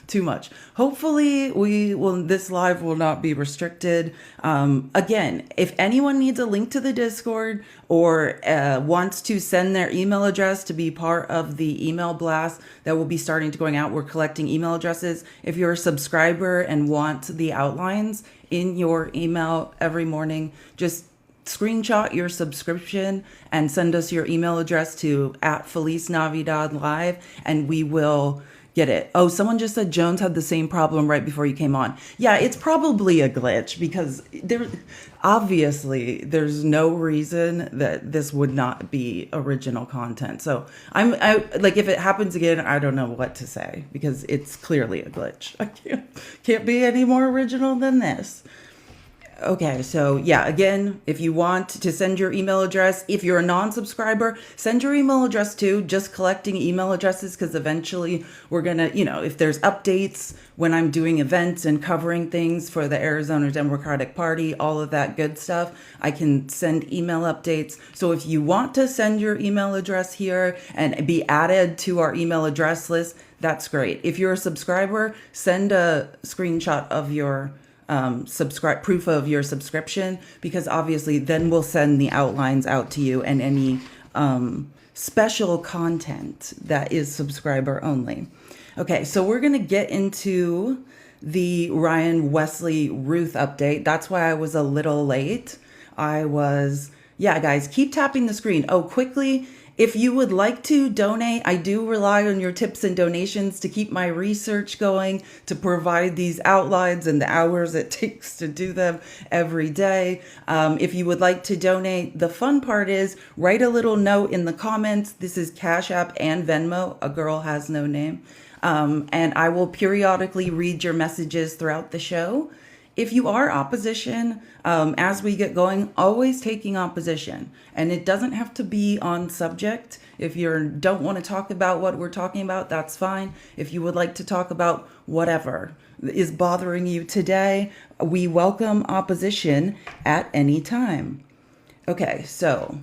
too much. Hopefully, this live will not be restricted. Again, if anyone needs a link to the Discord or wants to send their email address to be part of the email blast that will be starting to going out, we're collecting email addresses. If you're a subscriber and want the outlines in your email every morning, just screenshot your subscription and send us your email address to @Felice Navidad Live, and we will get it. Oh, someone just said Jones had the same problem right before you came on. Yeah, it's probably a glitch because there's no reason that this would not be original content. So I like, if it happens again, I don't know what to say because it's clearly a glitch. I can't be any more original than this. Okay, so yeah, again, if you want to send your email address, if you're a non-subscriber, send your email address too, just collecting email addresses, because eventually we're going to, if there's updates when I'm doing events and covering things for the Arizona Democratic Party, all of that good stuff, I can send email updates. So if you want to send your email address here and be added to our email address list, that's great. If you're a subscriber, send a screenshot of your proof of your subscription, because obviously then we'll send the outlines out to you and any special content that is subscriber only. Okay, so we're gonna get into the Ryan Wesley Ruth update. That's why I was a little late. Yeah, guys, keep tapping the screen. Oh, quickly, if you would like to donate, I do rely on your tips and donations to keep my research going, to provide these outlines and the hours it takes to do them every day. If you would like to donate, the fun part is write a little note in the comments. This is Cash App and Venmo. A girl has no name. And I will periodically read your messages throughout the show. If you are opposition, as we get going, always taking opposition. And it doesn't have to be on subject. If you don't want to talk about what we're talking about, that's fine. If you would like to talk about whatever is bothering you today, we welcome opposition at any time. Okay, so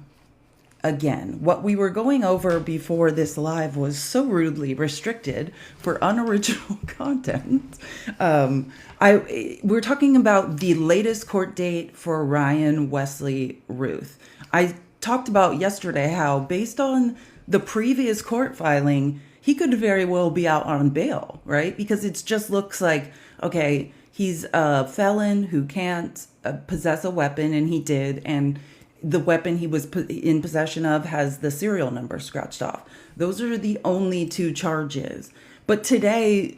again, what we were going over before this live was so rudely restricted for unoriginal content. We're talking about the latest court date for Ryan Wesley Ruth. I talked about yesterday how, based on the previous court filing, he could very well be out on bail, right? Because it just looks like, okay, he's a felon who can't possess a weapon, and he did, and the weapon he was in possession of has the serial number scratched off. Those are the only two charges. But today,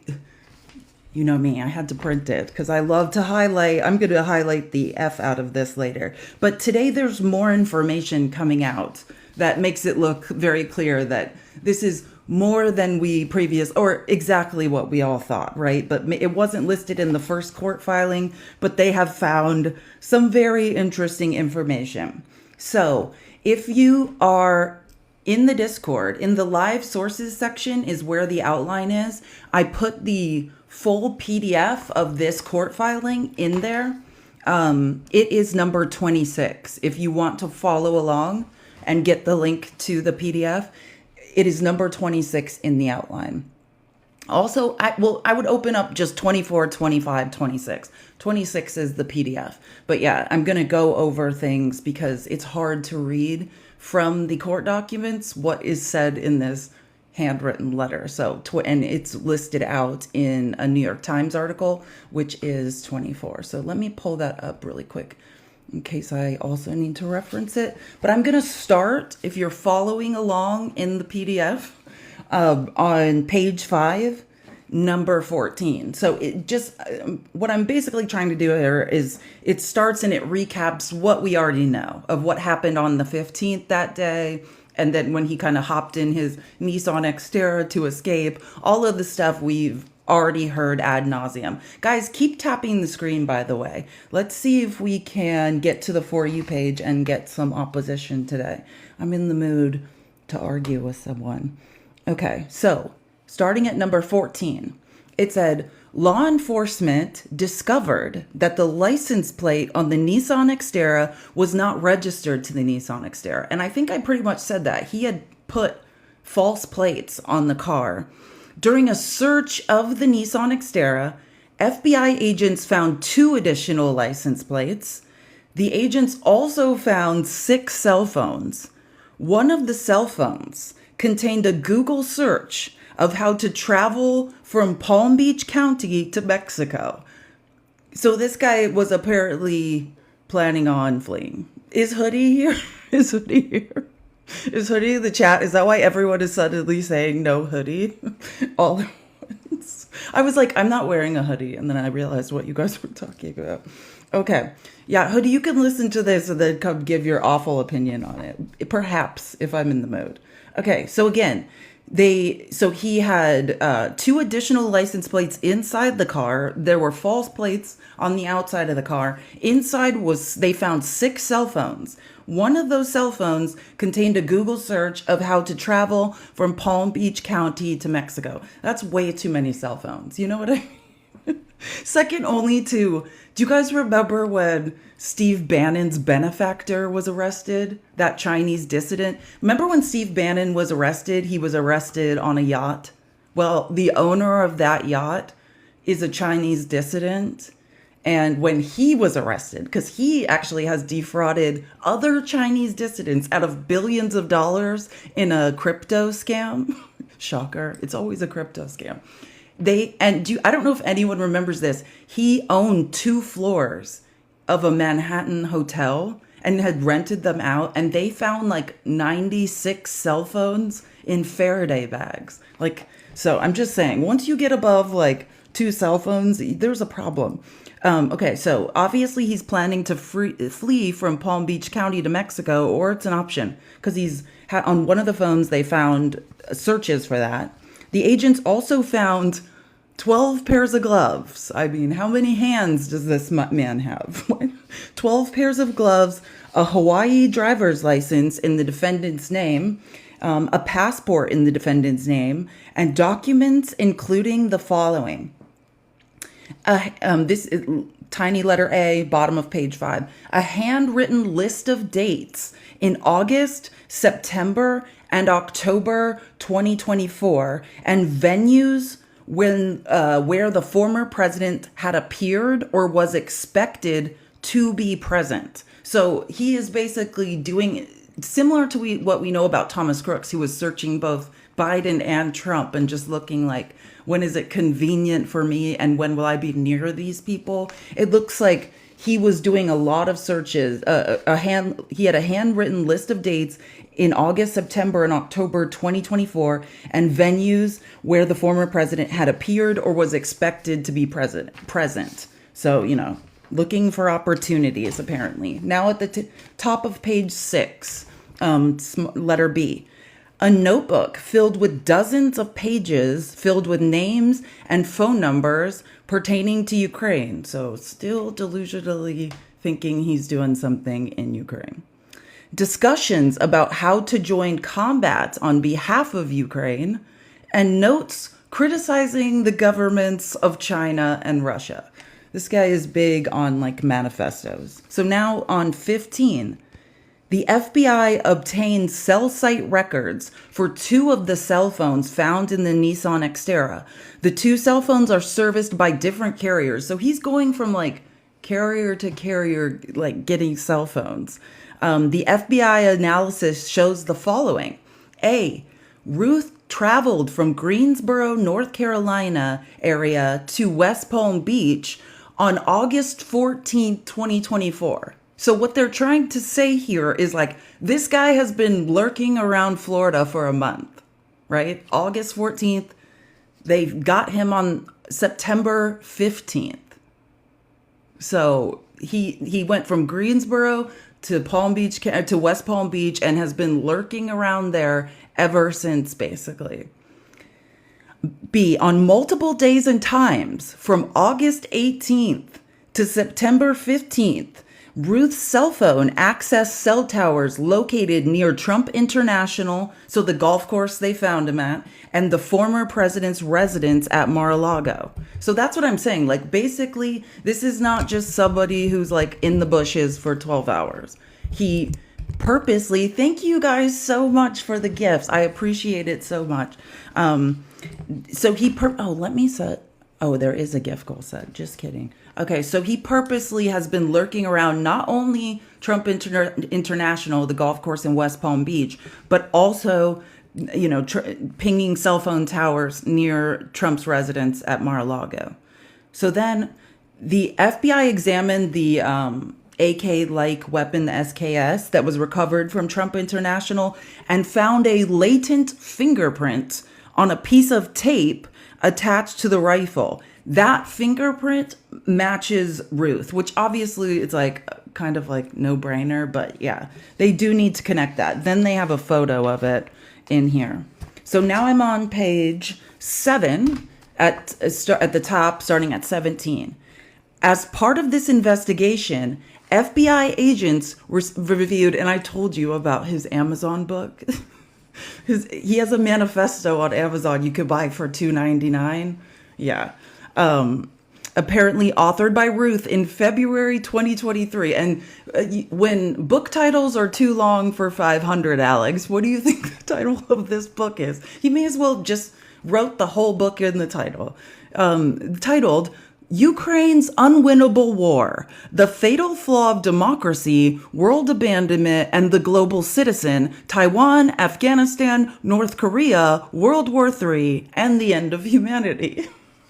you know me, I had to print it because I love to highlight. I'm going to highlight the F out of this later. But today there's more information coming out that makes it look very clear that this is more than or exactly what we all thought, right? But it wasn't listed in the first court filing, but they have found some very interesting information. So if you are in the Discord, in the live sources section is where the outline is. I put the full PDF of this court filing in there. It is number 26. If you want to follow along and get the link to the PDF, it is number 26 in the outline. Also, I would open up just 24, 25, 26. 26 is the PDF. But yeah, I'm going to go over things because it's hard to read from the court documents what is said in this handwritten letter. So, and it's listed out in a New York Times article, which is 24. So let me pull that up really quick in case I also need to reference it. But I'm going to start, if you're following along in the PDF, on page 5, number 14. So it just, what I'm basically trying to do here is it starts and it recaps what we already know of what happened on the 15th that day. And then when he kind of hopped in his Nissan Xterra to escape, all of the stuff we've already heard ad nauseum. Guys, keep tapping the screen, by the way. Let's see if we can get to the For You page and get some opposition today. I'm in the mood to argue with someone. Okay, so starting at number 14, it said, law enforcement discovered that the license plate on the Nissan Xterra was not registered to the Nissan Xterra. And I think I pretty much said that. He had put false plates on the car. During a search of the Nissan Xterra, FBI agents found 2 additional license plates. The agents also found 6 cell phones. One of the cell phones contained a Google search of how to travel from Palm Beach County to Mexico. So this guy was apparently planning on fleeing. Is Hoodie here? Is Hoodie here? Is Hoodie in the chat? Is that why everyone is suddenly saying no hoodie all at once? I was like, I'm not wearing a hoodie. And then I realized what you guys were talking about. Okay. Yeah, Hoodie, you can listen to this and then come give your awful opinion on it. Perhaps, if I'm in the mood. Okay, so again, he had 2 additional license plates inside the car. There were false plates on the outside of the car. Inside they found 6 cell phones. One of those cell phones contained a Google search of how to travel from Palm Beach County to Mexico. That's way too many cell phones. You know what I mean? Second only to, do you guys remember when Steve Bannon's benefactor was arrested? That Chinese dissident? Remember when Steve Bannon was arrested? He was arrested on a yacht. Well, the owner of that yacht is a Chinese dissident. And when he was arrested, because he actually has defrauded other Chinese dissidents out of billions of dollars in a crypto scam. Shocker. It's always a crypto scam. I don't know if anyone remembers this. He owned 2 floors of a Manhattan hotel and had rented them out. And they found like 96 cell phones in Faraday bags. So I'm just saying, once you get above like 2 cell phones, there's a problem. Okay, so obviously he's planning to flee from Palm Beach County to Mexico, or it's an option because on one of the phones they found searches for that. The agents also found 12 pairs of gloves. I mean, how many hands does this man have? 12 pairs of gloves, a Hawaii driver's license in the defendant's name, a passport in the defendant's name, and documents including the following. This is tiny letter A, bottom of page 5. A handwritten list of dates in August, September, and October 2024, and venues where the former president had appeared or was expected to be present. So he is basically doing similar to what we know about Thomas Crooks, who was searching both Biden and Trump and just looking like, when is it convenient for me and when will I be near these people? It looks like he was doing a lot of searches. He had a handwritten list of dates in August, September, and October 2024, and venues where the former president had appeared or was expected to be present. So, looking for opportunities, apparently. Now at the top of page 6, letter B. A notebook filled with dozens of pages filled with names and phone numbers pertaining to Ukraine. So still delusionally thinking he's doing something in Ukraine. Discussions about how to join combat on behalf of Ukraine, and notes criticizing the governments of China and Russia. This guy is big on manifestos. So now on 15, the FBI obtained cell site records for 2 of the cell phones found in the Nissan Xterra. The 2 cell phones are serviced by different carriers. So he's going from carrier to carrier, getting cell phones. The FBI analysis shows the following. A. Ruth traveled from Greensboro, North Carolina area to West Palm Beach on August 14th, 2024. So what they're trying to say here is this guy has been lurking around Florida for a month, right? August 14th, they got him on September 15th. So he went from Greensboro to Palm Beach, to West Palm Beach, and has been lurking around there ever since, basically. B, on multiple days and times from August 18th to September 15th, Ruth's cell phone accessed cell towers located near Trump International, so the golf course they found him at, and the former president's residence at Mar-a-Lago. So that's what I'm saying. Basically, this is not just somebody who's in the bushes for 12 hours. He purposely, thank you guys so much for the gifts. I appreciate it so much. So let me set. Oh, there is a gift goal set. Just kidding. Okay, so he purposely has been lurking around not only Trump International, the golf course in West Palm Beach, but also, pinging cell phone towers near Trump's residence at Mar-a-Lago. So then the FBI examined the AK-like weapon, the SKS, that was recovered from Trump International and found a latent fingerprint on a piece of tape attached to the rifle. That fingerprint matches Ruth, which obviously it's like kind of like no brainer, but yeah, they do need to connect that. Then they have a photo of it in here. So now I'm on page 7 at the top, starting at 17. As part of this investigation, FBI agents reviewed, and I told you about his Amazon book. He has a manifesto on Amazon you could buy for $2.99. Yeah. Apparently authored by Ruth in February 2023. And when book titles are too long for 500, Alex, what do you think the title of this book is? He may as well just wrote the whole book in the title. Titled Ukraine's Unwinnable War, The Fatal Flaw of Democracy, World Abandonment, and the Global Citizen, Taiwan, Afghanistan, North Korea, World War III, and the End of Humanity.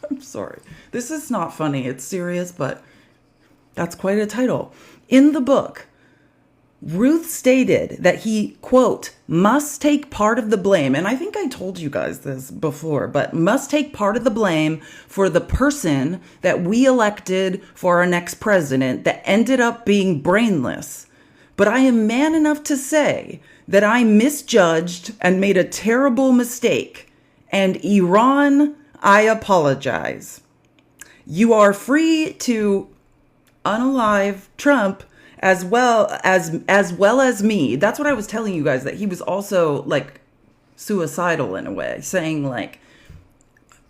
I'm sorry. This is not funny. It's serious, but that's quite a title. In the book, Ruth stated that he, quote, must take part of the blame. And I think I told you guys this before, but must take part of the blame for the person that we elected for our next president that ended up being brainless. But I am man enough to say that I misjudged and made a terrible mistake. And Iran, I apologize. You are free to unalive Trump as well as me. That's what I was telling you guys, that he was also like suicidal in a way, saying like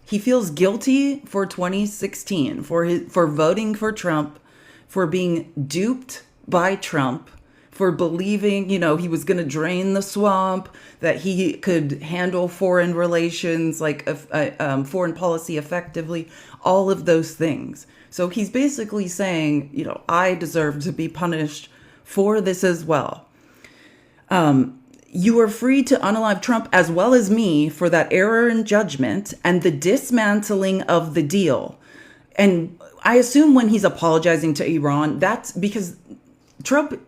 he feels guilty for 2016, for voting for Trump, for being duped by Trump, for believing, he was going to drain the swamp, that he could handle foreign relations, like foreign policy effectively, all of those things. So he's basically saying, I deserve to be punished for this as well. You are free to unalive Trump as well as me for that error in judgment and the dismantling of the deal. And I assume when he's apologizing to Iran, that's because Trump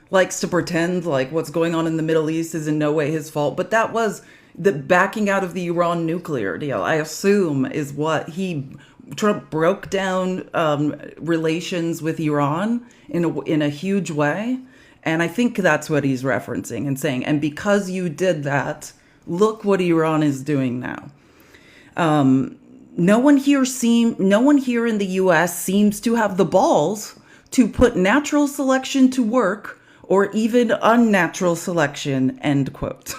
likes to pretend like what's going on in the Middle East is in no way his fault. But that was the backing out of the Iran nuclear deal, I assume, is what Trump broke down relations with Iran in a huge way. And I think that's what he's referencing and saying. And because you did that, look what Iran is doing now. No one here in the U.S. seems to have the balls to put natural selection to work, or even unnatural selection, end quote.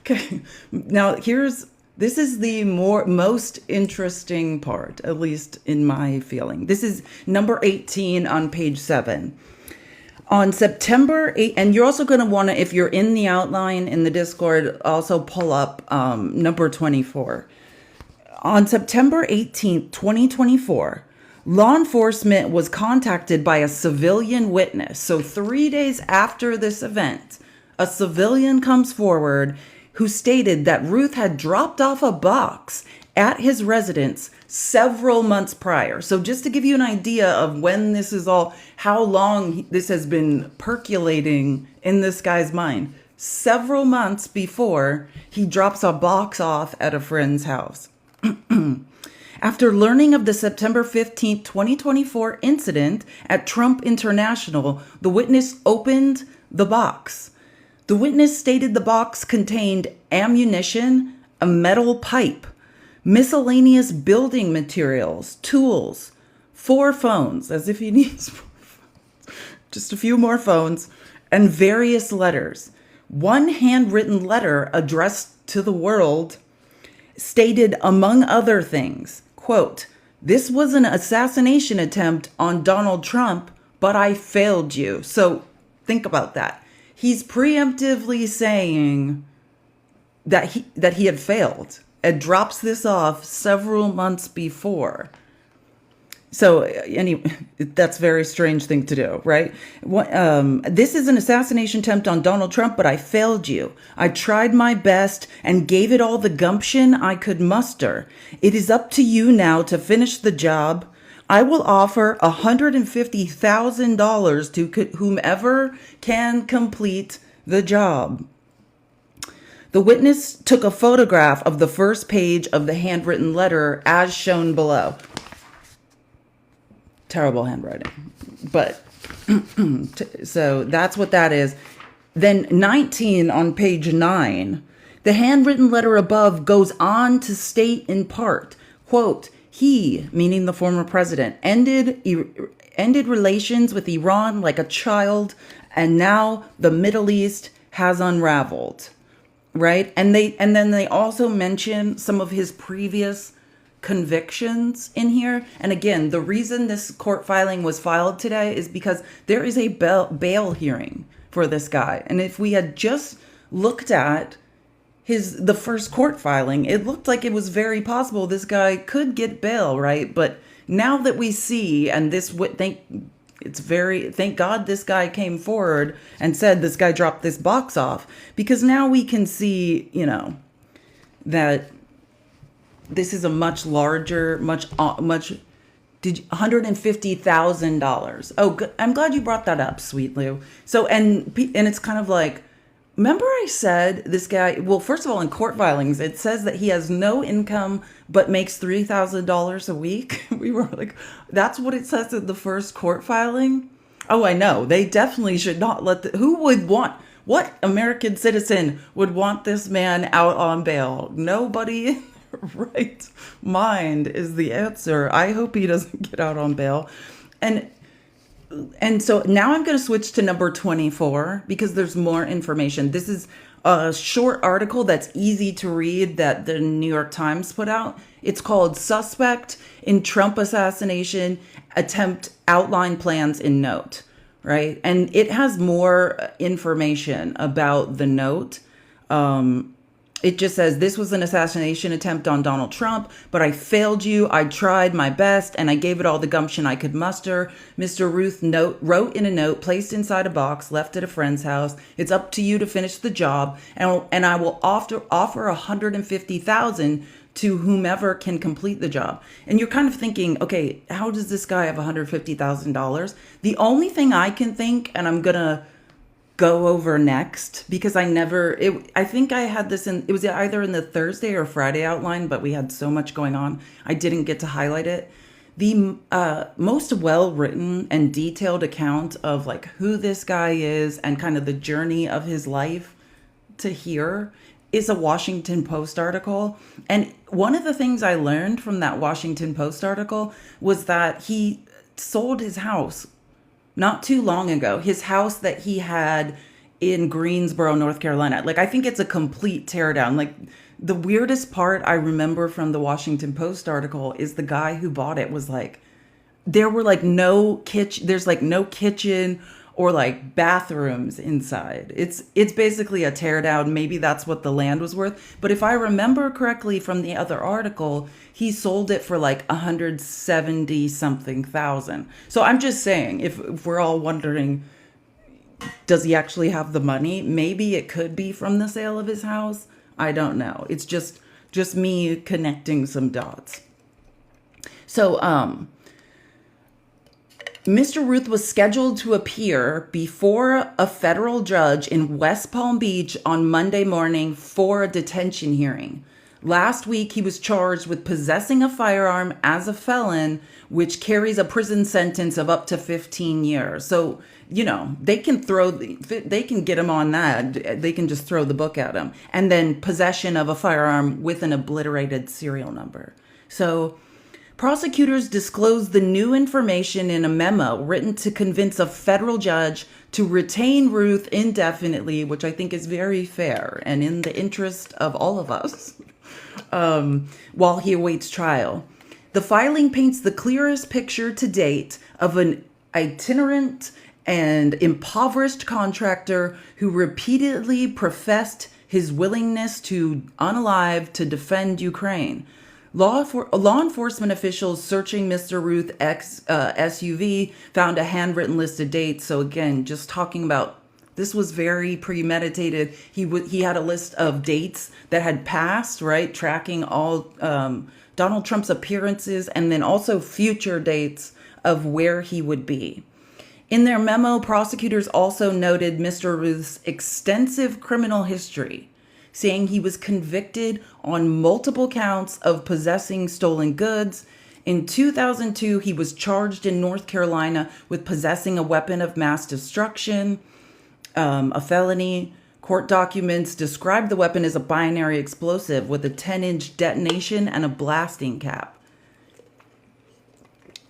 Okay, now this is the most interesting part, at least in my feeling. This is number 18 on page 7. On September 8th, and you're also going to want to, if you're in the outline in the Discord, also pull up number 24. On September 18th, 2024, law enforcement was contacted by a civilian witness. So 3 days after this event, a civilian comes forward who stated that Ruth had dropped off a box at his residence several months prior. So just to give you an idea of when this is how long this has been percolating in this guy's mind. Several months before he drops a box off at a friend's house. After learning of the September 15th, 2024 incident at Trump International, the witness opened the box. The witness stated the box contained ammunition, a metal pipe, miscellaneous building materials, tools, 4 phones, as if he needs just a few more phones, and various letters. One handwritten letter addressed to the world stated, among other things, quote, "This was an assassination attempt on Donald Trump, but I failed you." So think about that. He's preemptively saying that he had failed. and drops this off several months before. So anyway, that's a very strange thing to do, right? This is an assassination attempt on Donald Trump, but I failed you. I tried my best and gave it all the gumption I could muster. It is up to you now to finish the job. I will offer $150,000 to whomever can complete the job. The witness took a photograph of the first page of the handwritten letter as shown below. Terrible handwriting, but so that's what that is. Then 19 on page 9, the handwritten letter above goes on to state in part, quote, he, meaning the former president, ended relations with Iran like a child, and now the Middle East has unraveled, right? And then they also mention some of his previous convictions in here. And again, the reason this court filing was filed today is because there is a bail hearing for this guy. And if we had just looked at the first court filing, it looked like it was very possible this guy could get bail, right? But now that we see, and thank God this guy came forward and said this guy dropped this box off, because now we can see, that this is a much larger, $150,000. Oh, good. I'm glad you brought that up, Sweet Lou. So, and it's kind of like, remember I said this guy, well, first of all, in court filings, it says that he has no income but makes $3,000 a week. We were like, that's what it says in the first court filing? Oh, I know. They definitely should not what American citizen would want this man out on bail? Nobody right mind is the answer. I hope he doesn't get out on bail. And so now I'm going to switch to number 24 because there's more information. This is a short article that's easy to read that the New York Times put out. It's called Suspect in Trump Assassination Attempt Outline Plans in Note, right? And it has more information about the note. It just says, this was an assassination attempt on Donald Trump, but I failed you. I tried my best, and I gave it all the gumption I could muster. Mr. Ruth wrote in a note placed inside a box, left at a friend's house. It's up to you to finish the job, and I will offer $150,000 to whomever can complete the job. And you're kind of thinking, okay, how does this guy have $150,000? The only thing I can think, and I'm going to go over next, because I think I had this it was either in the Thursday or Friday outline, but we had so much going on, I didn't get to highlight it. The most well-written and detailed account of like who this guy is and kind of the journey of his life to here is a Washington Post article. And one of the things I learned from that Washington Post article was that he sold his house not too long ago, his house that he had in Greensboro, North Carolina. Like, I think it's a complete teardown. Like, the weirdest part I remember from the Washington Post article is the guy who bought it was like, there's like no kitchen or like bathrooms inside. It's basically a teardown. Maybe that's what the land was worth. But if I remember correctly from the other article, he sold it for like 170 something thousand. So I'm just saying, if we're all wondering, does he actually have the money? Maybe it could be from the sale of his house. I don't know. It's just me connecting some dots. So, Mr. Ruth was scheduled to appear before a federal judge in West Palm Beach on Monday morning for a detention hearing. Last week, he was charged with possessing a firearm as a felon, which carries a prison sentence of up to 15 years. So, they can get him on that. They can just throw the book at him. And then possession of a firearm with an obliterated serial number. So, prosecutors disclosed the new information in a memo written to convince a federal judge to retain Ruth indefinitely, which I think is very fair and in the interest of all of us, while he awaits trial. The filing paints the clearest picture to date of an itinerant and impoverished contractor who repeatedly professed his willingness to unalive to defend Ukraine. Law enforcement officials searching Mr. Ruth's SUV found a handwritten list of dates. So again, just talking about this was very premeditated. He had a list of dates that had passed, right? Tracking all Donald Trump's appearances and then also future dates of where he would be. In their memo, prosecutors also noted Mr. Ruth's extensive criminal history, saying he was convicted on multiple counts of possessing stolen goods. In 2002, he was charged in North Carolina with possessing a weapon of mass destruction, a felony. Court documents described the weapon as a binary explosive with a 10-inch detonation and a blasting cap.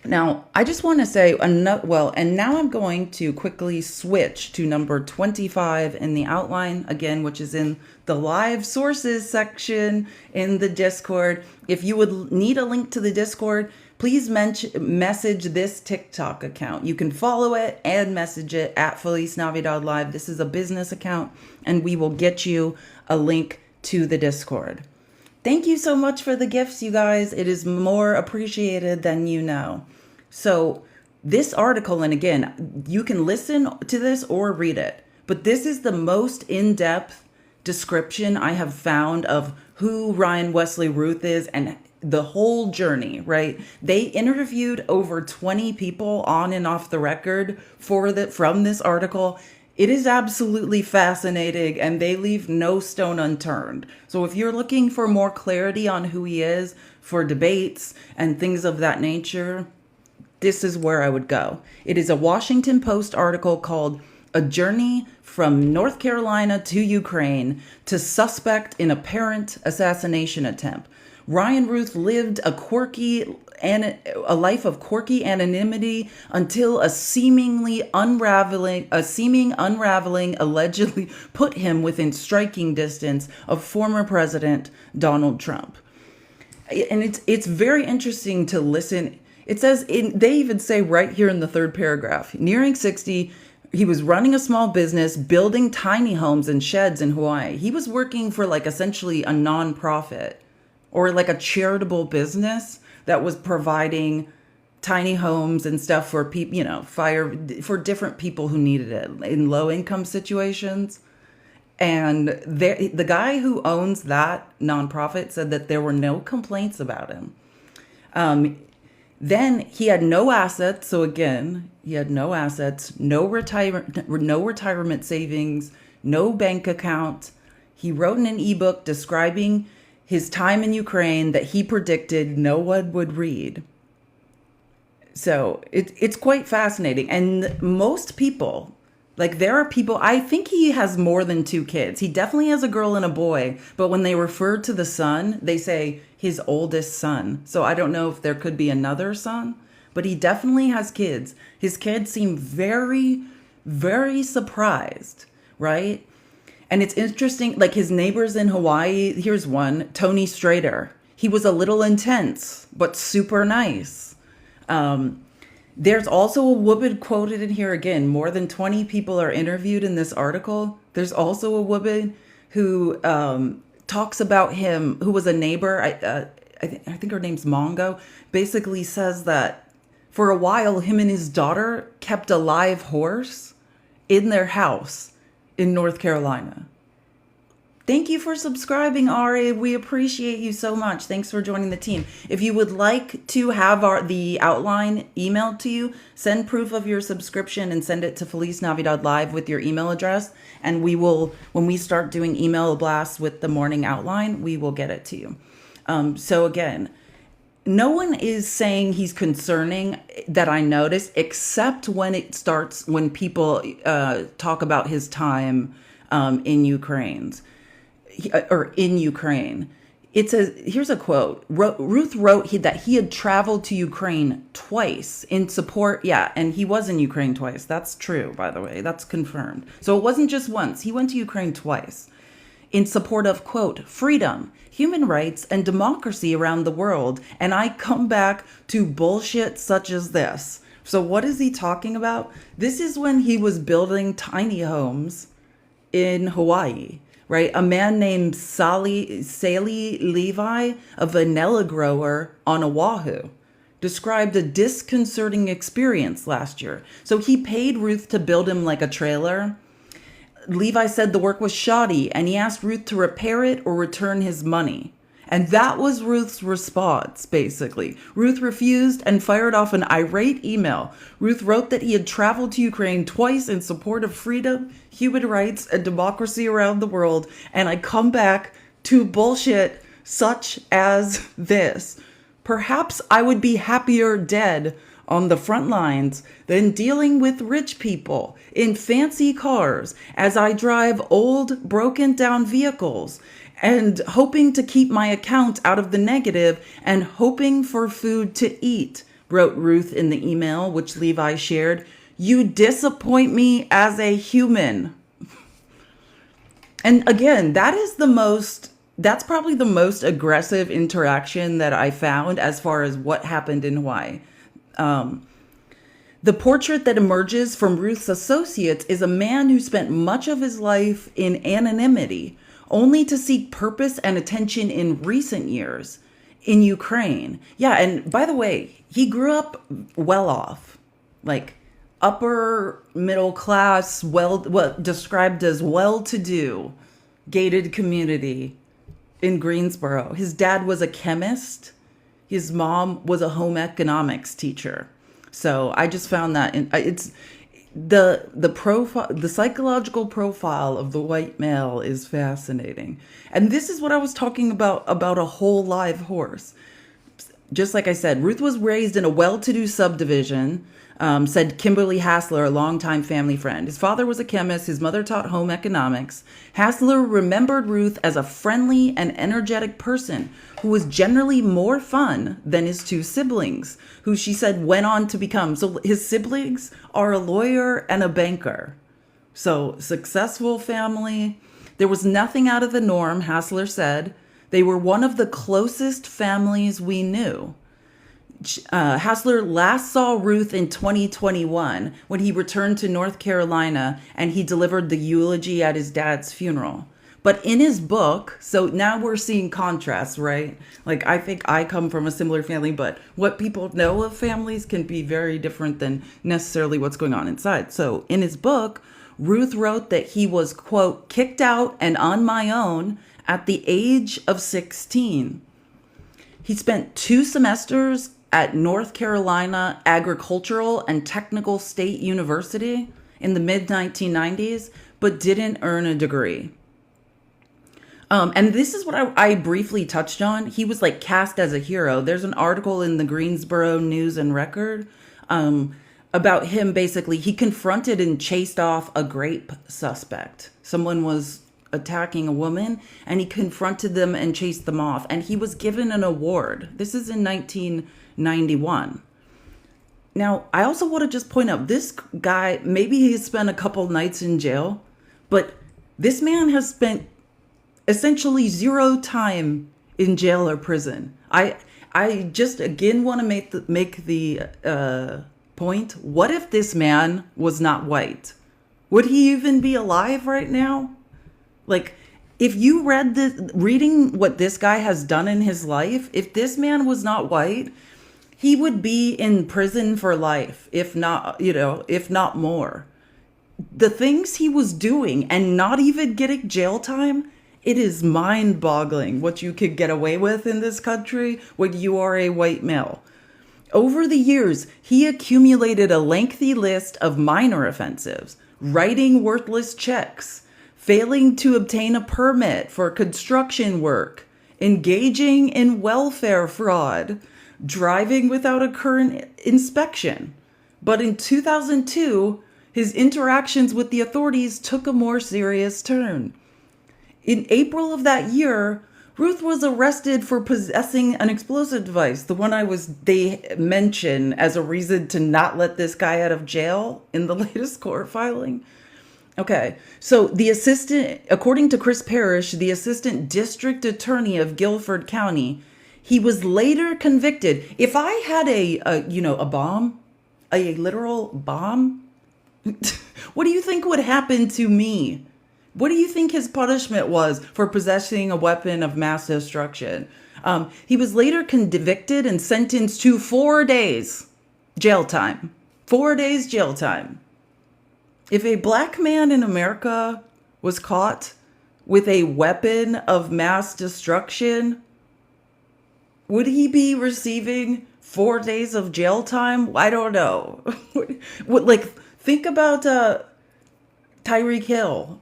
Now, I just want to say, and now I'm going to quickly switch to number 25 in the outline, again, which is in the live sources section in the Discord. If you would need a link to the Discord, please message this TikTok account. You can follow it and message it at Felice Navidad Live. This is a business account, and we will get you a link to the Discord. Thank you so much for the gifts, you guys. It is more appreciated than you know. So this article, and again, you can listen to this or read it, but this is the most in-depth description I have found of who Ryan Wesley Ruth is and the whole journey, right? They interviewed over 20 people on and off the record from this article. It is absolutely fascinating, and they leave no stone unturned. So if you're looking for more clarity on who he is for debates and things of that nature, this is where I would go. It is a Washington Post article called "A Journey from North Carolina to Ukraine to Suspect in Apparent Assassination Attempt." Ryan Ruth lived a life of quirky anonymity until a seeming unraveling allegedly put him within striking distance of former President Donald Trump. And it's very interesting to listen. It says, they even say right here in the third paragraph, nearing 60, he was running a small business, building tiny homes and sheds in Hawaii. He was working for essentially a nonprofit or a charitable business that was providing tiny homes and stuff for people, for different people who needed it in low income situations. And the guy who owns that nonprofit said that there were no complaints about him. Then he had no assets. So again, he had no assets, no retirement savings, no bank account. He wrote in an ebook describing his time in Ukraine that he predicted no one would read. So it's quite fascinating. And most people, there are people, I think he has more than 2 kids. He definitely has a girl and a boy. But when they refer to the son, they say his oldest son. So I don't know if there could be another son, but he definitely has kids. His kids seem very, very surprised, right? And it's interesting, his neighbors in Hawaii, here's one, Tony Strader. He was a little intense, but super nice. There's also a woman quoted in here again. More than 20 people are interviewed in this article. There's also a woman who talks about him, who was a neighbor. I think her name's Mongo. Basically says that for a while, him and his daughter kept a live horse in their house in North Carolina. Thank you for subscribing, Ari. We appreciate you so much. Thanks for joining the team. If you would like to have the outline emailed to you, send proof of your subscription and send it to Felice Navidad Live with your email address. And we will, when we start doing email blasts with the morning outline, we will get it to you. So again, no one is saying he's concerning that I noticed, except when people talk about his time in Ukraine. It says, here's a quote. Ruth wrote that he had traveled to Ukraine twice in support. Yeah, and he was in Ukraine twice. That's true, by the way. That's confirmed. So it wasn't just once. He went to Ukraine twice in support of, quote, freedom, human rights, and democracy around the world. And I come back to bullshit such as this. So what is he talking about? This is when he was building tiny homes in Hawaii, right? A man named Sally Levi, a vanilla grower on Oahu, described a disconcerting experience last year. So he paid Ruth to build him like a trailer. Levi said the work was shoddy and he asked Ruth to repair it or return his money. And that was Ruth's response, basically. Ruth refused and fired off an irate email. Ruth wrote that he had traveled to Ukraine twice in support of freedom, human rights, and democracy around the world. And I come back to bullshit such as this. Perhaps I would be happier dead on the front lines than dealing with rich people in fancy cars as I drive old, broken down vehicles and hoping to keep my account out of the negative and hoping for food to eat, wrote Ruth in the email, which Levi shared. You disappoint me as a human. And again, that's probably the most aggressive interaction that I found as far as what happened in Hawaii. The portrait that emerges from Ruth's associates is a man who spent much of his life in anonymity, only to seek purpose and attention in recent years in Ukraine. Yeah, and by the way, he grew up well off, like upper middle class, what described as well-to-do, gated community in Greensboro. His dad was a chemist. His mom was a home economics teacher. So I just found that it's the profile, the psychological profile of the white male is fascinating. And this is what I was talking about a whole live horse. Just like I said, Ruth was raised in a well-to-do subdivision, said Kimberly Hassler, a longtime family friend. His father was a chemist. His mother taught home economics. Hassler remembered Ruth as a friendly and energetic person who was generally more fun than his two siblings, who she said went on to become. So his siblings are a lawyer and a banker. So successful family. There was nothing out of the norm, Hassler said. They were one of the closest families we knew. Hassler last saw Ruth in 2021 when he returned to North Carolina and he delivered the eulogy at his dad's funeral. But in his book, so now we're seeing contrasts, right? Like, I think I come from a similar family, but what people know of families can be very different than necessarily what's going on inside. So in his book, Ruth wrote that he was, quote, kicked out and on my own at the age of 16. He spent 2 semesters at North Carolina Agricultural and Technical State University in the mid-1990s, but didn't earn a degree. And this is what I briefly touched on. He was like cast as a hero. There's an article in the Greensboro News and Record about him. Basically, he confronted and chased off a grape suspect. Someone was attacking a woman and he confronted them and chased them off. And he was given an award. This is in 1991. Now, I also want to just point out this guy, maybe he spent a couple nights in jail, but this man has spent essentially 0 time in jail or prison. I just again want to make the point. What if this man was not white? Would he even be alive right now? Like, if you reading what this guy has done in his life, if this man was not white, he would be in prison for life, if not more. The things he was doing and not even getting jail time, it is mind-boggling what you could get away with in this country when you are a white male. Over the years, he accumulated a lengthy list of minor offenses, writing worthless checks, failing to obtain a permit for construction work, engaging in welfare fraud, driving without a current inspection. But in 2002, his interactions with the authorities took a more serious turn. In April of that year, Ruth was arrested for possessing an explosive device, the one they mention as a reason to not let this guy out of jail in the latest court filing. Okay, so according to Chris Parrish, the assistant district attorney of Guilford County, he was later convicted. If I had a bomb, a literal bomb, what do you think would happen to me? What do you think his punishment was for possessing a weapon of mass destruction? He was later convicted and sentenced to 4 days jail time. 4 days jail time. If a black man in America was caught with a weapon of mass destruction, would he be receiving 4 days of jail time? I don't know. Like, think about Tyreek Hill.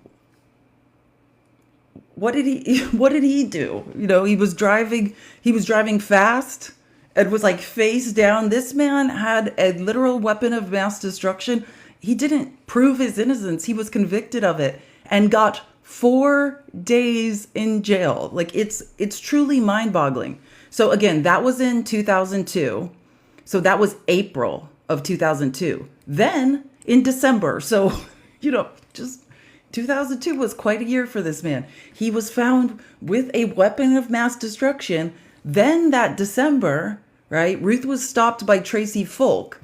What did he do? He was driving fast and was like face down. This man had a literal weapon of mass destruction. He didn't prove his innocence. He was convicted of it and got 4 days in jail. Like, it's truly mind-boggling. So again, that was in 2002. So that was April of 2002. Then in December, so just 2002 was quite a year for this man. He was found with a weapon of mass destruction. Then that December, right, Ruth was stopped by Tracy Folk,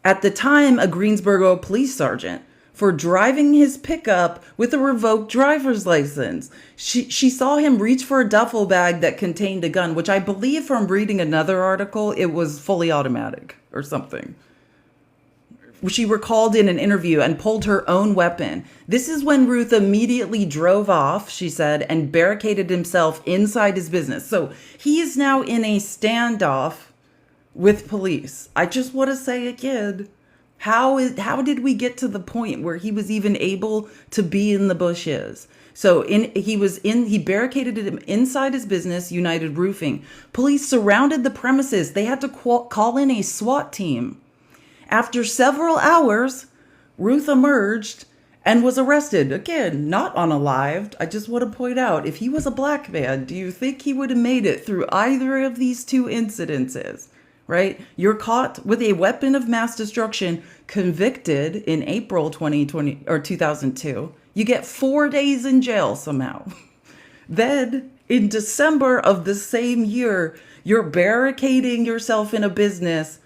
at the time a Greensboro police sergeant, for driving his pickup with a revoked driver's license. She saw him reach for a duffel bag that contained a gun, which I believe from reading another article, it was fully automatic or something. She recalled in an interview and pulled her own weapon. This is when Ruth immediately drove off, she said, and barricaded himself inside his business. So he is now in a standoff with police. I just want to say again, how did we get to the point where he was even able to be in the bushes? So he barricaded him inside his business, United Roofing. Police surrounded the premises. They had to call in a SWAT team. After several hours, Ruth emerged and was arrested. Again, not unalived. I just want to point out, if he was a black man, do you think he would have made it through either of these two incidences? Right? You're caught with a weapon of mass destruction, convicted in April 2020 or 2002. You get 4 days in jail somehow. Then in December of the same year, you're barricading yourself in a business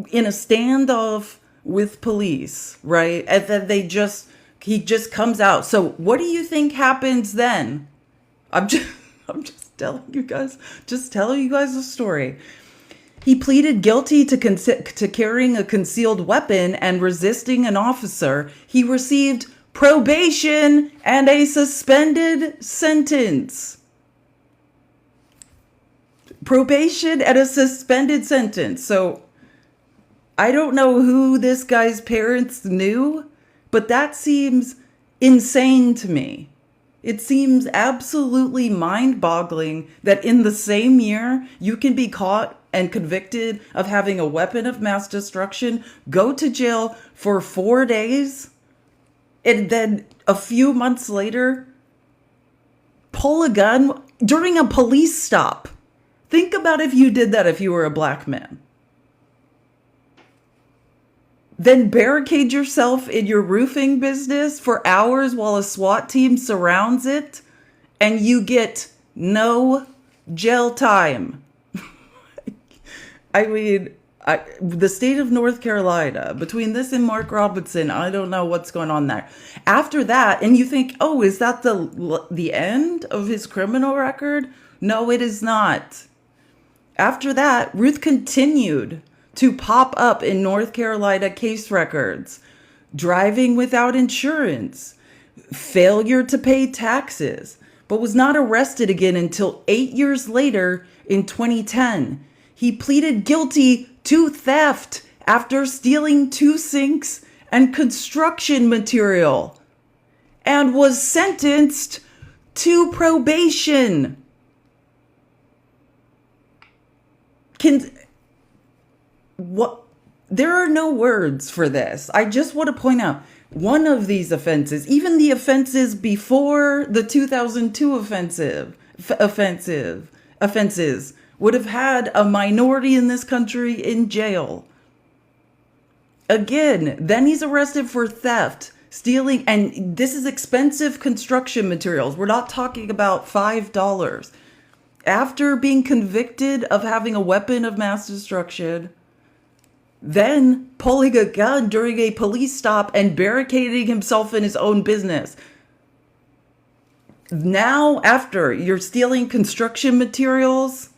in a standoff with police, right? And then he just comes out. So what do you think happens then? I'm just telling you guys the story. He pleaded guilty to carrying a concealed weapon and resisting an officer. He received probation and a suspended sentence. Probation and a suspended sentence. So I don't know who this guy's parents knew, but that seems insane to me. It seems absolutely mind-boggling that in the same year you can be caught and convicted of having a weapon of mass destruction, go to jail for 4 days, and then a few months later, pull a gun during a police stop. Think about if you did that if you were a black man. Then barricade yourself in your roofing business for hours while a SWAT team surrounds it, and you get no jail time. I mean, the state of North Carolina, between this and Mark Robinson, I don't know what's going on there. After that, and you think, oh, is that the end of his criminal record? No, it is not. After that, Ruth continued to pop up in North Carolina case records: driving without insurance, failure to pay taxes, but was not arrested again until 8 years later in 2010. He pleaded guilty to theft after stealing 2 sinks and construction material and was sentenced to probation. There are no words for this. I just want to point out one of these offenses, even the offenses before the 2002 offenses, would have had a minority in this country in jail. Again, then he's arrested for theft, stealing, and this is expensive construction materials. We're not talking about $5. After being convicted of having a weapon of mass destruction, then pulling a gun during a police stop and barricading himself in his own business. Now, after you're stealing construction materials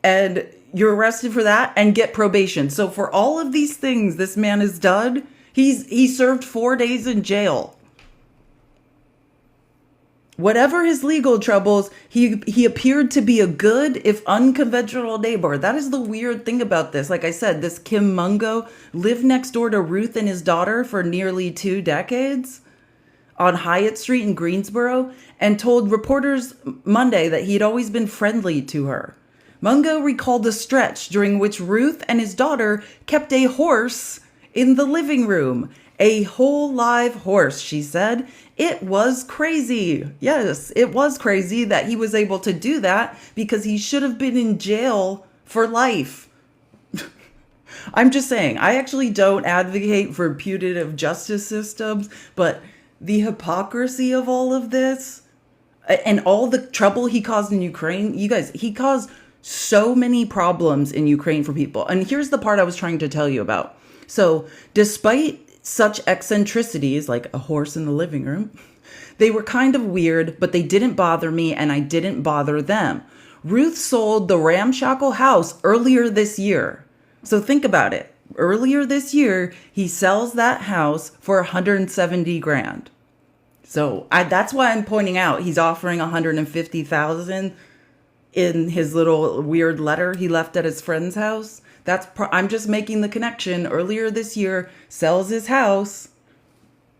and you're arrested for that and get probation. So for all of these things this man has done, he served 4 days in jail. Whatever his legal troubles, he appeared to be a good, if unconventional neighbor. That is the weird thing about this. Like I said, this Kim Mungo lived next door to Ruth and his daughter for nearly 2 decades on Hyatt Street in Greensboro, and told reporters Monday that he'd always been friendly to her. Mungo recalled a stretch during which Ruth and his daughter kept a horse in the living room. A whole live horse, she said. It was crazy. Yes, it was crazy that he was able to do that because he should have been in jail for life. I'm just saying, I actually don't advocate for punitive justice systems, but the hypocrisy of all of this and all the trouble he caused in Ukraine, you guys, he caused so many problems in Ukraine for people. And here's the part I was trying to tell you about. So despite such eccentricities like a horse in the living room, they were kind of weird, but they didn't bother me and I didn't bother them. Ruth sold the ramshackle house earlier this year. So think about it. Earlier this year, he sells that house for 170 grand. So that's why I'm pointing out he's offering 150,000 in his little weird letter he left at his friend's house. I'm just making the connection. Earlier this year, sells his house.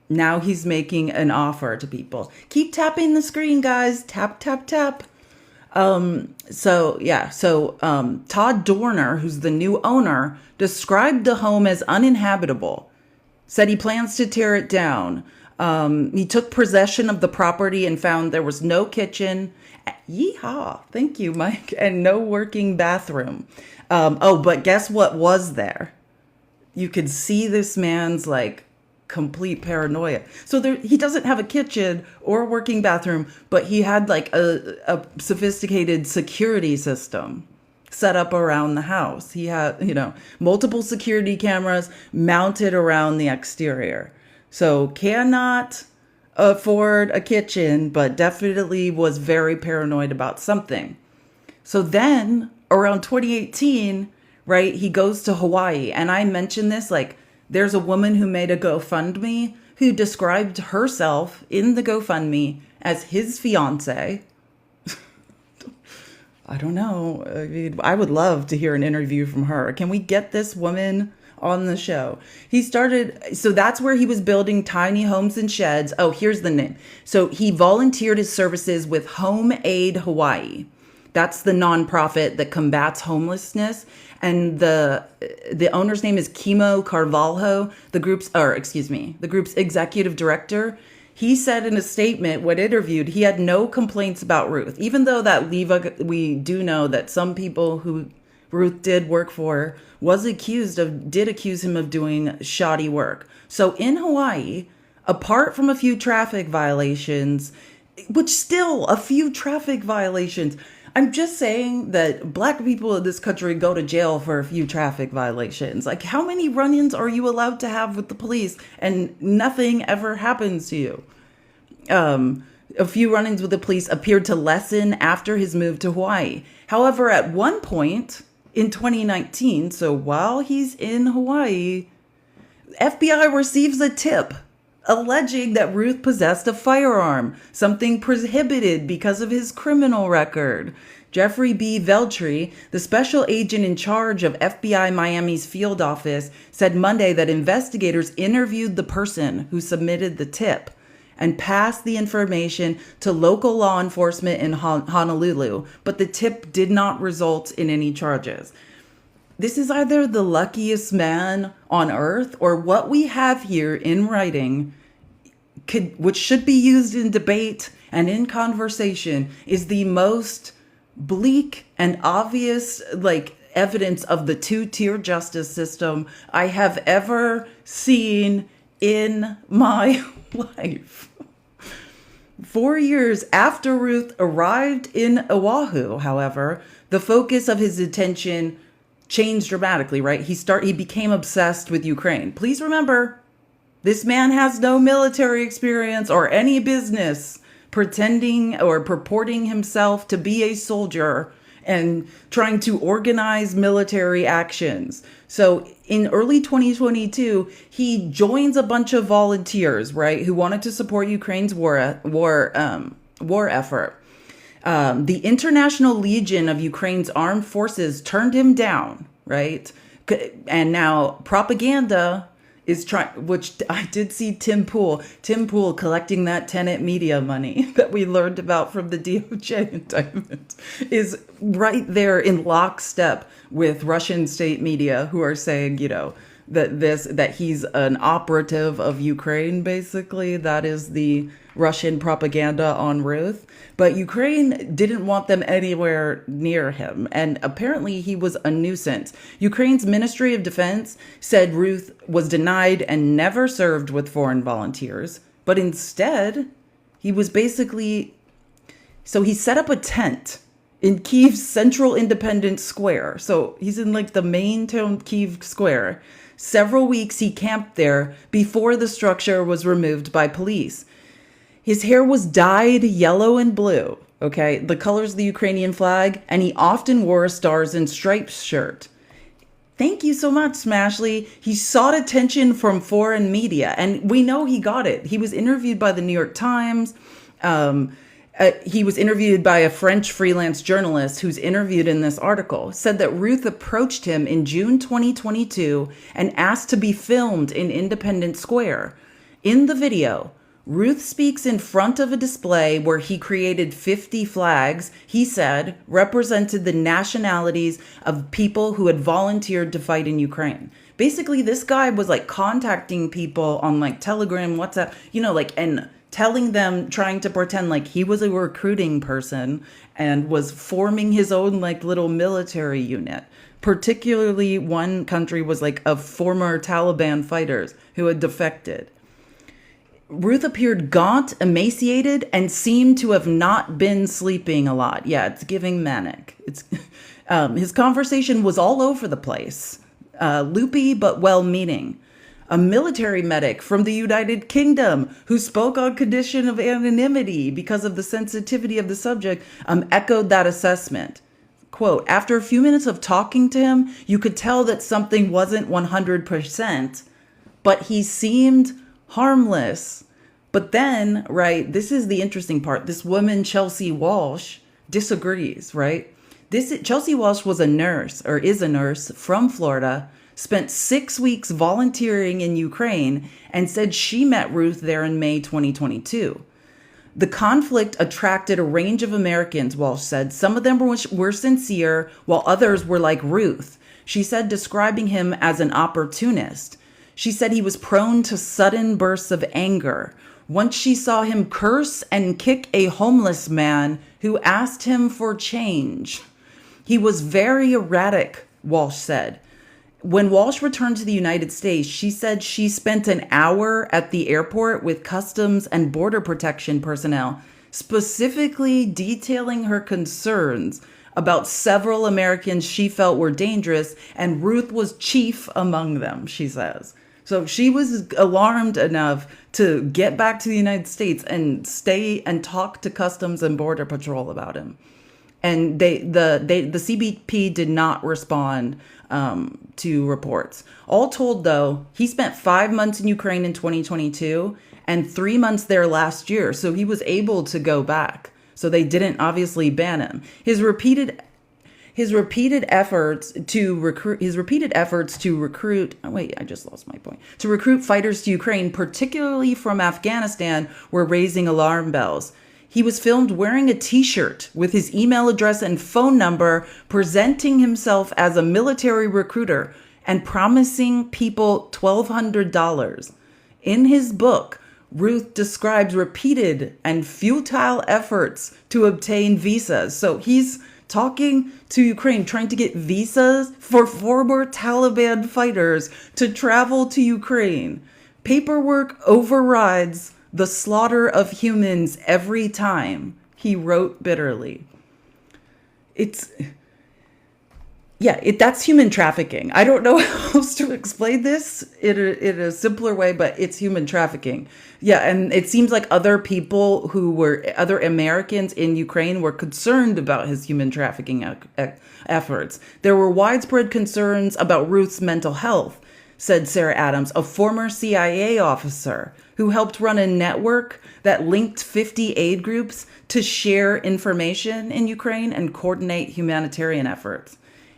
Now he's making an offer to people. Keep tapping the screen, guys. Tap, tap, tap. So Todd Dorner, who's the new owner, described the home as uninhabitable. Said he plans to tear it down. He took possession of the property and found there was no kitchen. Yeehaw. Thank you, Mike. And no working bathroom. But guess what was there? You could see this man's complete paranoia. So he doesn't have a kitchen or a working bathroom, but he had a sophisticated security system set up around the house. He had, multiple security cameras mounted around the exterior. So cannot afford a kitchen, but definitely was very paranoid about something. So then around 2018, right, he goes to Hawaii. And I mentioned this, there's a woman who made a GoFundMe who described herself in the GoFundMe as his fiance. I don't know. I mean, I would love to hear an interview from her. Can we get this woman on the show? So that's where he was building tiny homes and sheds. Oh, here's the name. So he volunteered his services with Home Aid Hawaii. That's the nonprofit that combats homelessness. And the owner's name is Kimo Carvalho, the group's executive director. He said in a statement when interviewed, he had no complaints about Ruth, even though we do know that some people who Ruth did work for did accuse him of doing shoddy work. So in Hawaii, apart from a few traffic violations, I'm just saying that Black people in this country go to jail for a few traffic violations. How many run-ins are you allowed to have with the police and nothing ever happens to you? A few run-ins with the police appeared to lessen after his move to Hawaii. However, at one point in 2019, so while he's in Hawaii, FBI receives a tip alleging that Ruth possessed a firearm, something prohibited because of his criminal record. Jeffrey B. Veltri, the special agent in charge of FBI Miami's field office, said Monday that investigators interviewed the person who submitted the tip and passed the information to local law enforcement in Honolulu, but the tip did not result in any charges. This is either the luckiest man on earth or what we have here in writing, which should be used in debate and in conversation, is the most bleak and obvious evidence of the two-tier justice system I have ever seen in my life. 4 years after Ruth arrived in Oahu, however, the focus of his attention changed dramatically, right? He became obsessed with Ukraine. Please remember, this man has no military experience or any business pretending or purporting himself to be a soldier and trying to organize military actions. So in early 2022, he joins a bunch of volunteers, right, who wanted to support Ukraine's war effort. The International Legion of Ukraine's armed forces turned him down, right? And now propaganda is trying, which I did see Tim Pool collecting that tenant media money that we learned about from the DOJ indictment, is right there in lockstep with Russian state media who are saying, that he's an operative of Ukraine, basically. That is the Russian propaganda on Ruth. But Ukraine didn't want them anywhere near him. And apparently he was a nuisance. Ukraine's Ministry of Defense said Ruth was denied and never served with foreign volunteers. But instead, he was so he set up a tent in Kyiv's Central Independence Square. So he's in the main town, Kyiv Square. Several weeks he camped there before the structure was removed by police. His hair was dyed yellow and blue, okay, the colors of the Ukrainian flag, and he often wore a Stars and Stripes shirt. Thank you so much, Smashley. He sought attention from foreign media, and we know he got it. He was interviewed by the New York Times. He was interviewed by a French freelance journalist who's interviewed in this article, said that Ruth approached him in June 2022 and asked to be filmed in Independence Square. In the video, Ruth speaks in front of a display where he created 50 flags, he said, represented the nationalities of people who had volunteered to fight in Ukraine. Basically, this guy was contacting people on Telegram, WhatsApp, and telling them, trying to pretend like he was a recruiting person and was forming his own little military unit. Particularly one country was of former Taliban fighters who had defected. Ruth appeared gaunt, emaciated, and seemed to have not been sleeping a lot. Yeah, it's giving manic. His conversation was all over the place, loopy but well-meaning. A military medic from the United Kingdom who spoke on condition of anonymity because of the sensitivity of the subject echoed that assessment. Quote, after a few minutes of talking to him, you could tell that something wasn't 100%, but he seemed harmless. But then, right, this is the interesting part. This woman, Chelsea Walsh, disagrees, right? Chelsea Walsh was a nurse, or is a nurse, from Florida, spent 6 weeks volunteering in Ukraine, and said she met Ruth there in May 2022. The conflict attracted a range of Americans, Walsh said. Some of them were sincere, while others were like Ruth. She said, describing him as an opportunist. She said he was prone to sudden bursts of anger. Once she saw him curse and kick a homeless man who asked him for change. He was very erratic, Walsh said. When Walsh returned to the United States, she said she spent an hour at the airport with Customs and Border Protection personnel, specifically detailing her concerns about several Americans she felt were dangerous, and Ruth was chief among them, she says. So she was alarmed enough to get back to the United States and stay and talk to Customs and Border Patrol about him. And the CBP did not respond to reports. All told, though, he spent 5 months in Ukraine in 2022 and 3 months there last year. So he was able to go back. So they didn't obviously ban him. His repeated efforts to recruit fighters to Ukraine, particularly from Afghanistan, were raising alarm bells. He was filmed wearing a t-shirt with his email address and phone number, presenting himself as a military recruiter and promising people $1,200. In his book, Ruth describes repeated and futile efforts to obtain visas. So he's talking to Ukraine, trying to get visas for former Taliban fighters to travel to Ukraine. Paperwork overrides the slaughter of humans every time, he wrote bitterly. Yeah, that's human trafficking. I don't know how else to explain this in a simpler way, but it's human trafficking. Yeah, and it seems like other people who were other Americans in Ukraine were concerned about his human trafficking efforts. There were widespread concerns about Ruth's mental health, said Sarah Adams, a former CIA officer who helped run a network that linked 50 aid groups to share information in Ukraine and coordinate humanitarian efforts.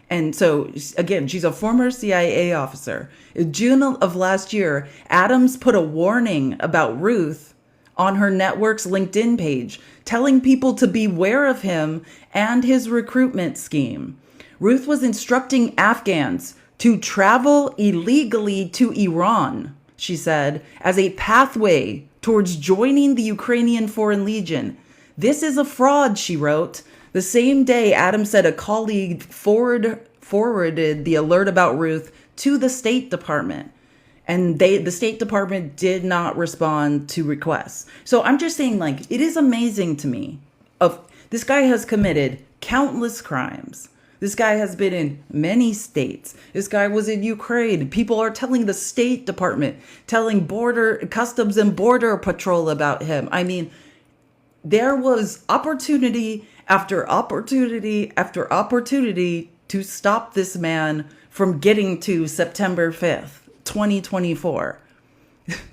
And so, again, she's a former CIA officer. In June of last year, Adams put a warning about Ruth on her network's LinkedIn page, telling people to beware of him and his recruitment scheme. Ruth was instructing Afghans to travel illegally to Iran, she said, as a pathway towards joining the Ukrainian Foreign Legion. This is a fraud, she wrote. The same day, Adams said a colleague forwarded the alert about Ruth to the State Department. And the State Department did not respond to requests. So I'm just saying, like, it is amazing to me. This guy has committed countless crimes. This guy has been in many states. This guy was in Ukraine. People are telling the State Department, telling Customs and Border Patrol about him. I mean, there was opportunity after opportunity after opportunity to stop this man from getting to September 5th, 2024.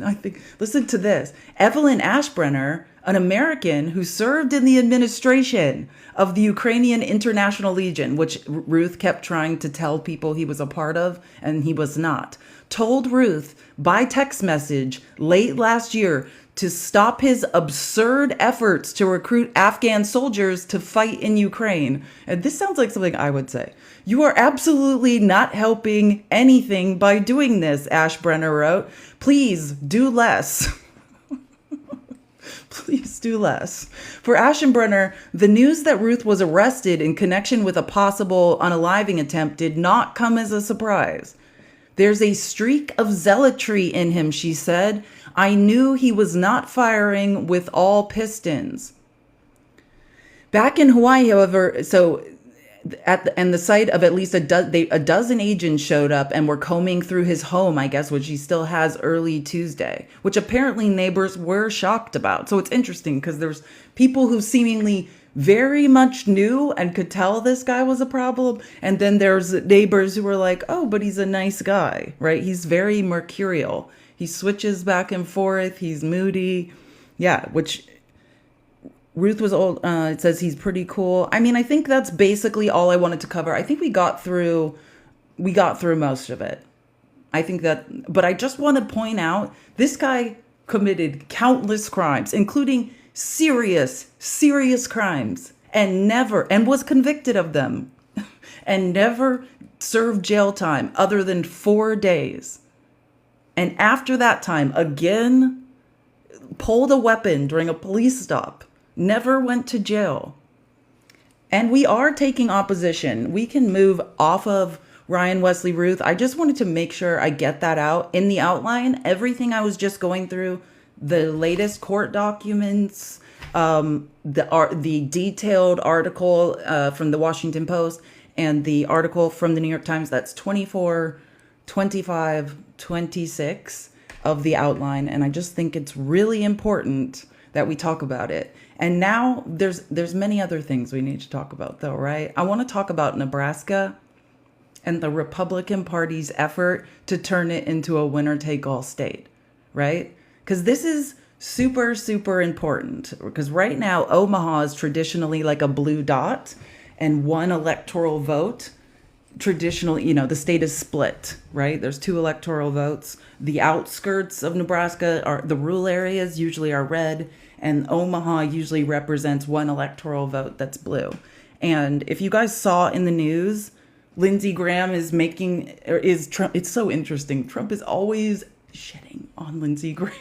I think, listen to this. Evelyn Ashbrenner, an American who served in the administration of the Ukrainian International Legion, which Ruth kept trying to tell people he was a part of, and he was not, told Ruth by text message late last year to stop his absurd efforts to recruit Afghan soldiers to fight in Ukraine. And this sounds like something I would say. You are absolutely not helping anything by doing this, Ashbrenner wrote. Please do less. Please do less. For Ashbrenner, the news that Ruth was arrested in connection with a possible unaliving attempt did not come as a surprise. There's a streak of zealotry in him, she said. I knew he was not firing with all pistons. Back in Hawaii, however, so and the site of at least a dozen agents showed up and were combing through his home, I guess, which he still has early Tuesday, which apparently neighbors were shocked about. So it's interesting because there's people who seemingly very much knew and could tell this guy was a problem. And then there's neighbors who were like, oh, but he's a nice guy, right? He's very mercurial. He switches back and forth. He's moody. Yeah, which Ruth was old. It says he's pretty cool. I mean, I think that's basically all I wanted to cover. I think we got through most of it. I think that, but I just want to point out this guy committed countless crimes, including serious crimes, and was convicted of them and never served jail time other than 4 days. And after that time, again, pulled a weapon during a police stop, never went to jail. And we are taking opposition. We can move off of Ryan Wesley Ruth. I just wanted to make sure I get that out. In the outline, everything I was just going through, the latest court documents, the detailed article from the Washington Post, and the article from the New York Times, that's 24, 25, 26 of the outline. And I just think it's really important that we talk about it. And now there's many other things we need to talk about, though, right? I want to talk about Nebraska and the Republican Party's effort to turn it into a winner-take-all state, right? Because this is super, super important. Because right now, Omaha is traditionally like a blue dot and one electoral vote. Traditionally, the state is split, right? There's 2 electoral votes. The outskirts of Nebraska, the rural areas usually are red, and Omaha usually represents 1 electoral vote that's blue. And if you guys saw in the news, Lindsey Graham Trump. It's so interesting. Trump is always shitting on Lindsey Graham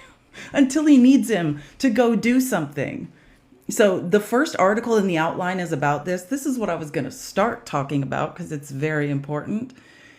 until he needs him to go do something. So the first article in the outline is about this. This is what I was going to start talking about because it's very important.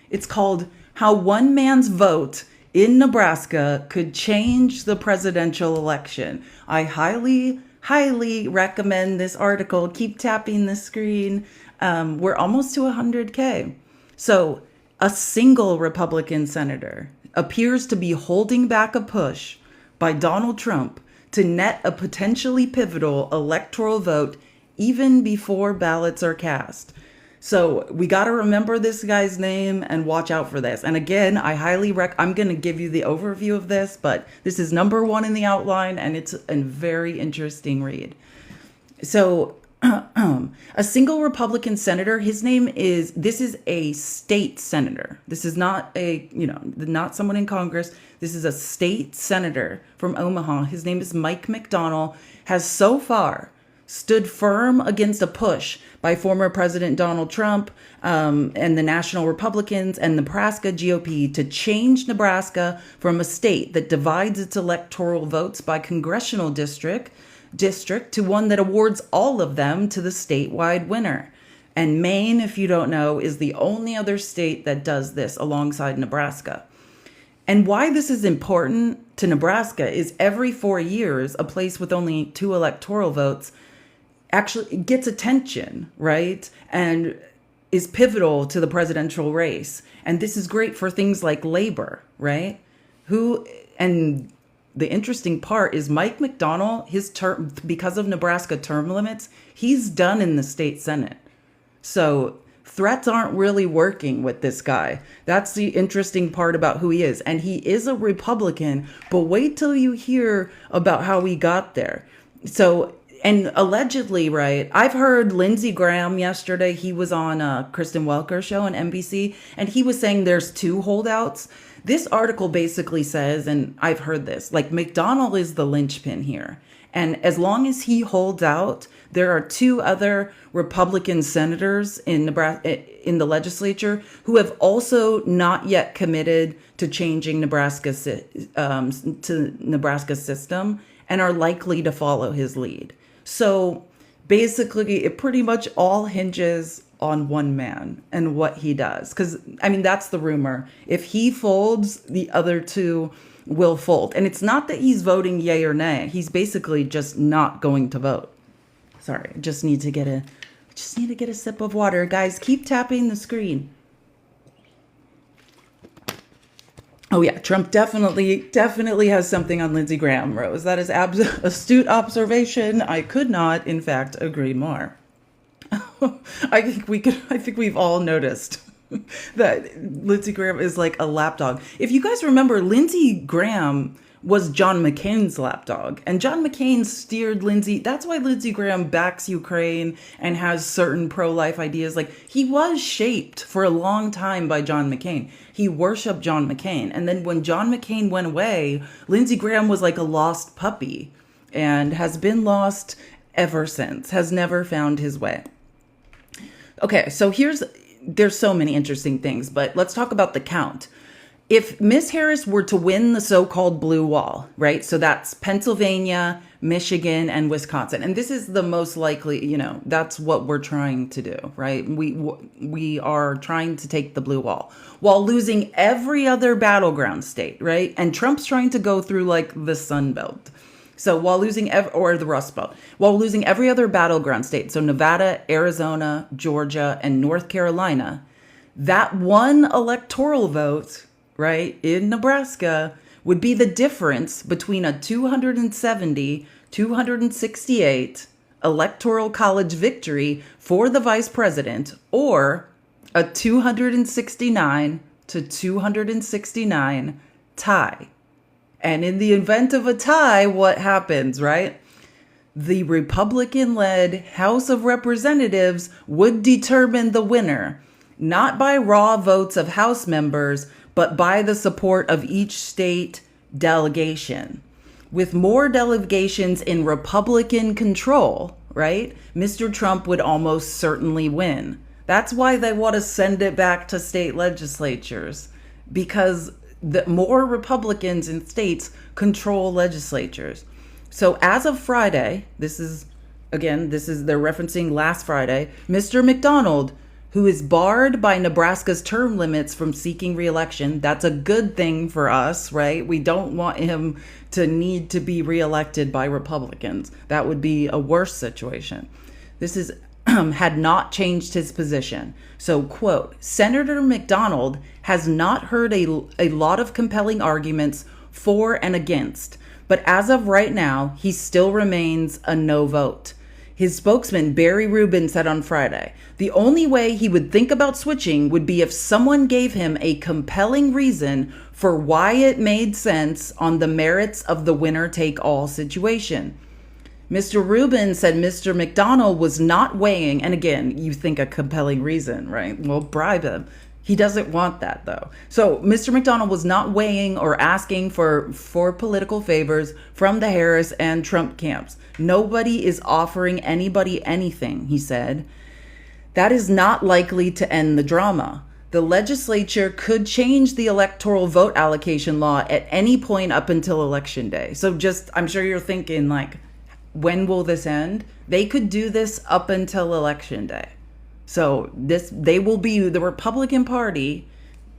It's called How One Man's Vote in Nebraska Could Change the Presidential Election. I highly, highly recommend this article. Keep tapping the screen. We're almost to 100K. So a single Republican senator appears to be holding back a push by Donald Trump to net a potentially pivotal electoral vote even before ballots are cast. So we got to remember this guy's name and watch out for this. And again, I highly I'm going to give you the overview of this, but this is number one in the outline, and it's a very interesting read. So a single Republican senator, this is a state senator. This is not not someone in Congress. This is a state senator from Omaha. His name is Mike McDonnell, has so far stood firm against a push by former President Donald Trump and the National Republicans and Nebraska GOP to change Nebraska from a state that divides its electoral votes by congressional district to one that awards all of them to the statewide winner. And Maine, if you don't know, is the only other state that does this alongside Nebraska. And why this is important to Nebraska is every 4 years, a place with only 2 electoral votes actually gets attention, right? And is pivotal to the presidential race. And this is great for things like labor, right? And the interesting part is Mike McDonnell, his term, because of Nebraska term limits, he's done in the state Senate. So threats aren't really working with this guy. That's the interesting part about who he is. And he is a Republican, but wait till you hear about how he got there. So, and allegedly, right, I've heard Lindsey Graham yesterday, he was on Kristen Welker's show on NBC, and he was saying there's 2 holdouts. This article basically says, and I've heard this, like McDonnell is the linchpin here. And as long as he holds out, there are 2 other Republican senators in Nebraska, in the legislature, who have also not yet committed to changing Nebraska's system and are likely to follow his lead. So basically, it pretty much all hinges on one man and what he does. Because, I mean, that's the rumor. If he folds, the other 2 will fold. And it's not that he's voting yay or nay. He's basically just not going to vote. Sorry, I just need to get a sip of water. Guys, keep tapping the screen. Oh yeah, Trump definitely has something on Lindsey Graham, Rose. That is astute observation. I could not, in fact, agree more. I think we've all noticed that Lindsey Graham is like a lapdog. If you guys remember, Lindsey Graham was John McCain's lapdog, and John McCain steered Lindsey. That's why Lindsey Graham backs Ukraine and has certain pro-life ideas. Like, he was shaped for a long time by John McCain. He worshiped John McCain. And then when John McCain went away, Lindsey Graham was like a lost puppy and has been lost ever since, has never found his way. Okay, so there's so many interesting things, but let's talk about the count. If Miss Harris were to win the so-called blue wall, right? So that's Pennsylvania, Michigan, and Wisconsin. And this is the most likely, that's what we're trying to do, right? We are trying to take the blue wall while losing every other battleground state, right? And Trump's trying to go through like the Sun Belt. So while losing, or the Rust Belt, while losing every other battleground state, so Nevada, Arizona, Georgia, and North Carolina, that one electoral vote, right, in Nebraska would be the difference between a 270-268 electoral college victory for the vice president or a 269-269 tie. And in the event of a tie, what happens, right? The Republican-led House of Representatives would determine the winner, not by raw votes of House members, but by the support of each state delegation. With more delegations in Republican control, right, Mr. Trump would almost certainly win. That's why they want to send it back to state legislatures, because the more Republicans in states control legislatures. So as of Friday, they're referencing last Friday, Mr. McDonald, who is barred by Nebraska's term limits from seeking re-election. That's a good thing for us, right? We don't want him to need to be re-elected by Republicans. That would be a worse situation. This is had not changed his position. So, quote, Senator McDonald has not heard a lot of compelling arguments for and against, but as of right now, he still remains a no vote. His spokesman, Barry Rubin, said on Friday, the only way he would think about switching would be if someone gave him a compelling reason for why it made sense on the merits of the winner-take-all situation. Mr. Rubin said Mr. McDonald was not weighing, and again, you think a compelling reason, right? Well, bribe him. He doesn't want that, though. So Mr. McDonald was not weighing or asking for political favors from the Harris and Trump camps. Nobody is offering anybody anything, he said. That is not likely to end the drama. The legislature could change the electoral vote allocation law at any point up until Election Day. So just, I'm sure you're thinking, like, when will this end? They could do this up until Election Day. So they will be, the Republican Party,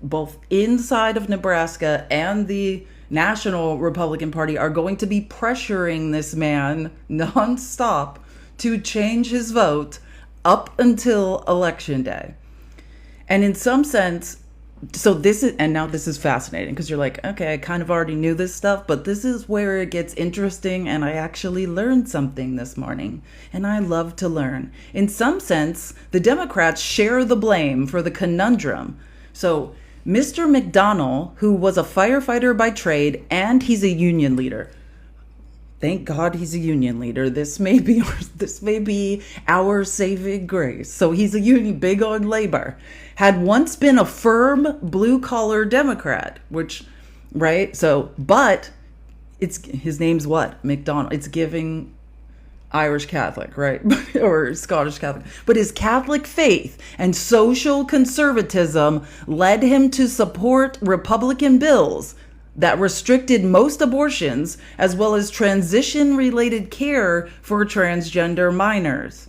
both inside of Nebraska and the National Republican Party, are going to be pressuring this man nonstop to change his vote up until Election Day. And in some sense, so this is fascinating, because you're like, okay, I kind of already knew this stuff, but this is where it gets interesting, and I actually learned something this morning, and I love to learn. In some sense, the Democrats share the blame for the conundrum. So Mr. McDonnell, who was a firefighter by trade, and he's a union leader. Thank God he's a union leader. This may be our saving grace. So he's a union, big on labor. Had once been a firm blue-collar Democrat, which, right? So, but his name's what? McDonald. It's giving Irish Catholic, right? Or Scottish Catholic. But his Catholic faith and social conservatism led him to support Republican bills that restricted most abortions, as well as transition-related care for transgender minors.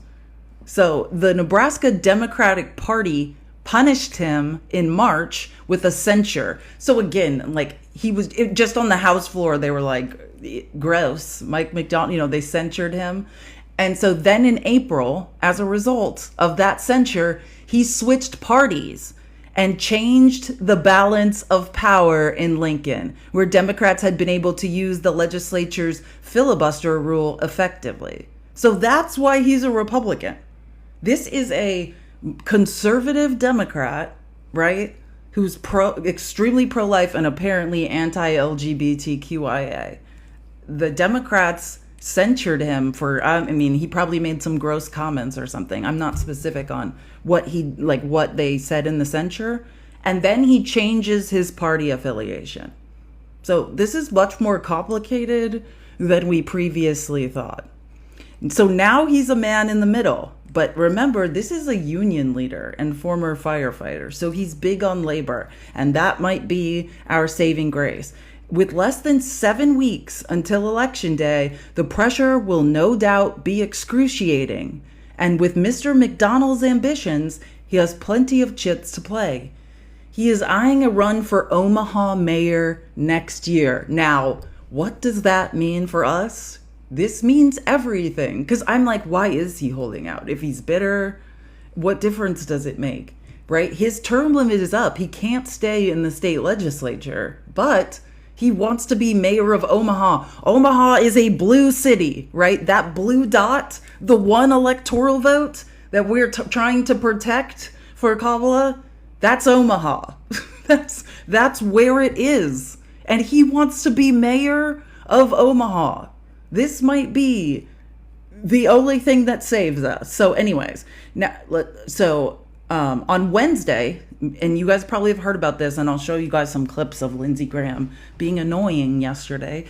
So the Nebraska Democratic Party punished him in March with a censure. So again, like, he was just on the House floor, they were like, gross, Mike McDonald, they censured him. And so then in April, as a result of that censure, he switched parties and changed the balance of power in Lincoln, where Democrats had been able to use the legislature's filibuster rule effectively. So that's why he's a Republican. This is a conservative Democrat, right, who's extremely pro-life and apparently anti-LGBTQIA. The Democrats censured him for, he probably made some gross comments or something. I'm not specific on what they said in the censure. And then he changes his party affiliation. So this is much more complicated than we previously thought. So now he's a man in the middle. But remember, this is a union leader and former firefighter. So he's big on labor. And that might be our saving grace. With less than 7 weeks until Election Day, the pressure will no doubt be excruciating. And with Mr. McDonald's ambitions, he has plenty of chits to play. He is eyeing a run for Omaha mayor next year. Now, what does that mean for us? This means everything. Because I'm like, why is he holding out? If he's bitter, what difference does it make? Right? His term limit is up. He can't stay in the state legislature. But he wants to be mayor of Omaha. Omaha is a blue city, right? That blue dot, the one electoral vote that we're trying to protect for Kamala, that's Omaha. That's where it is. And he wants to be mayor of Omaha. This might be the only thing that saves us. So anyways, on Wednesday, and you guys probably have heard about this, and I'll show you guys some clips of Lindsey Graham being annoying yesterday.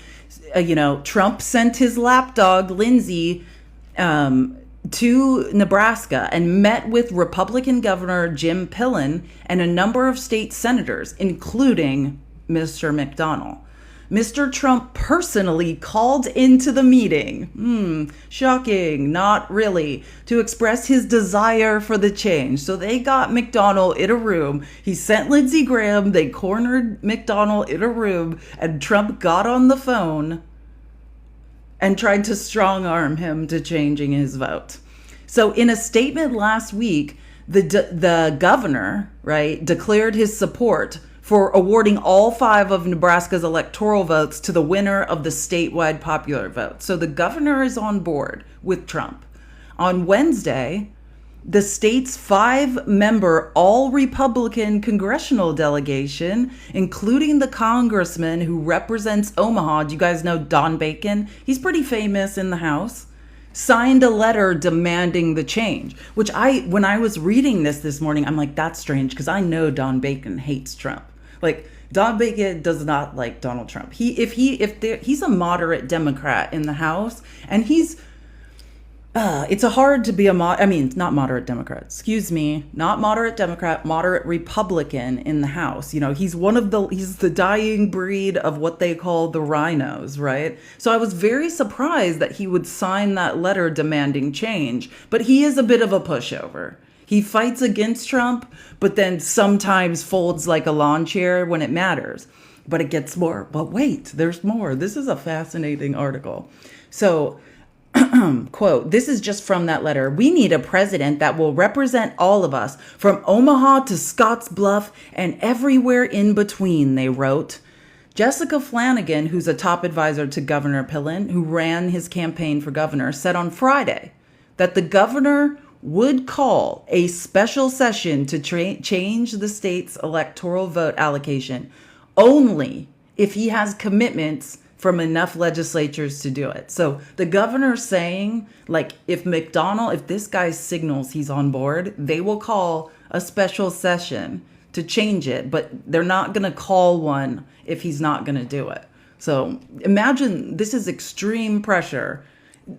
Trump sent his lapdog, Lindsey, to Nebraska and met with Republican Governor Jim Pillen and a number of state senators, including Mr. McDonnell. Mr. Trump personally called into the meeting, shocking, not really, to express his desire for the change. So they got McDonnell in a room. He sent Lindsey Graham. They cornered McDonnell in a room, and Trump got on the phone and tried to strong arm him to changing his vote. So in a statement last week, the governor, right, declared his support for awarding all 5 of Nebraska's electoral votes to the winner of the statewide popular vote. So the governor is on board with Trump. On Wednesday, the state's 5-member all-Republican congressional delegation, including the congressman who represents Omaha, do you guys know Don Bacon? He's pretty famous in the House, signed a letter demanding the change, which when I was reading this morning, I'm like, that's strange, because I know Don Bacon hates Trump. Like, Don Bacon does not like Donald Trump. He's a moderate Democrat in the House, and it's hard to be not moderate Democrat, excuse me, not moderate Democrat, moderate Republican in the House. You know, he's the dying breed of what they call the rhinos, right? So I was very surprised that he would sign that letter demanding change, but he is a bit of a pushover. He fights against Trump, but then sometimes folds like a lawn chair when it matters. But it gets more. But wait, there's more. This is a fascinating article. So, quote, this is just from that letter. We need a president that will represent all of us, from Omaha to Scottsbluff and everywhere in between, they wrote. Jessica Flanagan, who's a top advisor to Governor Pillen, who ran his campaign for governor, said on Friday that the governor would call a special session to change the state's electoral vote allocation only if he has commitments from enough legislatures to do it. So the governor's saying, like, if this guy signals he's on board, they will call a special session to change it, but they're not going to call one if he's not going to do it. So imagine, this is extreme pressure.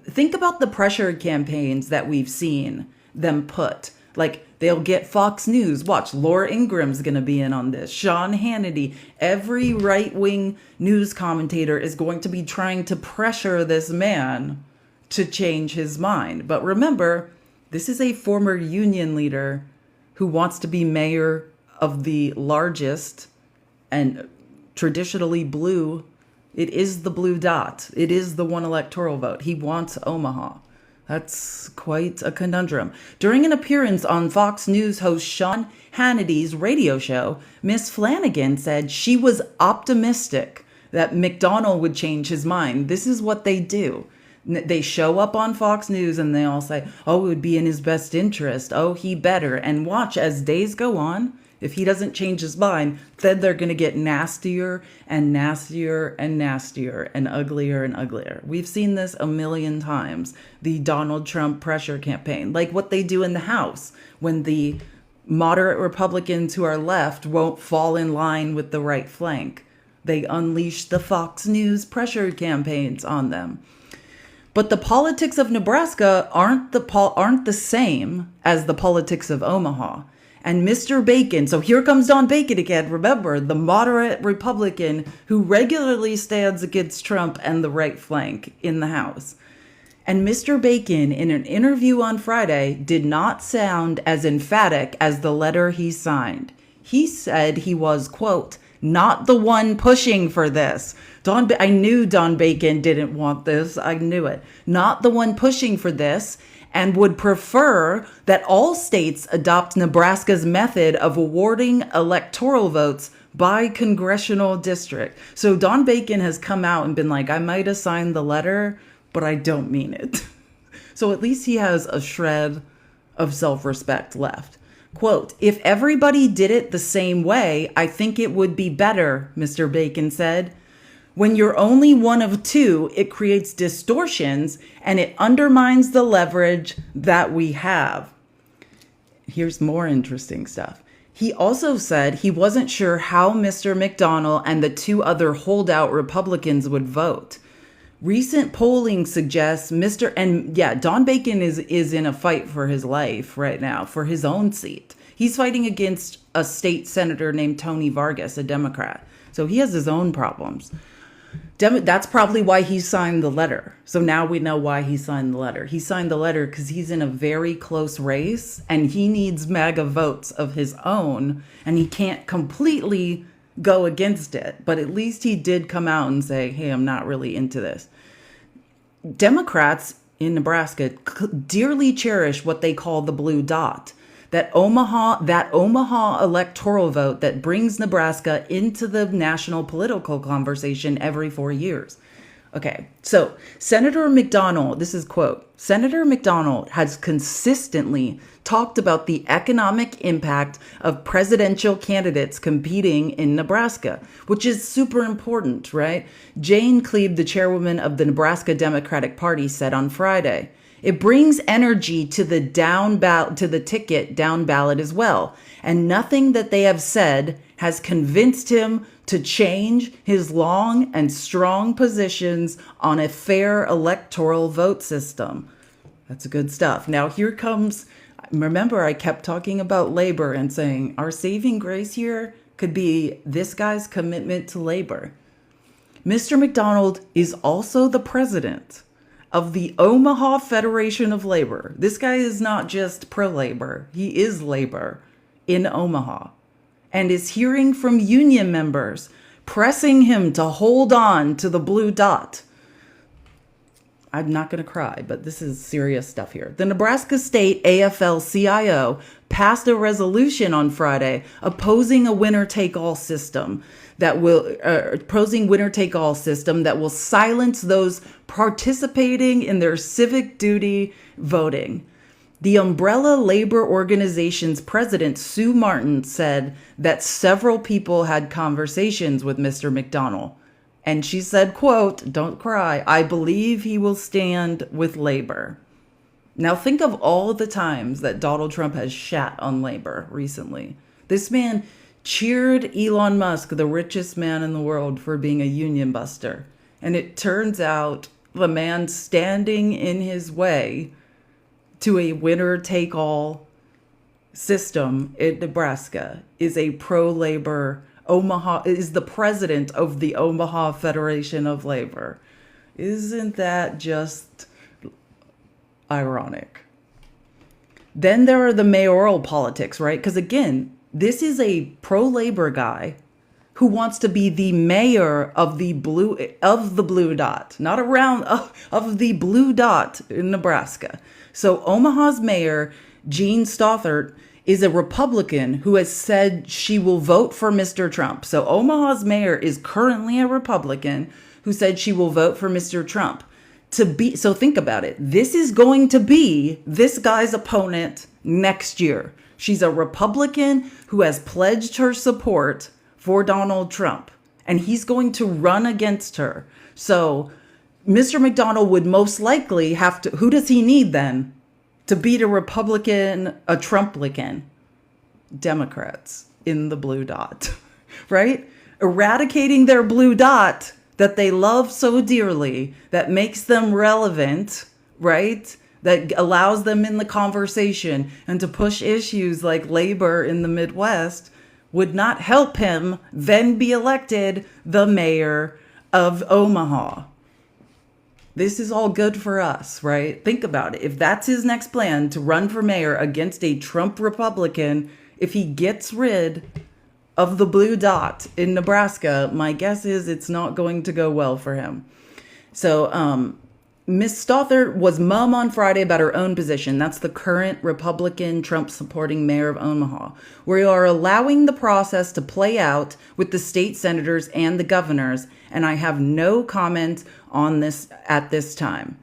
Think about the pressure campaigns that we've seen them put. Like, they'll get Fox News. Watch, Laura Ingram's going to be in on this. Sean Hannity. Every right-wing news commentator is going to be trying to pressure this man to change his mind. But remember, this is a former union leader who wants to be mayor of the largest and traditionally blue. It is the blue dot. It is the one electoral vote. He wants Omaha. That's quite a conundrum. During an appearance on Fox News host Sean Hannity's radio show, Miss Flanagan said she was optimistic that McDonnell would change his mind. This is what they do. They show up on Fox News and they all say, oh, it would be in his best interest. Oh, he better. And watch, as days go on, if he doesn't change his mind, then they're going to get nastier and nastier and nastier and uglier. We've seen this a million times, the Donald Trump pressure campaign, like what they do in the House when the moderate Republicans who are left won't fall in line with the right flank. They unleash the Fox News pressure campaigns on them. But the politics of Nebraska aren't the same as the politics of Omaha. And Mr. Bacon, so here comes Don Bacon again, remember, the moderate Republican who regularly stands against Trump and the right flank in the House. And Mr. Bacon, in an interview on Friday, did not sound as emphatic as the letter he signed. He said he was, quote, not the one pushing for this. I knew Don Bacon didn't want this. I knew it. Not the one pushing for this, and would prefer that all states adopt Nebraska's method of awarding electoral votes by congressional district. So Don Bacon has come out and been like, I might have signed the letter, but I don't mean it. So at least he has a shred of self-respect left. Quote, if everybody did it the same way, I think it would be better, Mr. Bacon said. When you're only one of two, it creates distortions and it undermines the leverage that we have. Here's more interesting stuff. He also said he wasn't sure how Mr. McDonnell and the 2 other holdout Republicans would vote. Recent polling suggests Don Bacon is in a fight for his life right now, for his own seat. He's fighting against a state senator named Tony Vargas, a Democrat. So he has his own problems. That's probably why he signed the letter. So now we know why he signed the letter. He signed the letter because he's in a very close race and he needs MAGA votes of his own and he can't completely go against it. But at least he did come out and say, hey, I'm not really into this. Democrats in Nebraska dearly cherish what they call the blue dot. That Omaha electoral vote that brings Nebraska into the national political conversation every 4 years. Okay, so Senator McDonald, this is quote, Senator McDonald has consistently talked about the economic impact of presidential candidates competing in Nebraska, which is super important, right? Jane Cleave, the chairwoman of the Nebraska Democratic Party, said on Friday, it brings energy to the ticket down ballot as well. And nothing that they have said has convinced him to change his long and strong positions on a fair electoral vote system. That's good stuff. Now here comes, remember I kept talking about labor and saying our saving grace here could be this guy's commitment to labor. Mr. McDonald is also the president of the Omaha Federation of Labor. This guy is not just pro-labor, he is labor in Omaha, and is hearing from union members pressing him to hold on to the blue dot. I'm not going to cry, but this is serious stuff here. The Nebraska State AFL-CIO passed a resolution on Friday opposing a winner-take-all system that will silence those participating in their civic duty voting. The Umbrella Labor Organization's president, Sue Martin, said that several people had conversations with Mr. McDonald. And she said, quote, don't cry, I believe he will stand with labor. Now think of all the times that Donald Trump has shat on labor recently. This man cheered Elon Musk, the richest man in the world, for being a union buster. And it turns out the man standing in his way to a winner-take-all system in Nebraska is a pro-labor is the president of the Omaha Federation of Labor. Isn't that just ironic? Then there are the mayoral politics, right? Because again, this is a pro-labor guy who wants to be the mayor of the blue dot, not around of the blue dot in Nebraska. So Omaha's mayor, Jean Stothert, is a Republican who has said she will vote for Mr. Trump. So Omaha's mayor is currently a Republican who said she will vote for Mr. Trump. So think about it. This is going to be this guy's opponent next year. She's a Republican who has pledged her support for Donald Trump, and he's going to run against her. So Mr. McDonald would most likely have to, who does he need then to beat a Republican, a Trumplican? Democrats in the blue dot, right? Eradicating their blue dot that they love so dearly, that makes them relevant, right? That allows them in the conversation and to push issues like labor in the Midwest, would not help him then be elected the mayor of Omaha. This is all good for us, right? Think about it. If that's his next plan, to run for mayor against a Trump Republican, if he gets rid of the blue dot in Nebraska, my guess is it's not going to go well for him. So Ms. Stothert was mum on Friday about her own position. That's the current Republican Trump-supporting mayor of Omaha. We are allowing the process to play out with the state senators and the governors, and I have no comment on this at this time.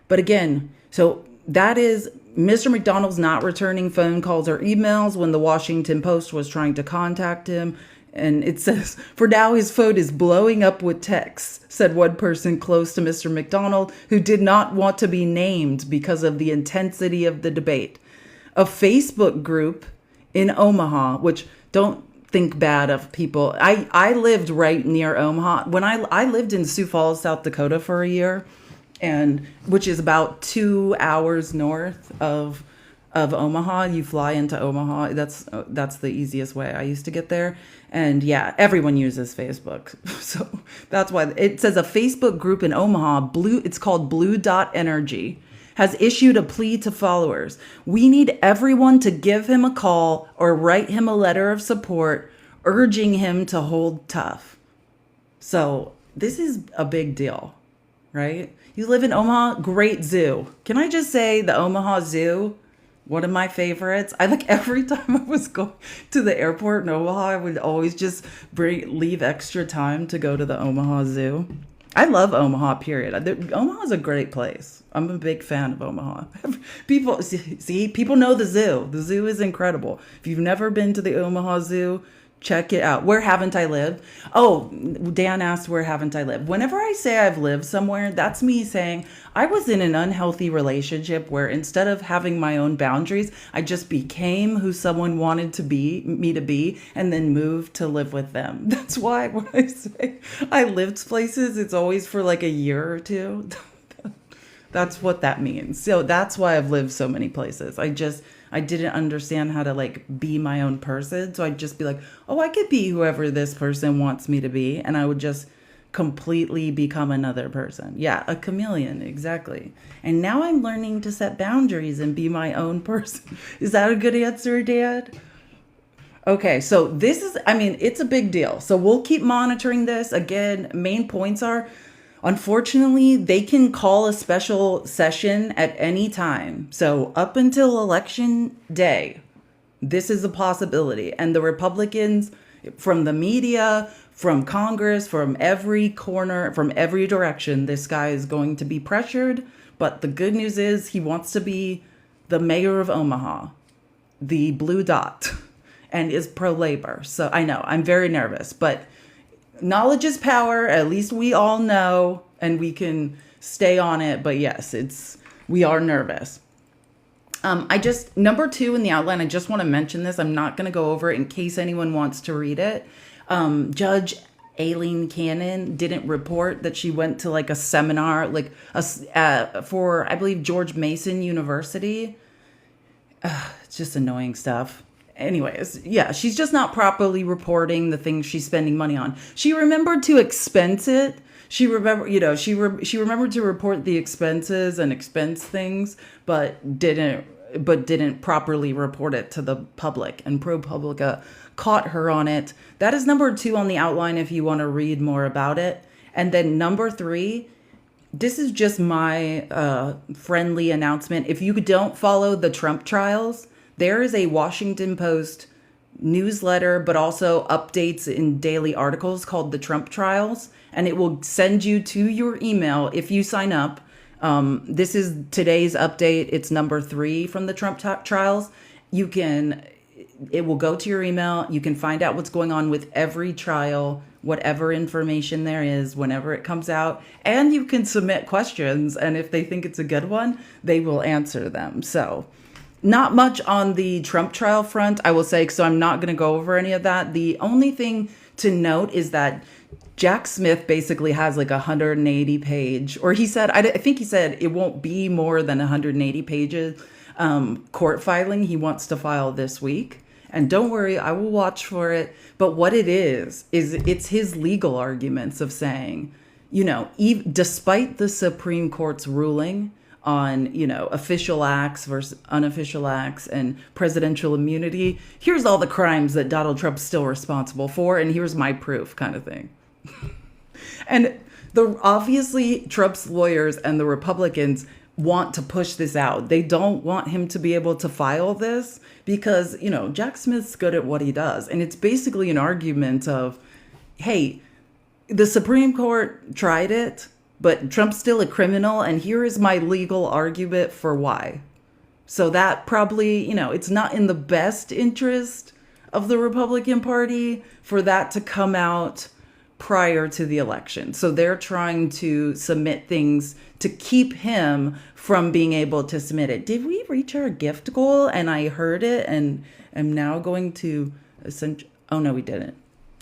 But again, so that is Mr. McDonald's not returning phone calls or emails when the Washington Post was trying to contact him. And it says, for now, his phone is blowing up with texts, said one person close to Mr. McDonald, who did not want to be named because of the intensity of the debate. A Facebook group in Omaha, which don't think bad of people. I lived right near Omaha. When I lived in Sioux Falls, South Dakota for a year, and which is about 2 hours north of Omaha. You fly into Omaha. That's the easiest way. I used to get there. And yeah, everyone uses Facebook. So that's why it says a Facebook group in Omaha, it's called Blue Dot Energy, has issued a plea to followers. We need everyone to give him a call or write him a letter of support, urging him to hold tough. So this is a big deal. right? You live in Omaha, great zoo. Can I just say the Omaha Zoo? One of my favorites. I like every time I was going to the airport in Omaha, I would always just leave extra time to go to the Omaha Zoo. I love Omaha, period. Omaha's a great place. I'm a big fan of Omaha. People see, people know the zoo. The zoo is incredible. If you've never been to the Omaha Zoo, check it out. Where haven't I lived? Oh, Dan asked, where haven't I lived? Whenever I say I've lived somewhere, that's me saying I was in an unhealthy relationship where instead of having my own boundaries, I just became who someone wanted to be, me to be, and then moved to live with them. That's why when I say I lived places, it's always for like a year or two. That's what that means. So that's why I've lived so many places. I didn't understand how to like be my own person. So I'd just be like, oh, I could be whoever this person wants me to be. And I would just completely become another person. Yeah, a chameleon, exactly. And now I'm learning to set boundaries and be my own person. Is that a good answer, Dad? Okay, so this is, I mean, it's a big deal. So we'll keep monitoring this. Again, main points are, unfortunately, they can call a special session at any time. So up until election day, this is a possibility. And the Republicans from the media, from Congress, from every corner, from every direction, this guy is going to be pressured. But the good news is he wants to be the mayor of Omaha, the blue dot, and is pro-labor. So I know, I'm very nervous, but knowledge is power. At least we all know, and we can stay on it. But yes, we are nervous. Number 2 in the outline, I just want to mention this. I'm not going to go over it in case anyone wants to read it. Judge Aileen Cannon didn't report that she went to like a seminar, like for, I believe, George Mason University. It's just annoying stuff. Anyways, yeah, she's just not properly reporting the things she's spending money on. She remembered to expense it. She remembered to report the expenses and expense things, but didn't properly report it to the public. And ProPublica caught her on it. That is number 2 on the outline if you want to read more about it. And then number 3, this is just my friendly announcement. If you don't follow the Trump trials, there is a Washington Post newsletter, but also updates in daily articles called the Trump Trials. And it will send you to your email if you sign up. This is today's update. It's number 3 from the Trump trials. It will go to your email. You can find out what's going on with every trial, whatever information there is, whenever it comes out. And you can submit questions. And if they think it's a good one, they will answer them. So not much on the Trump trial front, I will say, so I'm not going to go over any of that. The only thing to note is that Jack Smith basically has like 180 page, or he said, I think he said it won't be more than 180 pages court filing he wants to file this week. And don't worry, I will watch for it. But what it is it's his legal arguments of saying, despite the Supreme Court's ruling on, official acts versus unofficial acts and presidential immunity, here's all the crimes that Donald Trump's still responsible for, and here's my proof kind of thing. And obviously Trump's lawyers and the Republicans want to push this out. They don't want him to be able to file this because, Jack Smith's good at what he does. And it's basically an argument of, hey, the Supreme Court tried it, but Trump's still a criminal, and here is my legal argument for why. So that probably, it's not in the best interest of the Republican Party for that to come out prior to the election. So they're trying to submit things to keep him from being able to submit it. Did we reach our gift goal? And I heard it and am now going to oh no, we didn't.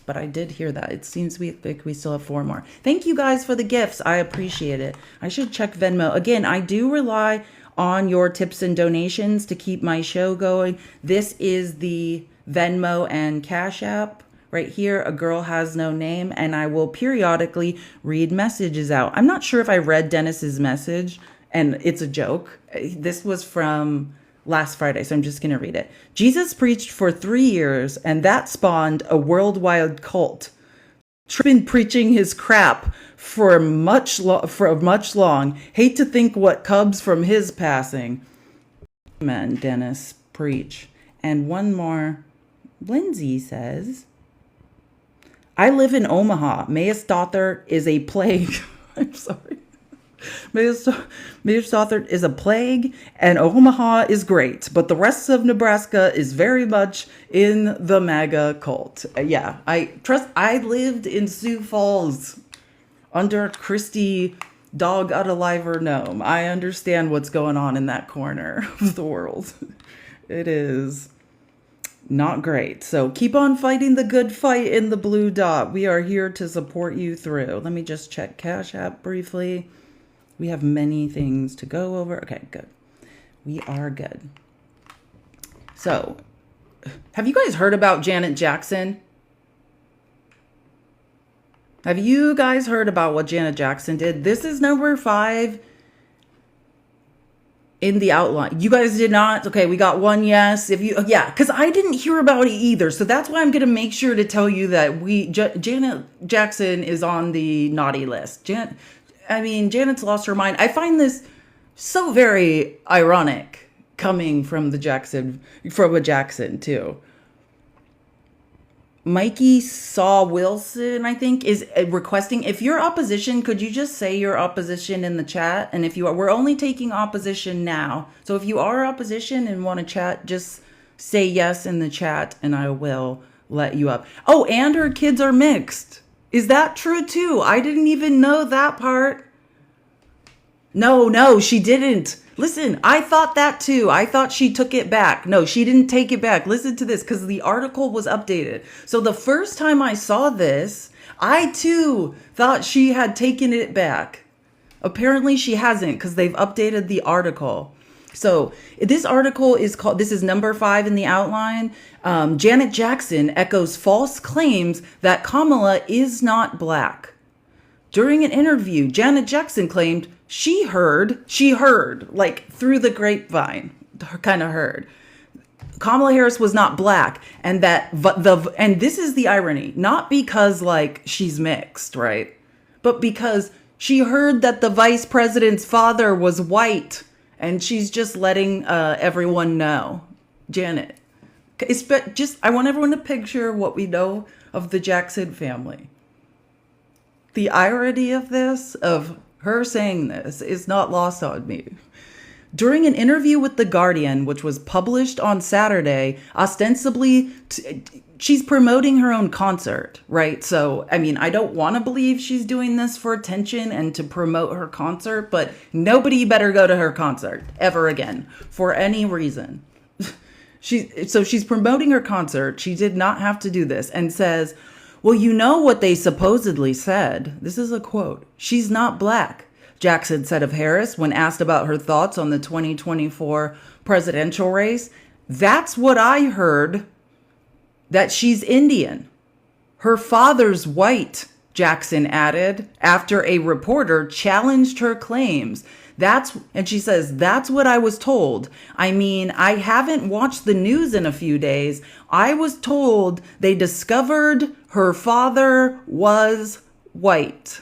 But I did hear that. It seems like we still have 4 more. Thank you guys for the gifts. I appreciate it. I should check Venmo. Again, I do rely on your tips and donations to keep my show going. This is the Venmo and Cash App. Right here, A Girl Has No Name, and I will periodically read messages out. I'm not sure if I read Dennis's message, and it's a joke. This was from last Friday, so I'm just going to read it. Jesus preached for 3 years, and that spawned a worldwide cult. Trump been preaching his crap for much long. Hate to think what comes from his passing. Amen, Dennis. Preach. And one more. Lindsay says, I live in Omaha. Maya Stothert is a plague. I'm sorry. Maya Stothert is a plague, and Omaha is great, but the rest of Nebraska is very much in the MAGA cult. Yeah, I lived in Sioux Falls under Christie, dog unalive gnome. I understand what's going on in that corner of the world. It is not great. So keep on fighting the good fight in the blue dot. We are here to support you through. Let me just check Cash App briefly. We have many things to go over. Okay, good. We are good. So, have you guys heard about Janet Jackson? Have you guys heard about what Janet Jackson did? This is number 5 in the outline. You guys did not? Okay, we got one yes. Yeah, because I didn't hear about it either. So that's why I'm going to make sure to tell you that Janet Jackson is on the naughty list. Janet's lost her mind. I find this so very ironic coming from a Jackson too. Mikey Saw Wilson, I think, is requesting, if you're opposition, could you just say your opposition in the chat? And if you are, we're only taking opposition now. So if you are opposition and want to chat, just say yes in the chat and I will let you up. Oh, and her kids are mixed. Is that true too? I didn't even know that part. No, she didn't. Listen, I thought that too. I thought she took it back. No, she didn't take it back. Listen to this, because the article was updated. So the first time I saw this, I too thought she had taken it back. Apparently she hasn't, because they've updated the article. So this article is called, this is number 5 in the outline. Janet Jackson echoes false claims that Kamala is not black. During an interview, Janet Jackson claimed she heard, like through the grapevine, kind of heard, Kamala Harris was not black. And and this is the irony, not because like she's mixed, right? But because she heard that the vice president's father was white. And she's just letting everyone know. Janet. I want everyone to picture what we know of the Jackson family. The irony of this, of her saying this, is not lost on me. During an interview with The Guardian, which was published on Saturday, ostensibly, she's promoting her own concert, right? So, I don't want to believe she's doing this for attention and to promote her concert, but nobody better go to her concert ever again for any reason. She's promoting her concert. She did not have to do this, and says, well, you know what they supposedly said. This is a quote. She's not black, Jackson said of Harris when asked about her thoughts on the 2024 presidential race. That's what I heard. That she's Indian. Her father's white, Jackson added, after a reporter challenged her claims. And she says, that's what I was told. I haven't watched the news in a few days. I was told they discovered her father was white.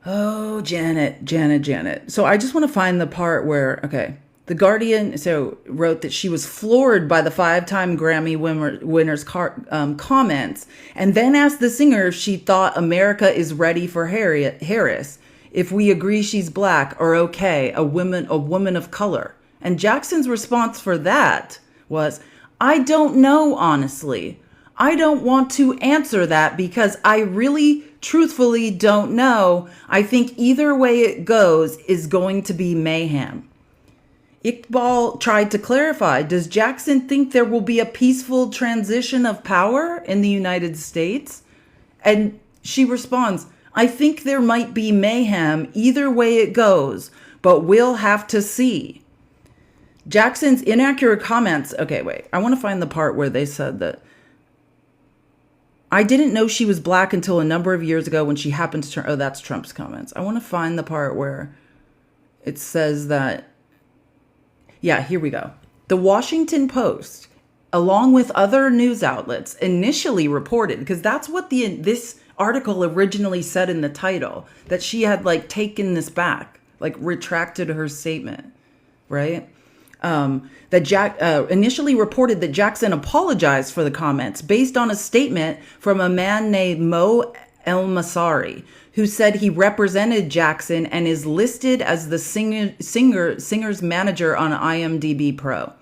Oh, Janet. So I just want to find the part where, okay. The Guardian wrote that she was floored by the 5-time Grammy winner's comments, and then asked the singer if she thought America is ready for Harris, if we agree she's black or okay, a woman of color. And Jackson's response for that was, I don't know, honestly. I don't want to answer that because I really, truthfully don't know. I think either way it goes is going to be mayhem. Iqbal tried to clarify, does Jackson think there will be a peaceful transition of power in the United States? And she responds, I think there might be mayhem either way it goes, but we'll have to see. Jackson's inaccurate comments. Okay, wait. I want to find the part where they said that I didn't know she was black until a number of years ago when she happened to turn. Oh, that's Trump's comments. I want to find the part where it says that. Yeah, here we go. The Washington Post, along with other news outlets, initially reported, because that's what this article originally said in the title, that she had like taken this back, like retracted her statement, right? That Jack initially reported that Jackson apologized for the comments based on a statement from a man named Mo El Masari, who said he represented Jackson and is listed as the singer's manager on IMDb Pro.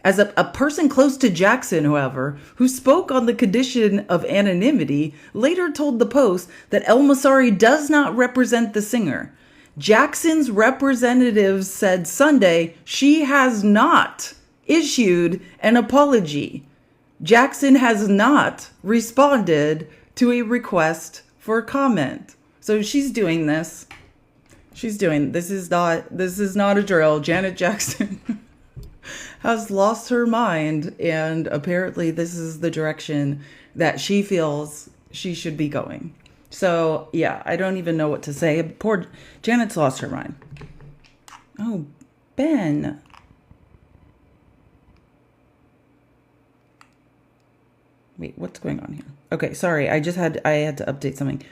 As a person close to Jackson, however, who spoke on the condition of anonymity, later told the Post that El Masari does not represent the singer. Jackson's representatives said Sunday she has not issued an apology. Jackson has not responded to a request for comment. So she's doing this. This is not a drill. Janet Jackson has lost her mind, and apparently this is the direction that she feels she should be going. So yeah, I don't even know what to say. Poor Janet's lost her mind. Oh, Ben. Wait, what's going on here? Okay, sorry. I had to update something.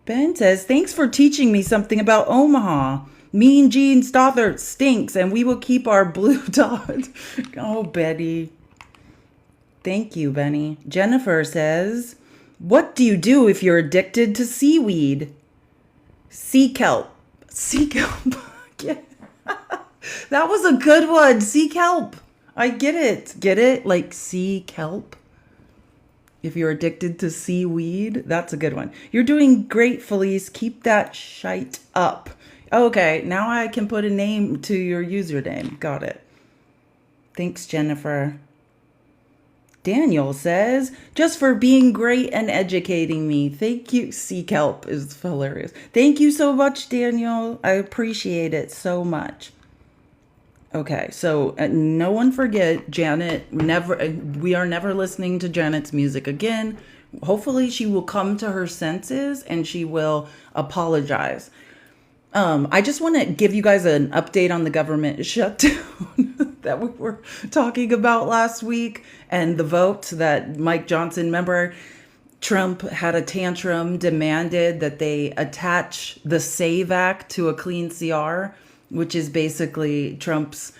Ben says, thanks for teaching me something about Omaha. Mean Gene Stothert stinks, and we will keep our blue dot. Oh, Betty. Thank you, Benny. Jennifer says, what do you do if you're addicted to seaweed? Sea kelp. Sea kelp. Yeah. That was a good one. Sea kelp. I get it. Get it? Like sea kelp. If you're addicted to seaweed, that's a good one. You're doing great, Felice. Keep that shite up. Okay, now I can put a name to your username. Got it. Thanks, Jennifer. Daniel says, just for being great and educating me. Thank you. Sea kelp is hilarious. Thank you so much, Daniel. I appreciate it so much. Okay, so no one forget, Janet, we are never listening to Janet's music again. Hopefully she will come to her senses and she will apologize. I just want to give you guys an update on the government shutdown that we were talking about last week, and the vote that Mike Johnson, remember, Trump had a tantrum, demanded that they attach the SAVE Act to a clean CR, which is basically Trump's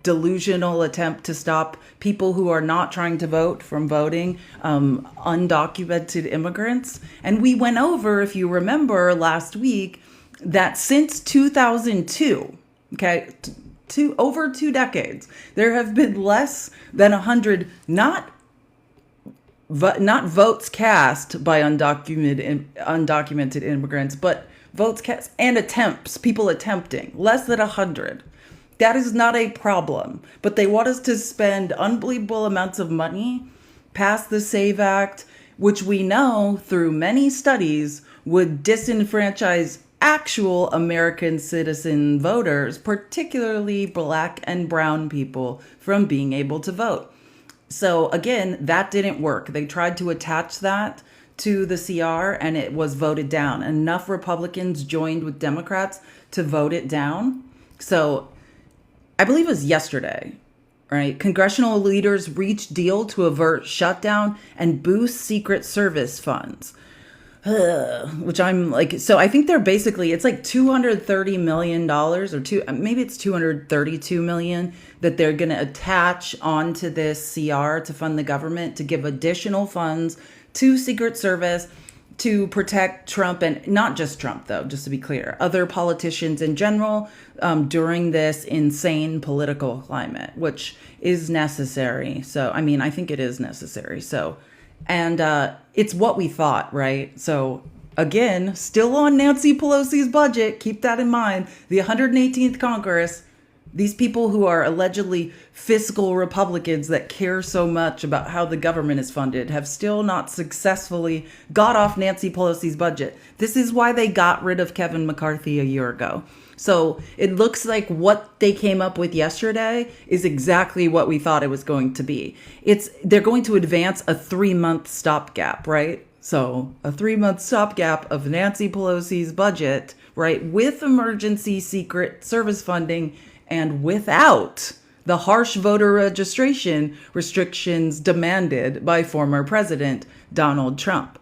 delusional attempt to stop people who are not trying to vote from voting, undocumented immigrants. And we went over, if you remember last week, that since 2002, okay, over 2 decades, there have been less than 100 not votes cast by undocumented immigrants, but votes cast and attempts, people attempting, less than 100. That is not a problem, but they want us to spend unbelievable amounts of money, pass the SAVE Act, which we know through many studies would disenfranchise actual American citizen voters, particularly Black and brown people, from being able to vote. So again, that didn't work. They tried to attach that to the CR and it was voted down. Enough Republicans joined with Democrats to vote it down. So I believe it was yesterday, right? Congressional leaders reached deal to avert shutdown and boost Secret Service funds. Which I'm like, so I think they're basically, it's like $230 million maybe it's $232 million that they're going to attach onto this CR to fund the government to give additional funds to Secret Service to protect Trump, and not just Trump, though, just to be clear, other politicians in general during this insane political climate, which is necessary. So, I mean, I think it is necessary. So, and it's what we thought, right? So, again, still on Nancy Pelosi's budget. Keep that in mind. The 118th Congress, these people who are allegedly fiscal Republicans that care so much about how the government is funded have still not successfully got off Nancy Pelosi's budget. This is why they got rid of Kevin McCarthy a year ago. So it looks like what they came up with yesterday is exactly what we thought it was going to be. They're going to advance a 3-month stopgap, right? So a 3-month stopgap of Nancy Pelosi's budget, right? With emergency Secret Service funding and without the harsh voter registration restrictions demanded by former President Donald Trump.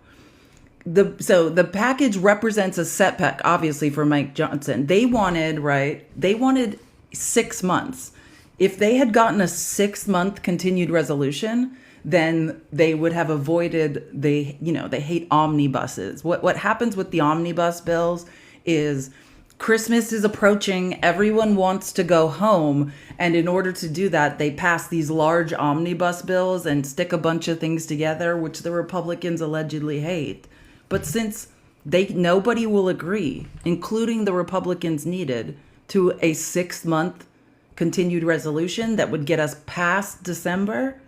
So the package represents a setback, obviously, for Mike Johnson. They wanted, right? They wanted 6 months. If they had gotten a 6-month continued resolution, then they would have avoided they hate omnibuses. What happens with the omnibus bills is Christmas is approaching, everyone wants to go home, and in order to do that, they pass these large omnibus bills and stick a bunch of things together, which the Republicans allegedly hate. But since nobody will agree, including the Republicans needed, to a 6-month continued resolution that would get us past December,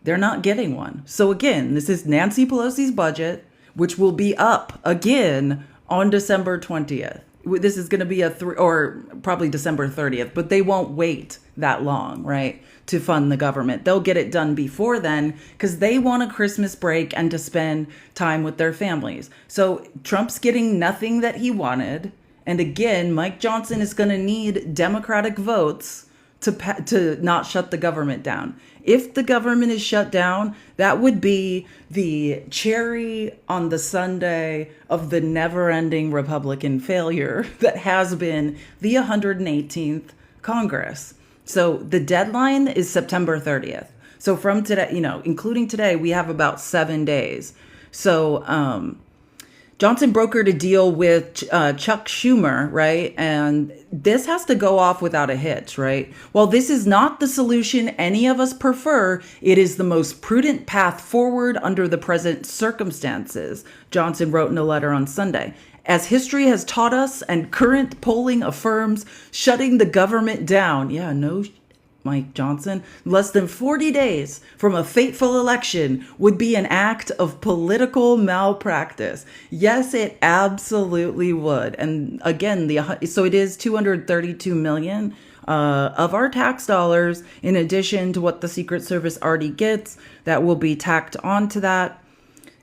they're not getting one. So again, this is Nancy Pelosi's budget, which will be up again on December 20th. This is going to be or probably December 30th, but they won't wait that long, right, to fund the government. They'll get it done before then because they want a Christmas break and to spend time with their families. So Trump's getting nothing that he wanted. And again, Mike Johnson is going to need Democratic votes to not shut the government down. If the government is shut down, that would be the cherry on the sundae of the never-ending Republican failure that has been the 118th Congress. So the deadline is September 30th. So from today, including today, we have about 7 days. So Johnson brokered a deal with Chuck Schumer, right? And this has to go off without a hitch, right? While this is not the solution any of us prefer, it is the most prudent path forward under the present circumstances, Johnson wrote in a letter on Sunday. As history has taught us and current polling affirms, shutting the government down, Mike Johnson, less than 40 days from a fateful election would be an act of political malpractice. Yes, it absolutely would. And again, so it is $232 million of our tax dollars, in addition to what the Secret Service already gets, that will be tacked onto that.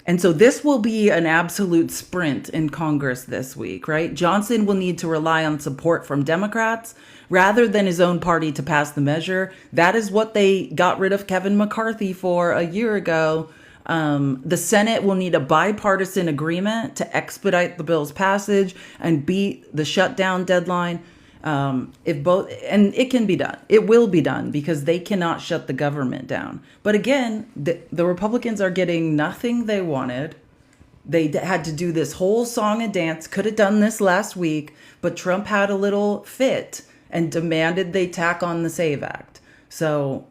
And so this will be an absolute sprint in Congress this week, right? Johnson will need to rely on support from Democrats rather than his own party to pass the measure. That is what they got rid of Kevin McCarthy for a year ago. The Senate will need a bipartisan agreement to expedite the bill's passage and beat the shutdown deadline. And it can be done. It will be done because they cannot shut the government down. But again, the Republicans are getting nothing they wanted. They had to do this whole song and dance, could have done this last week, but Trump had a little fit and demanded they tack on the SAVE Act. So,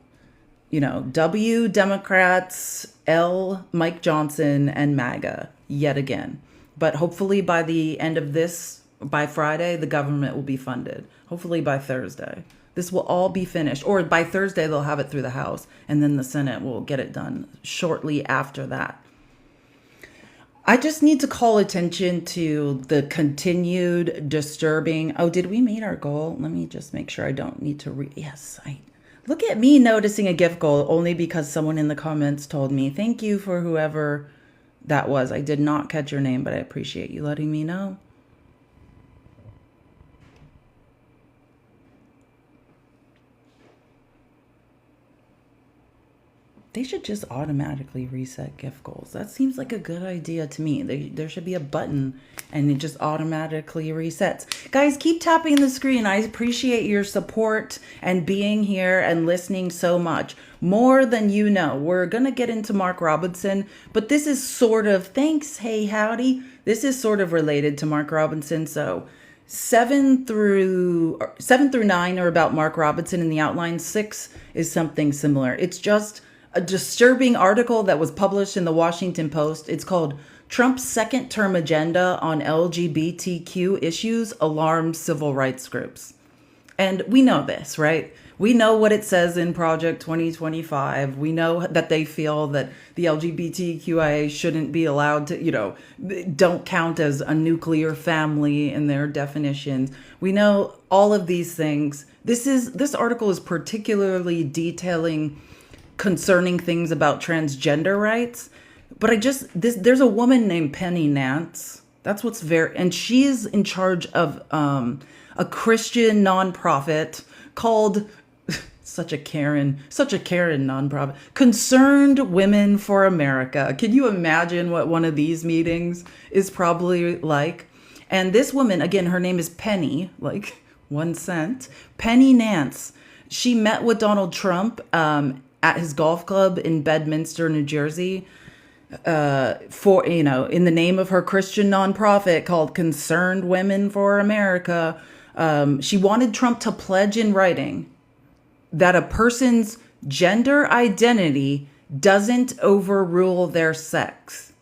W Democrats, L Mike Johnson, and MAGA yet again. But hopefully by the end of this, by Friday, the government will be funded. Hopefully by Thursday. This will all be finished. Or by Thursday, they'll have it through the House. And then the Senate will get it done shortly after that. I just need to call attention to the continued disturbing. Oh, did we meet our goal? Let me just make sure I don't need to Yes, look at me noticing a gift goal only because someone in the comments told me. Thank you for whoever that was. I did not catch your name, but I appreciate you letting me know. They should just automatically reset gift goals. That seems like a good idea to me. There should be a button and it just automatically resets. Guys, keep tapping the screen. I appreciate your support and being here and listening so much. More than you know. We're going to get into Mark Robinson, but this is sort of, thanks, hey, howdy. This is sort of related to Mark Robinson. So 7 through 9 are about Mark Robinson in the outline. 6 is something similar. It's just a disturbing article that was published in the Washington Post. It's called Trump's Second Term Agenda on LGBTQ Issues Alarms Civil Rights Groups. And we know this, right? We know what it says in Project 2025. We know that they feel that the LGBTQIA shouldn't be allowed to, don't count as a nuclear family in their definitions. We know all of these things. This article is particularly detailing concerning things about transgender rights. But there's a woman named Penny Nance. That's what's and she's in charge of a Christian nonprofit called Such a Karen nonprofit. Concerned Women for America. Can you imagine what one of these meetings is probably like? And this woman, again, her name is Penny, like 1 cent. Penny Nance. She met with Donald Trump at his golf club in Bedminster, New Jersey, for, in the name of her Christian nonprofit called Concerned Women for America. She wanted Trump to pledge in writing that a person's gender identity doesn't overrule their sex,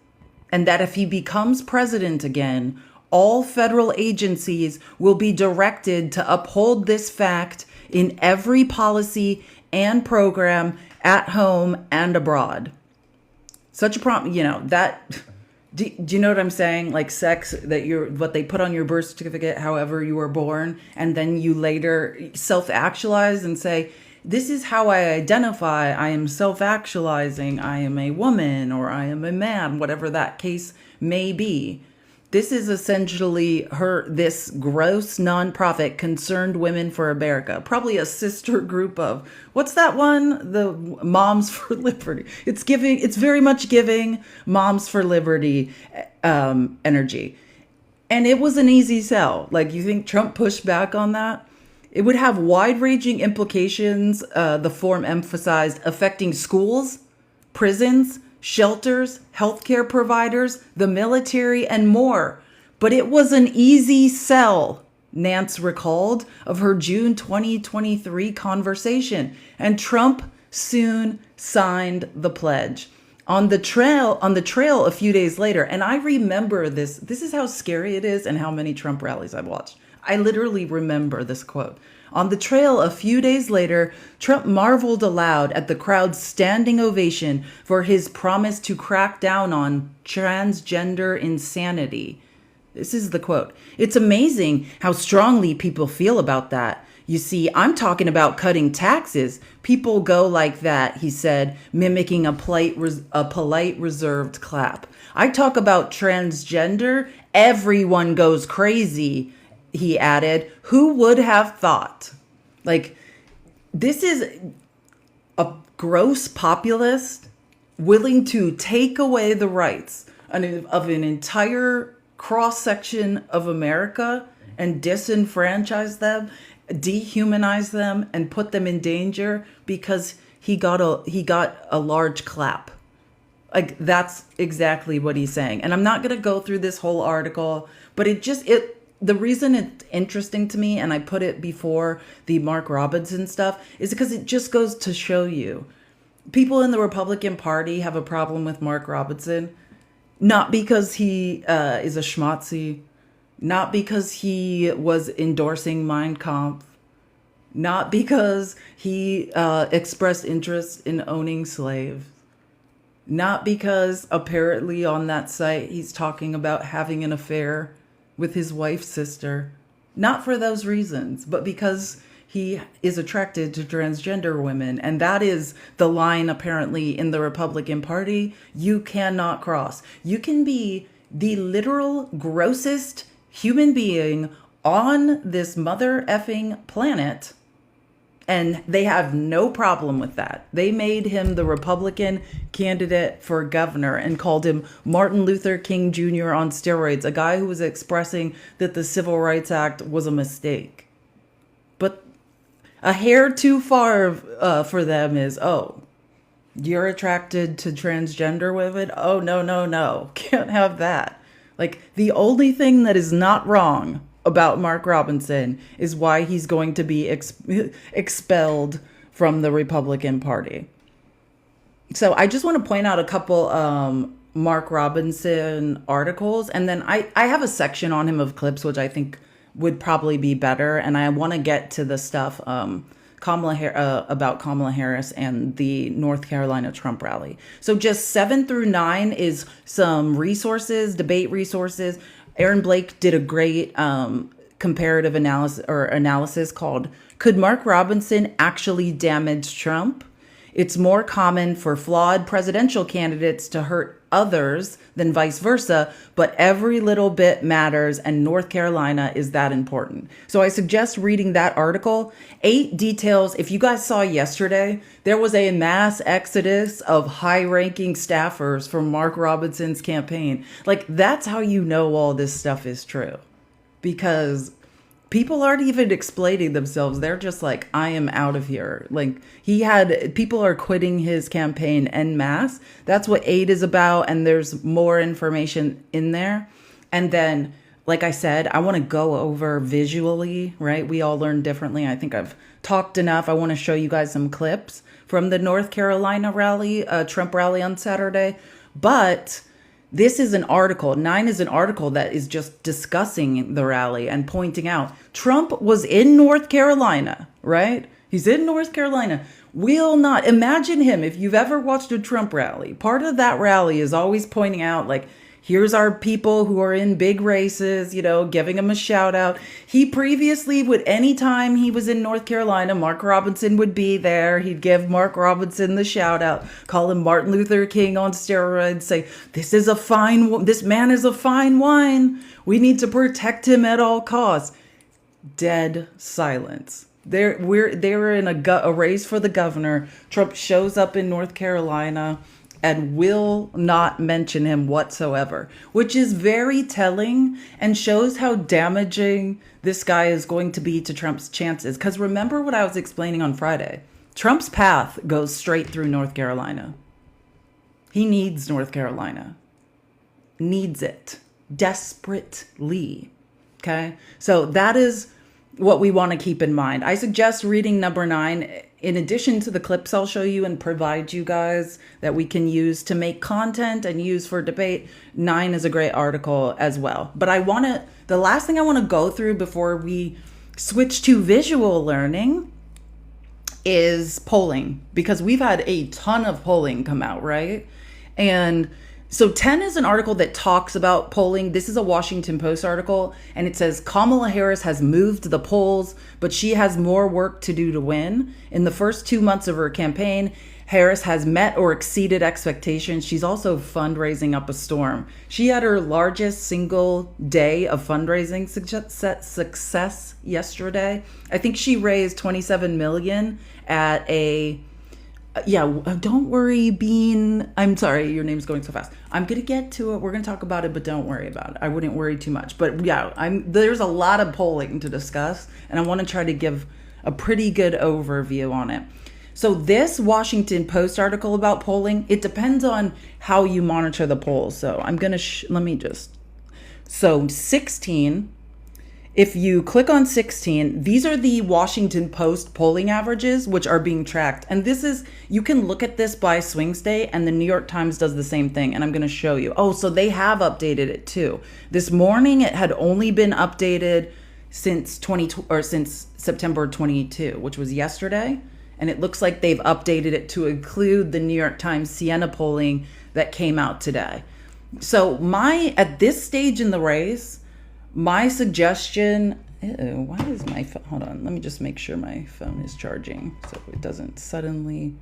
and that if he becomes president again, all federal agencies will be directed to uphold this fact in every policy and program at home and abroad. Such a that. Do you know what I'm saying? Like sex, what they put on your birth certificate, however you were born, and then you later self-actualize and say, this is how I identify. I am self-actualizing. I am a woman or I am a man, whatever that case may be. This is essentially this gross nonprofit, Concerned Women for America, probably a sister group of, what's that one? The Moms for Liberty. It's very much giving Moms for Liberty energy. And it was an easy sell. Like, you think Trump pushed back on that? It would have wide-ranging implications, the form emphasized, affecting schools, prisons, shelters, healthcare providers, the military, and more. But it was an easy sell, Nance recalled of her June 2023 conversation. And Trump soon signed the pledge. On the trail a few days later, and I remember this is how scary it is and how many Trump rallies I've watched. I literally remember this quote. On the trail a few days later, Trump marveled aloud at the crowd's standing ovation for his promise to crack down on transgender insanity. This is the quote. It's amazing how strongly people feel about that. You see, I'm talking about cutting taxes. People go like that, he said, mimicking a polite reserved clap. I talk about transgender, everyone goes crazy, he added. Who would have thought? Like, this is a gross populist willing to take away the rights of an entire cross-section of America and disenfranchise them, dehumanize them, and put them in danger because he got a large clap. Like, that's exactly what he's saying. And I'm not going to go through this whole article, but the reason it's interesting to me, and I put it before the Mark Robinson stuff, is because it just goes to show you people in the Republican Party have a problem with Mark Robinson, not because he is a schmatzi, not because he was endorsing Mein Kampf, not because he expressed interest in owning slaves, not because apparently on that site he's talking about having an affair with his wife's sister. Not for those reasons, but because he is attracted to transgender women. And that is the line apparently in the Republican Party you cannot cross. You can be the literal grossest human being on this mother effing planet, and they have no problem with that. They made him the Republican candidate for governor and called him Martin Luther King Jr. on steroids, a guy who was expressing that the Civil Rights Act was a mistake. But a hair too far for them is, oh, you're attracted to transgender women? Oh, no. Can't have that. Like, the only thing that is not wrong about Mark Robinson is why he's going to be expelled from the Republican Party. So I just want to point out a couple Mark Robinson articles, and then I have a section on him of clips, which I think would probably be better. And I want to get to the stuff about Kamala Harris and the North Carolina Trump rally. So just 7 through 9 is some resources, debate resources. Aaron Blake did a great comparative analysis called "Could Mark Robinson Actually Damage Trump?" It's more common for flawed presidential candidates to hurt others than vice versa, but every little bit matters, and North Carolina is that important. So I suggest reading that article. 8 details. If you guys saw yesterday, there was a mass exodus of high-ranking staffers from Mark Robinson's campaign. Like, that's how you know all this stuff is true. Because people aren't even explaining themselves. They're just like, I am out of here. Like, people are quitting his campaign en masse. That's what 8 is about. And there's more information in there. And then, like I said, I want to go over visually, right? We all learn differently. I think I've talked enough. I want to show you guys some clips from the North Carolina rally, Trump rally on Saturday. But this is an article. 9 is an article that is just discussing the rally and pointing out Trump was in North Carolina, right? He's in North Carolina. Will not imagine him. If you've ever watched a Trump rally, part of that rally is always pointing out, like, here's our people who are in big races, giving them a shout out. He previously would, anytime he was in North Carolina, Mark Robinson would be there. He'd give Mark Robinson the shout out, call him Martin Luther King on steroids, say, this man is a fine wine. We need to protect him at all costs. Dead silence. They were in a race for the governor. Trump shows up in North Carolina and will not mention him whatsoever, which is very telling and shows how damaging this guy is going to be to Trump's chances. Because remember what I was explaining on Friday. Trump's path goes straight through North Carolina. He needs North Carolina. Needs it. Desperately. Okay? So that is what we want to keep in mind. I suggest reading number 9. In addition to the clips I'll show you and provide you guys that we can use to make content and use for debate, 9 is a great article as well. But the last thing I want to go through before we switch to visual learning is polling, because we've had a ton of polling come out, right? And so 10 is an article that talks about polling. This is a Washington Post article, and it says Kamala Harris has moved the polls, but she has more work to do to win. In the first 2 months of her campaign, Harris has met or exceeded expectations. She's also fundraising up a storm. She had her largest single day of fundraising success yesterday. I think she raised $27 million at a... don't worry, Bean. I'm sorry, your name's going so fast. I'm going to get to it. We're going to talk about it, but don't worry about it. I wouldn't worry too much. But yeah, there's a lot of polling to discuss, and I want to try to give a pretty good overview on it. So this Washington Post article about polling, it depends on how you monitor the polls. So I'm going to, so 16, if you click on 16, these are the Washington Post polling averages, which are being tracked. And you can look at this by swing state, and the New York Times does the same thing. And I'm going to show you. Oh, so they have updated it too. This morning, it had only been updated since September 22, which was yesterday. And it looks like they've updated it to include the New York Times Siena polling that came out today. So at this stage in the race, my suggestion, why is my phone, hold on, let me just make sure my phone is charging so it doesn't suddenly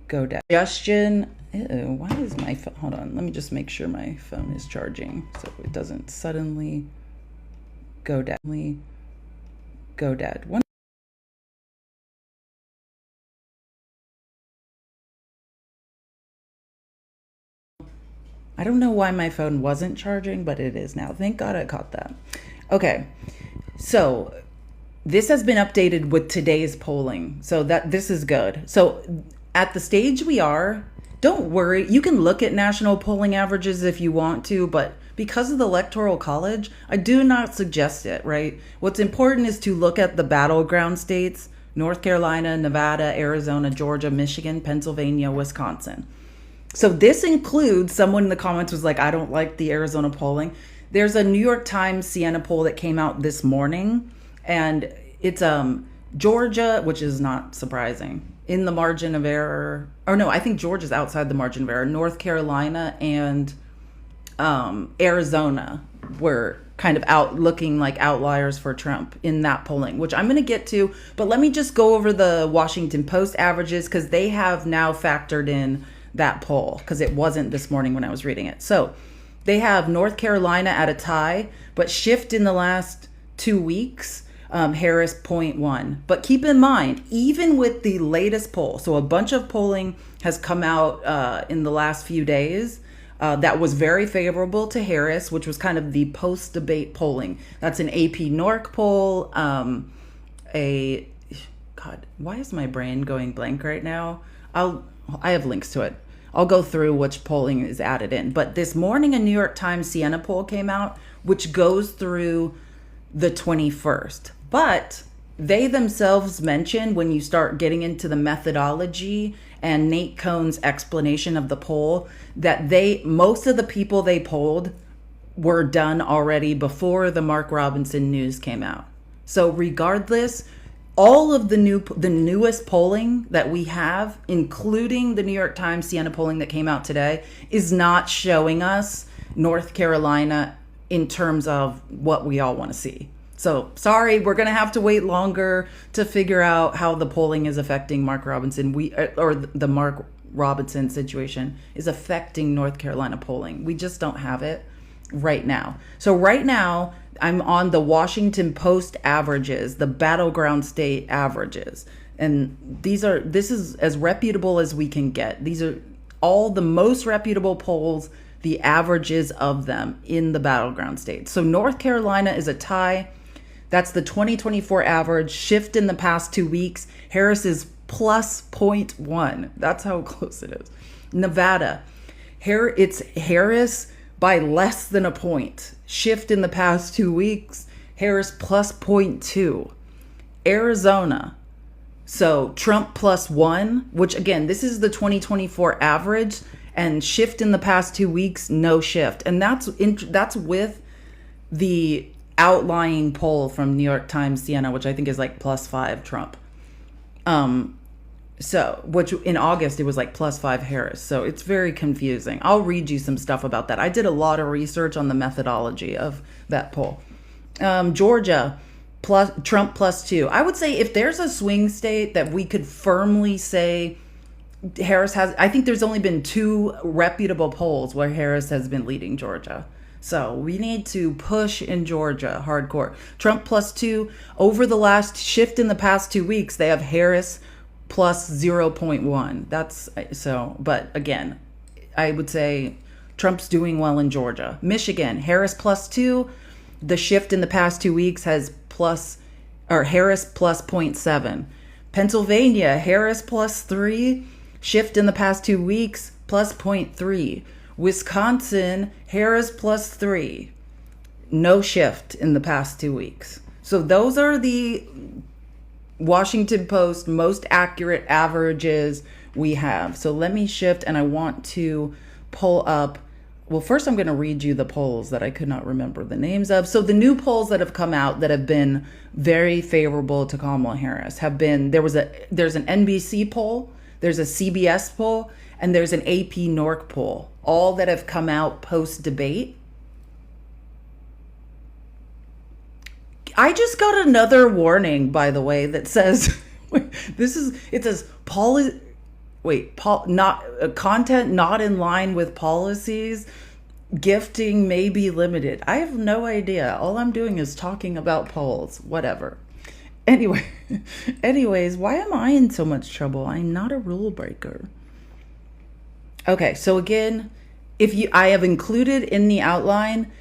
go down. Why is my phone, hold on, let me just make sure my phone is charging so it doesn't suddenly go dead. I don't know why my phone wasn't charging, but it is now. Thank God I caught that. Okay, so this has been updated with today's polling, so this is good. So at the stage we are, don't worry. You can look at national polling averages if you want to, but because of the Electoral College, I do not suggest it, right? What's important is to look at the battleground states: North Carolina, Nevada, Arizona, Georgia, Michigan, Pennsylvania, Wisconsin. So this includes, someone in the comments was like, I don't like the Arizona polling. There's a New York Times Siena poll that came out this morning, and it's Georgia, which is not surprising, in the margin of error. Or no, I think Georgia's outside the margin of error. North Carolina and Arizona were kind of looking like outliers for Trump in that polling, which I'm going to get to. But let me just go over the Washington Post averages, because they have now factored in that poll because it wasn't this morning when I was reading it. So they have North Carolina at a tie, but shift in the last 2 weeks. Harris 0.1. But keep in mind, even with the latest poll, so a bunch of polling has come out in the last few days that was very favorable to Harris, which was kind of the post-debate polling. That's an AP NORC poll. God, why is my brain going blank right now? I have links to it. I'll go through which polling is added in. But this morning, a New York Times Siena poll came out, which goes through the 21st. But they themselves mention, when you start getting into the methodology and Nate Cohn's explanation of the poll, that most of the people they polled were done already before the Mark Robinson news came out. So regardless, all of the newest polling that we have, including the New York Times Siena polling that came out today, is not showing us North Carolina in terms of what we all want to see. So sorry, we're going to have to wait longer to figure out how the polling is affecting Mark Robinson. Or the Mark Robinson situation is affecting North Carolina polling. We just don't have it right now. So right now, I'm on the Washington Post averages, the battleground state averages. And this is as reputable as we can get. These are all the most reputable polls, the averages of them in the battleground states. So North Carolina is a tie. That's the 2024 average. Shift in the past 2 weeks. Harris is plus 0.1. That's how close it is. Nevada, it's Harris by less than a point. Shift in the past 2 weeks. Harris plus 0.2. Arizona, so Trump plus 1, which again, this is the 2024 average, and shift in the past 2 weeks, no shift. And that's with the outlying poll from New York Times Siena, which I think is like plus 5 Trump. So, which in August, it was like plus 5 Harris. So it's very confusing. I'll read you some stuff about that. I did a lot of research on the methodology of that poll. Georgia, Trump plus 2. I would say if there's a swing state that we could firmly say Harris has, I think there's only been 2 reputable polls where Harris has been leading Georgia. So we need to push in Georgia hardcore. Trump plus 2. Over the last shift in the past 2 weeks, they have Harris plus 0.1. That's so, but again, I would say Trump's doing well in Georgia. Michigan, Harris plus 2. The shift in the past 2 weeks has Harris plus 0.7. Pennsylvania, Harris plus 3. Shift in the past 2 weeks plus 0.3. Wisconsin, Harris plus 3. No shift in the past 2 weeks. So those are the Washington Post most accurate averages we have. So let me shift, and I want to pull up. Well, first I'm going to read you the polls that I could not remember the names of. So the new polls that have come out that have been very favorable to Kamala Harris have been, there's an NBC poll, there's a CBS poll, and there's an AP NORC poll, all that have come out post-debate. I just got another warning, by the way, that says, it says content not in line with policies, gifting may be limited. I have no idea. All I'm doing is talking about polls, whatever. Anyways, why am I in so much trouble? I'm not a rule breaker. Okay, so again, I have included in the outline,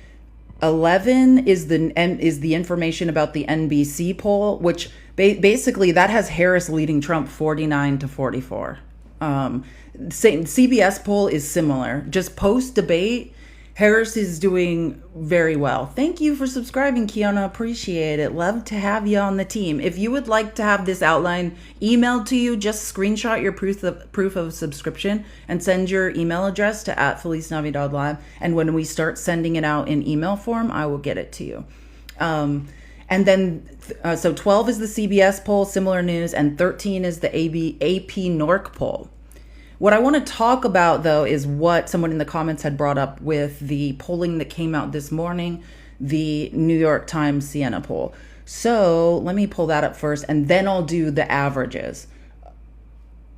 11 is the information about the NBC poll, which basically that has Harris leading Trump 49-44. CBS poll is similar. Just post-debate, Harris is doing very well. Thank you for subscribing, Kiana. Appreciate it. Love to have you on the team. If you would like to have this outline emailed to you, just screenshot your proof of subscription and send your email address to @FeliceNavidad.live. And when we start sending it out in email form, I will get it to you. And then, so 12 is the CBS poll, similar news, and 13 is the AP NORC poll. What I want to talk about, though, is what someone in the comments had brought up with the polling that came out this morning, the New York Times Siena poll. So let me pull that up first, and then I'll do the averages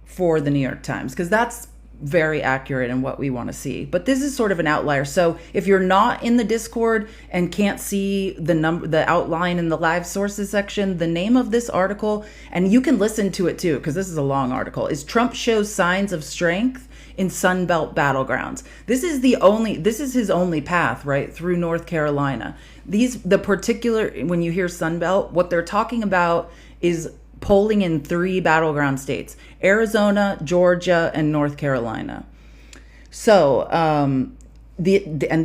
for the New York Times, because that's very accurate in what we want to see. But this is sort of an outlier. So if you're not in the Discord and can't see the outline in the live sources section, the name of this article, and you can listen to it too, because this is a long article, is Trump shows signs of strength in Sunbelt battlegrounds. This is his only path, right, through North Carolina. When you hear Sunbelt, what they're talking about is polling in 3 battleground states: Arizona, Georgia, and North Carolina. So, and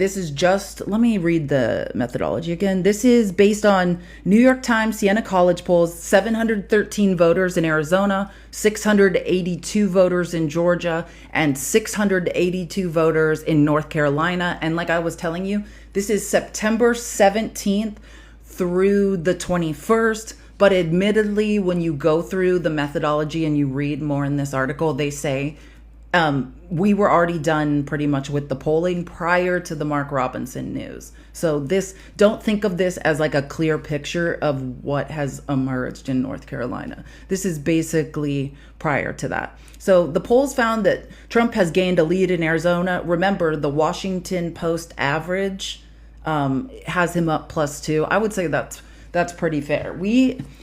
this is just, let me read the methodology again. This is based on New York Times Siena College polls: 713 voters in Arizona, 682 voters in Georgia, and 682 voters in North Carolina. And like I was telling you, this is September 17th through the 21st. But admittedly, when you go through the methodology and you read more in this article, they say we were already done pretty much with the polling prior to the Mark Robinson news. So don't think of this as like a clear picture of what has emerged in North Carolina. This is basically prior to that. So the polls found that Trump has gained a lead in Arizona. Remember, the Washington Post average has him up +2. I would say that's pretty fair.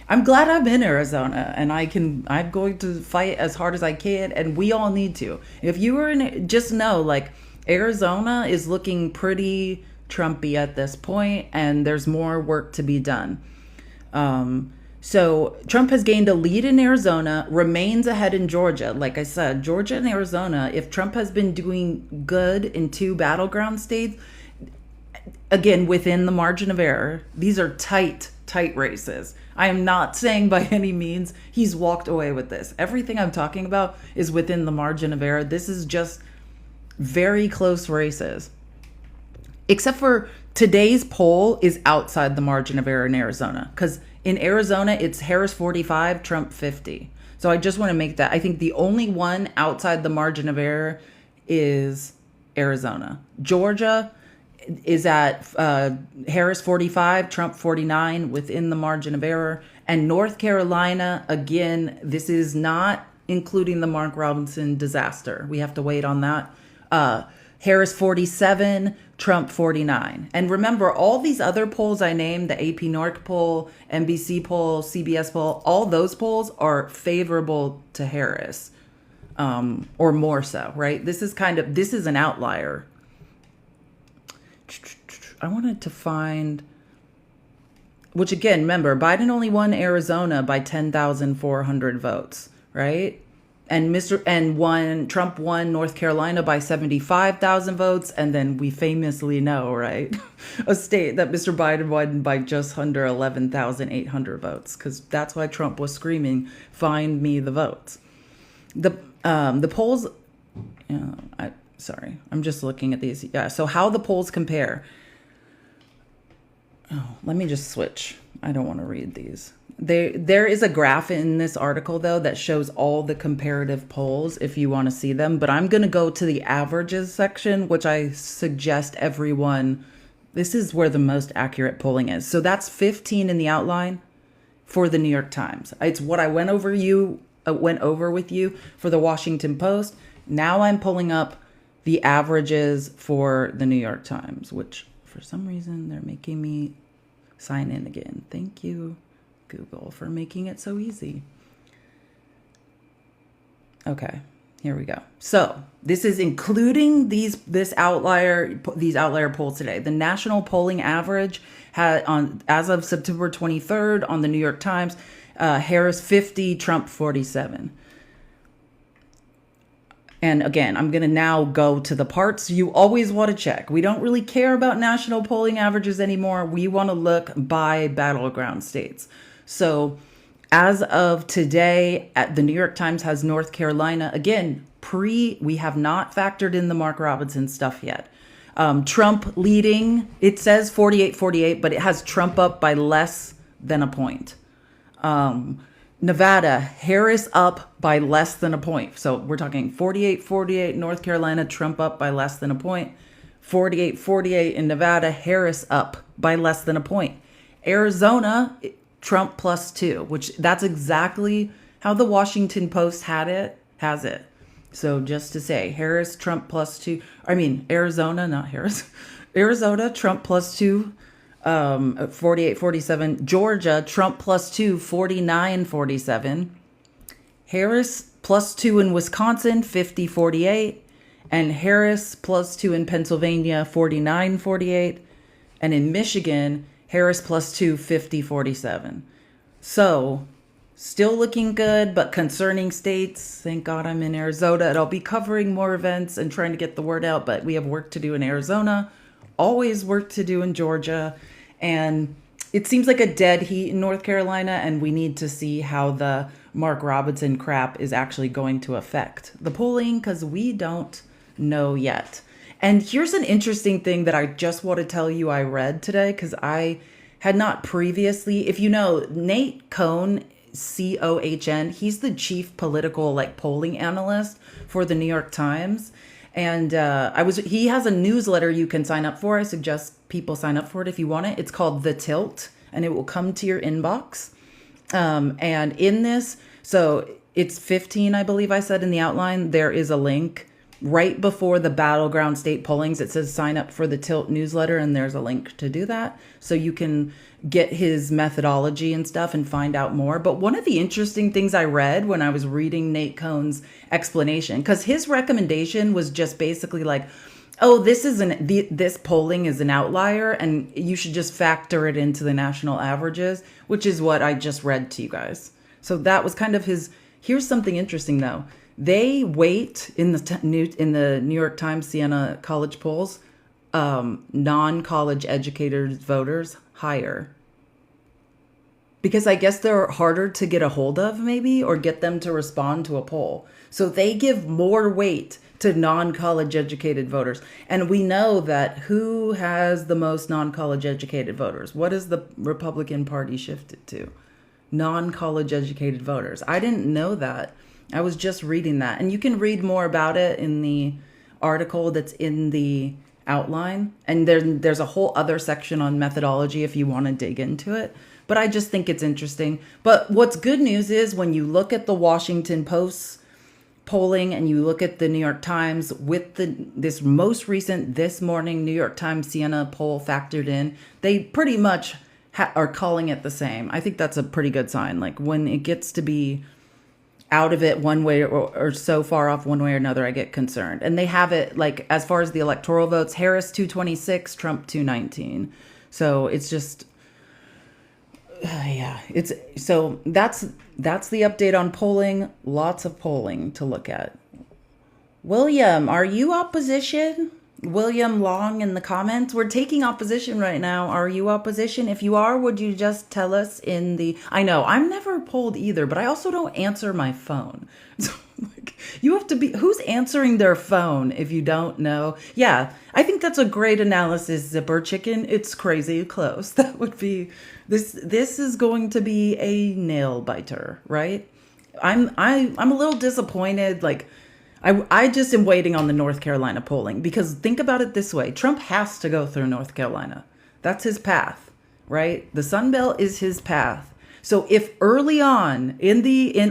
I'm glad I'm in Arizona, and I'm going to fight as hard as I can, and we all need to. If you were just know, like, Arizona is looking pretty Trumpy at this point, and there's more work to be done. So Trump has gained a lead in Arizona, remains ahead in Georgia. Like I said, Georgia and Arizona, if Trump has been doing good in 2 battleground states, again, within the margin of error, these are tight races. I am not saying by any means he's walked away with this. Everything I'm talking about is within the margin of error. This is just very close races. Except for today's poll is outside the margin of error in Arizona. Because in Arizona, it's Harris 45, Trump 50. So I just want to make that. I think the only one outside the margin of error is Arizona. Georgia is at Harris 45, Trump 49, within the margin of error. And North Carolina, again, this is not including the Mark Robinson disaster. We have to wait on that. Harris 47, Trump 49. And remember, all these other polls I named, the AP NORC poll, NBC poll, CBS poll, all those polls are favorable to Harris, or more so, right? This is an outlier. I wanted to find, which again, remember, Biden only won Arizona by 10,400 votes, right? And Trump won North Carolina by 75,000 votes, and then we famously know, right, a state that Mr. Biden won by just under 11,800 votes, because that's why Trump was screaming, "Find me the votes." The polls, sorry, I'm just looking at these. Yeah, so how the polls compare. Oh, let me just switch. I don't want to read these. There is a graph in this article, though, that shows all the comparative polls if you want to see them. But I'm going to go to the averages section, which I suggest everyone. This is where the most accurate polling is. So that's 15 in the outline for the New York Times. It's what I went over with you for the Washington Post. Now I'm pulling up the averages for the New York Times, which for some reason they're making me sign in again. Thank you, Google, for making it so easy. Okay, here we go. So this is including these outlier polls today. The national polling average as of September 23rd on the New York Times, Harris 50, Trump 47. And again, I'm going to now go to the parts you always want to check. We don't really care about national polling averages anymore. We want to look by battleground states. So as of today, the New York Times has North Carolina. Again, we have not factored in the Mark Robinson stuff yet. Trump leading, it says 48-48, but it has Trump up by less than a point. Nevada, Harris up by less than a point. So we're talking 48-48, North Carolina, Trump up by less than a point. 48-48 in Nevada, Harris up by less than a point. Arizona, Trump +2, which that's exactly how the Washington Post has it. So just to say, Harris, Trump plus two. I mean, Arizona, not Harris. Arizona, Trump plus two, 48-47. Georgia, Trump plus two, 49-47. Harris plus two in Wisconsin, 50-48. And Harris plus two in Pennsylvania, 49-48. And in Michigan, Harris plus two, 50-47. So still looking good, but concerning states. Thank God I'm in Arizona, and I'll be covering more events and trying to get the word out, but we have work to do in Arizona, always work to do in Georgia, and it seems like a dead heat in North Carolina, and we need to see how the Mark Robinson crap is actually going to affect the polling, because we don't know yet. And here's an interesting thing that I just want to tell you I read today, because I had not previously. If you know, Nate Cohn, Cohn, he's the chief political polling analyst for the New York Times. And he has a newsletter you can sign up for. I suggest people sign up for it if you want it. It's called The Tilt, and it will come to your inbox. And in this, so it's 15, I believe I said in the outline, there is a link right before the battleground state pollings. It says sign up for the Tilt newsletter, and there's a link to do that. So you can get his methodology and stuff and find out more. But one of the interesting things I read when I was reading Nate Cohn's explanation, because his recommendation was just basically like, oh, this polling is an outlier, and you should just factor it into the national averages, which is what I just read to you guys. So that was kind of his. Here's something interesting though. They weight in the New York Times Siena college polls, non-college educated voters higher, because I guess they're harder to get a hold of, maybe, or get them to respond to a poll. So they give more weight to non-college educated voters. And we know that who has the most non-college educated voters? What is the Republican Party shifted to? Non-college educated voters. I didn't know that. I was just reading that. And you can read more about it in the article that's in the outline. And there's a whole other section on methodology if you want to dig into it. But I just think it's interesting. But what's good news is when you look at the Washington Post's polling and you look at the New York Times with this most recent this morning New York Times Siena poll factored in, they pretty much are calling it the same. I think that's a pretty good sign. Like when it gets to be out of it one way or so far off one way or another, I get concerned. And they have it as far as the electoral votes, Harris 226, Trump 219. So it's just, that's the update on polling. Lots of polling to look at. William, are you opposition? William Long in the comments. We're taking opposition right now. Are you opposition? If you are, would you just tell us in the... I know, I'm never polled either, but I also don't answer my phone. So, you have to be... Who's answering their phone if you don't know? Yeah, I think that's a great analysis, Zipper Chicken. It's crazy close. That would be... This is going to be a nail biter, right? I'm a little disappointed, I just am waiting on the North Carolina polling, because think about it this way. Trump has to go through North Carolina. That's his path, right? The Sun Belt is his path. So if early on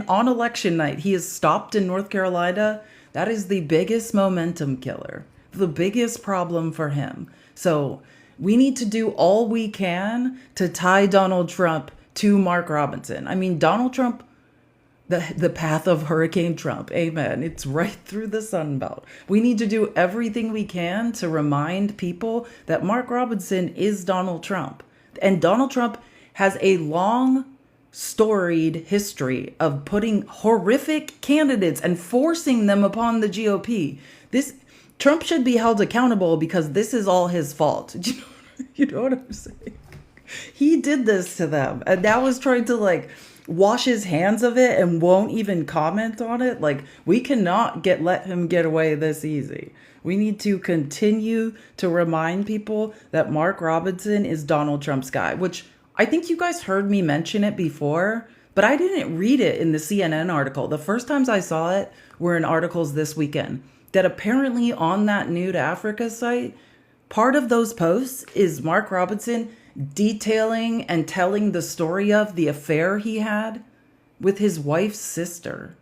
on election night, he is stopped in North Carolina, that is the biggest momentum killer, the biggest problem for him. So we need to do all we can to tie Donald Trump to Mark Robinson. I mean, Donald Trump, the path of Hurricane Trump. Amen. It's right through the Sun Belt. We need to do everything we can to remind people that Mark Robinson is Donald Trump. And Donald Trump has a long, storied history of putting horrific candidates and forcing them upon the GOP. Trump should be held accountable because this is all his fault. You know what I'm saying? He did this to them, and now is trying to wash his hands of it and won't even comment on it. We cannot let him get away this easy. We need to continue to remind people that Mark Robinson is Donald Trump's guy, which I think you guys heard me mention it before, but I didn't read it in the CNN article. The first times I saw it were in articles this weekend, that apparently on that New to Africa site, part of those posts is Mark Robinson detailing and telling the story of the affair he had with his wife's sister.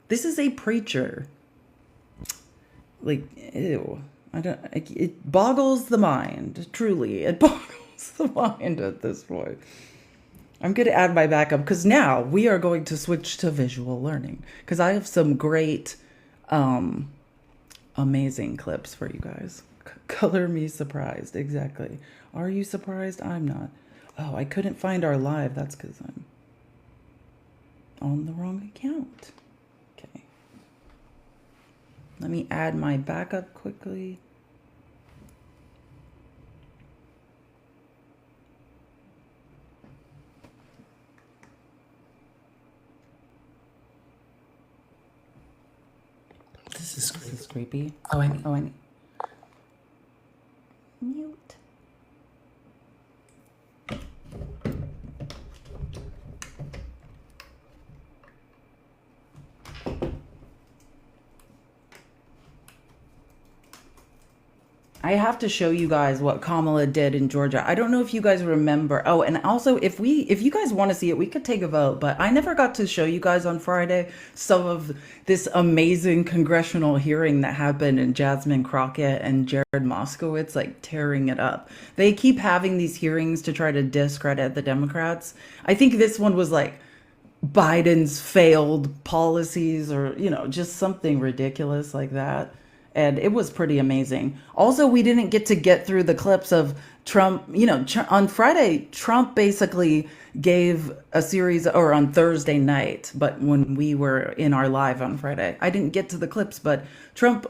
This is a preacher Like, ew. I don't. It boggles the mind. Truly, it boggles the mind at this point. I'm going to add my backup because now we are going to switch to visual learning because I have some great, um, amazing clips for you guys. Color me surprised. Exactly. Are you surprised? I'm not. Oh, I couldn't find our live. That's because I'm on the wrong account. Okay. Let me add my backup quickly. This is creepy. Oh, I need mute. I have to show you guys what Kamala did in Georgia. I don't know if you guys remember. Oh, and also if you guys want to see it, we could take a vote, but I never got to show you guys on Friday some of this amazing congressional hearing that happened in Jasmine Crockett and Jared Moskowitz like tearing it up. They keep having these hearings to try to discredit the Democrats. I think this one was like Biden's failed policies or, just something ridiculous like that. And it was pretty amazing. Also, we didn't get through the clips of Trump. On Friday, Trump basically gave a series, or on Thursday night, but when we were in our live on Friday, I didn't get to the clips, but Trump,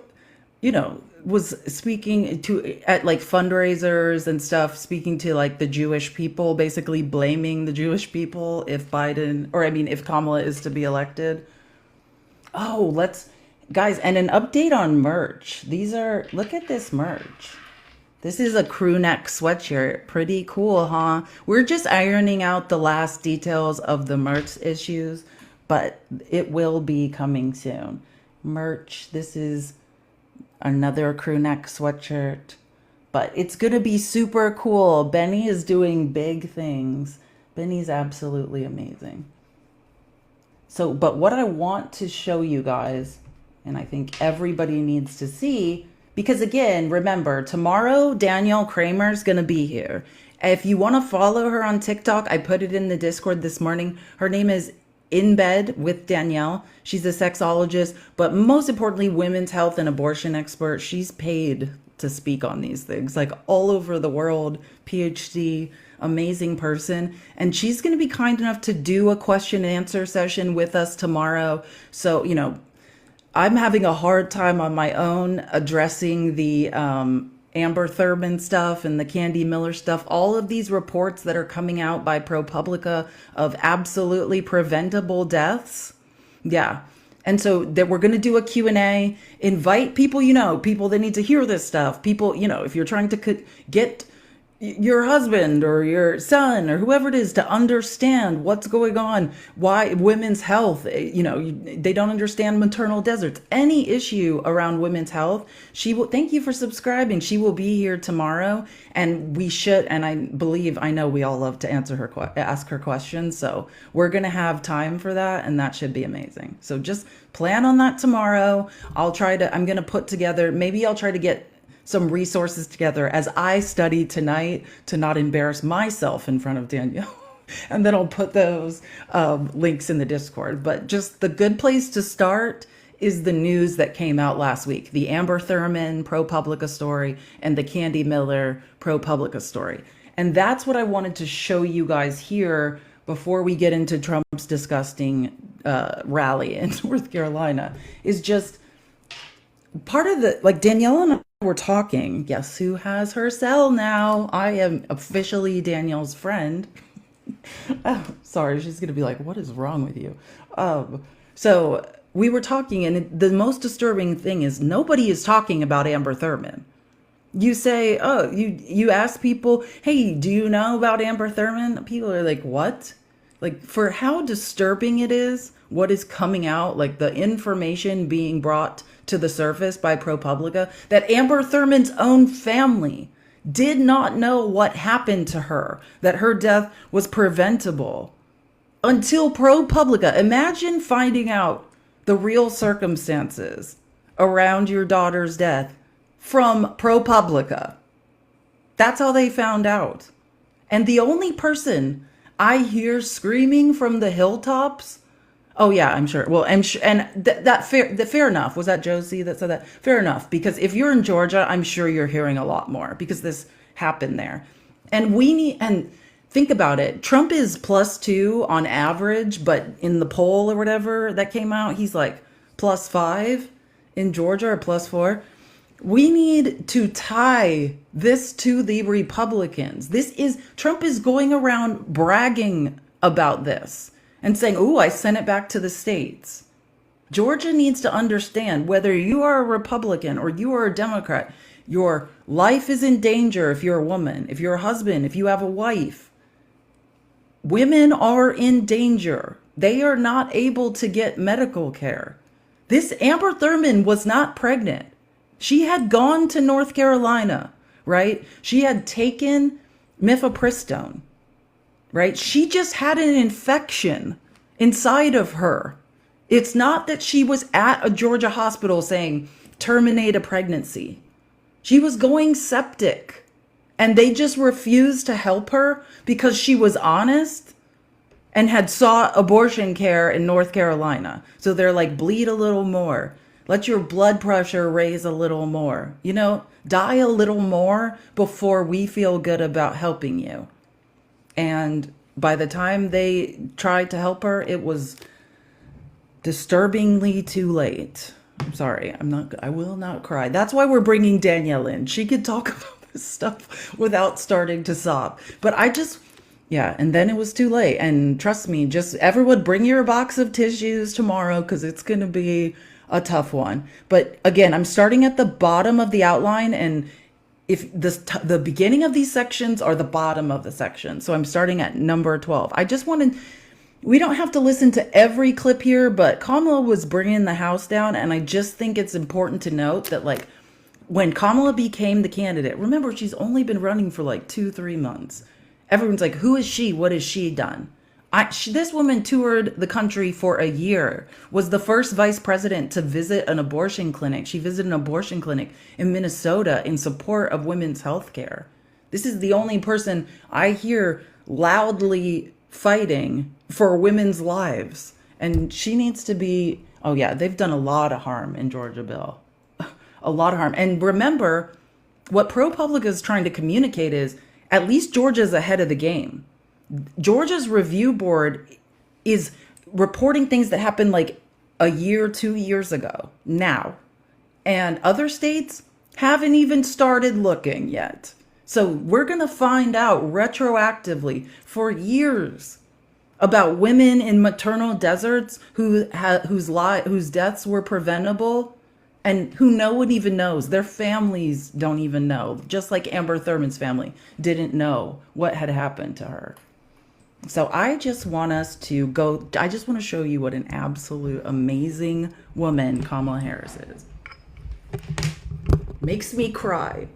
was speaking to at like fundraisers and stuff, speaking to like the Jewish people, basically blaming the Jewish people if if Kamala is to be elected. Oh, guys, and an update on merch. Look at this merch. This is a crew neck sweatshirt. Pretty cool, huh? We're just ironing out the last details of the merch issues, but it will be coming soon. Merch, this is another crew neck sweatshirt, but it's gonna be super cool. Benny is doing big things. Benny's absolutely amazing. So, but what I want to show you guys, and I think everybody needs to see, because again, remember, tomorrow Danielle Kramer's gonna be here. If you want to follow her on TikTok, I put it in the Discord this morning. Her name is In Bed with Danielle. She's a sexologist, but most importantly, women's health and abortion expert. She's paid to speak on these things, like all over the world, PhD, amazing person. And she's going to be kind enough to do a question and answer session with us tomorrow. So, I'm having a hard time on my own addressing the Amber Thurman stuff and the Candy Miller stuff. All of these reports that are coming out by ProPublica of absolutely preventable deaths. Yeah. And so that we're going to do a Q&A, invite people, people that need to hear this stuff. People, if you're trying to get your husband or your son or whoever it is to understand what's going on, why women's health, they don't understand maternal deserts, any issue around women's health. Thank you for subscribing. She will be here tomorrow, and I know we all love to ask her questions. So we're going to have time for that, and that should be amazing. So just plan on that tomorrow. I'm going to put together, maybe I'll try to get some resources together as I study tonight to not embarrass myself in front of Danielle. And then I'll put those links in the Discord. But just the good place to start is the news that came out last week. The Amber Thurman ProPublica story and the Candy Miller ProPublica story. And that's what I wanted to show you guys here before we get into Trump's disgusting rally in North Carolina, is just part of Danielle and I were talking. Guess who has her cell now? I am officially Danielle's friend. Oh, sorry, she's gonna be like, what is wrong with you? So we were talking, and the most disturbing thing is nobody is talking about Amber Thurman. You say, you ask people, hey, do you know about Amber Thurman? People are like, what? Like, for how disturbing it is, what is coming out, like the information being brought to the surface by ProPublica, that Amber Thurman's own family did not know what happened to her, that her death was preventable until ProPublica. Imagine finding out the real circumstances around your daughter's death from ProPublica. That's how they found out. And the only person I hear screaming from the hilltops, oh yeah, I'm sure. Well, fair enough. Was that Josie that said that? Fair enough, because if you're in Georgia, I'm sure you're hearing a lot more because this happened there. And think about it. Trump is +2 on average, but in the poll or whatever that came out, he's like +5 in Georgia or +4. We need to tie this to the Republicans. Trump is going around bragging about this and saying, "Ooh, I sent it back to the states." Georgia needs to understand whether you are a Republican or you are a Democrat, your life is in danger if you're a woman, if you're a husband, if you have a wife. Women are in danger. They are not able to get medical care. This Amber Thurman was not pregnant. She had gone to North Carolina, right? She had taken mifepristone, right? She just had an infection inside of her. It's not that she was at a Georgia hospital saying, terminate a pregnancy. She was going septic, and they just refused to help her because she was honest and had sought abortion care in North Carolina. So they're like, bleed a little more. Let your blood pressure raise a little more. Die a little more before we feel good about helping you. And by the time they tried to help her, it was disturbingly too late. I'm sorry. I will not cry. That's why we're bringing Danielle in. She could talk about this stuff without starting to sob. But and then it was too late. And trust me, just everyone bring your box of tissues tomorrow because it's going to be a tough one. But again, I'm starting at the bottom of the outline, and if the beginning of these sections are the bottom of the section. So I'm starting at number 12. We don't have to listen to every clip here, but Kamala was bringing the house down, and I just think it's important to note that, like, when Kamala became the candidate, remember, she's only been running for like 2-3 months. Everyone's like, who is she? What has she done? This woman toured the country for a year, was the first vice president to visit an abortion clinic. She visited an abortion clinic in Minnesota in support of women's health care. This is the only person I hear loudly fighting for women's lives. And she needs to be, oh yeah, they've done a lot of harm in Georgia, Bill. A lot of harm. And remember, what ProPublica is trying to communicate is at least Georgia's ahead of the game. Georgia's review board is reporting things that happened like a year, 2 years ago now. And other states haven't even started looking yet. So we're going to find out retroactively for years about women in maternal deserts whose deaths were preventable and who no one even knows. Their families don't even know. Just like Amber Thurman's family didn't know what had happened to her. So I just want to show you what an absolute amazing woman Kamala Harris is. Makes me cry.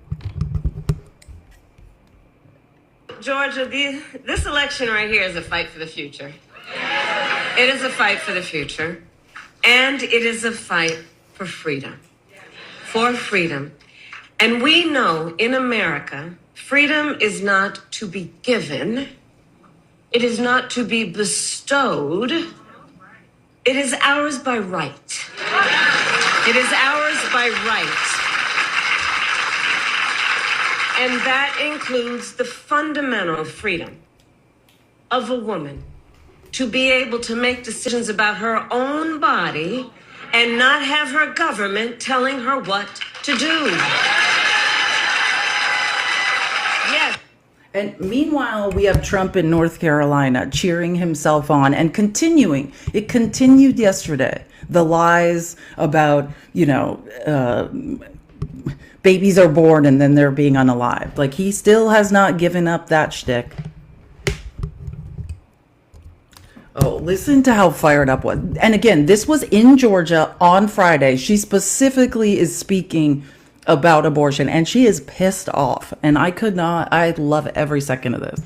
Georgia, this election right here is a fight for the future. It is a fight for the future. And it is a fight for freedom. For freedom. And we know in America, freedom is not to be given. It is not to be bestowed. It is ours by right. It is ours by right. And that includes the fundamental freedom of a woman to be able to make decisions about her own body and not have her government telling her what to do. Yes. And meanwhile, we have Trump in North Carolina cheering himself on and continuing. It continued yesterday. The lies about, babies are born and then they're being unalived. Like, he still has not given up that shtick. Oh, listen to how fired up was. And again, this was in Georgia on Friday. She specifically is speaking about abortion, and she is pissed off. And I love every second of this.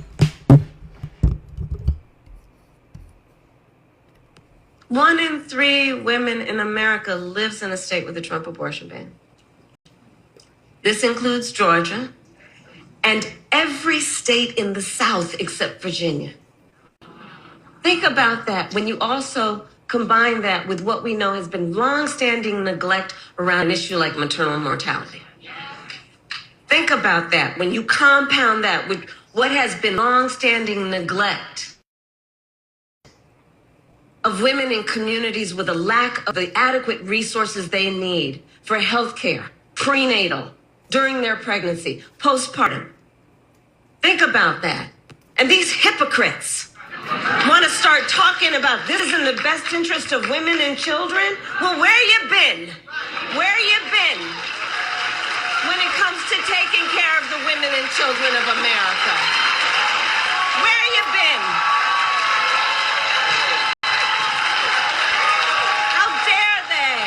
1 in 3 women in America lives in a state with a Trump abortion ban. This includes Georgia and every state in the South except Virginia. Think about that when you also combine that with what we know has been longstanding neglect around an issue like maternal mortality. Think about that when you compound that with what has been longstanding neglect of women in communities with a lack of the adequate resources they need for health care, prenatal, during their pregnancy, postpartum. Think about that. And these hypocrites want to start talking about this is in the best interest of women and children. Well, where you been? Where you been when it comes to taking care of the women and children of America? Where you been? How dare they?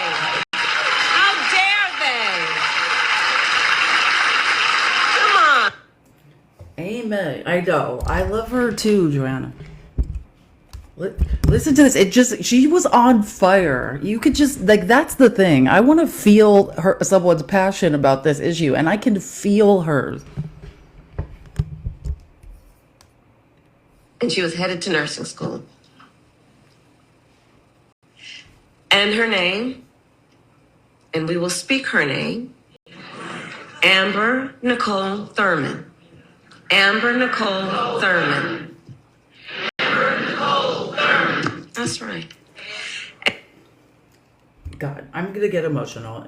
How dare they? Come on. Amen. I know. I love her too, Joanna. Listen to this. She was on fire. You could just, like, that's the thing. I want to feel someone's passion about this issue, and I can feel hers. And she was headed to nursing school. And her name, and we will speak her name, Amber Nicole Thurman. Amber Nicole Thurman. That's right. God, I'm going to get emotional.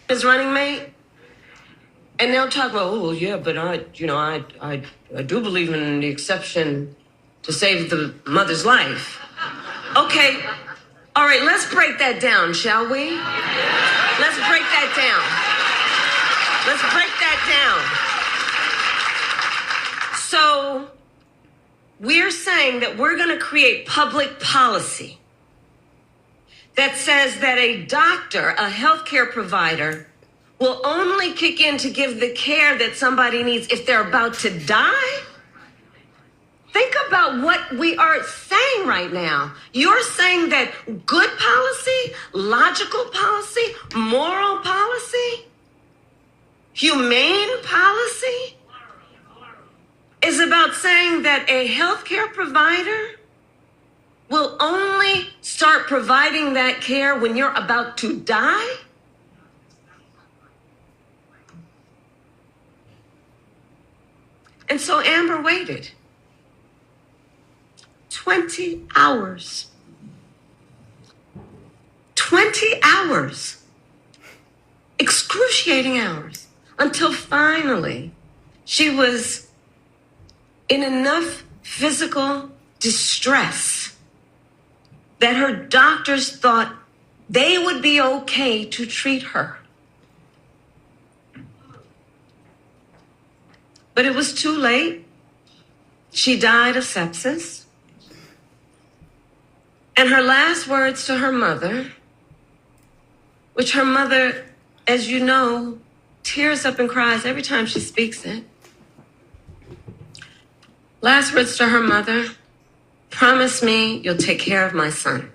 His running mate, and they'll talk about, oh, yeah, but I do believe in the exception to save the mother's life. Okay, all right, let's break that down, shall we? Let's break that down. Let's break that down. So, we're saying that we're going to create public policy that says that a doctor, a healthcare provider, will only kick in to give the care that somebody needs if they're about to die. Think about what we are saying right now. You're saying that good policy, logical policy, moral policy, humane policy is about saying that a healthcare provider will only start providing that care when you're about to die? And so Amber waited 20 hours. 20 hours. Excruciating hours. Until finally she was in enough physical distress that her doctors thought they would be okay to treat her. But it was too late. She died of sepsis. And her last words to her mother, which her mother, as you know, tears up and cries every time she speaks it. Last words to her mother, promise me you'll take care of my son.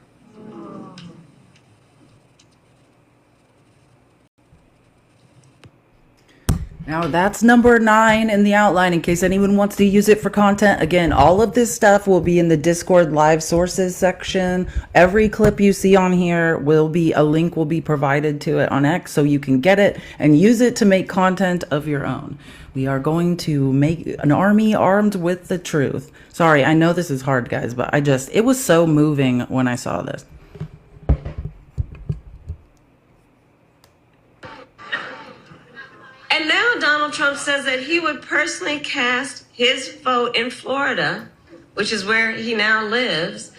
Now that's number 9 in the outline in case anyone wants to use it for content. Again, all of this stuff will be in the Discord live sources section. Every clip you see on here a link will be provided to it on X so you can get it and use it to make content of your own. We are going to make an army armed with the truth. Sorry, I know this is hard, guys, but it was so moving when I saw this. And now Donald Trump says that he would personally cast his vote in Florida, which is where he now lives,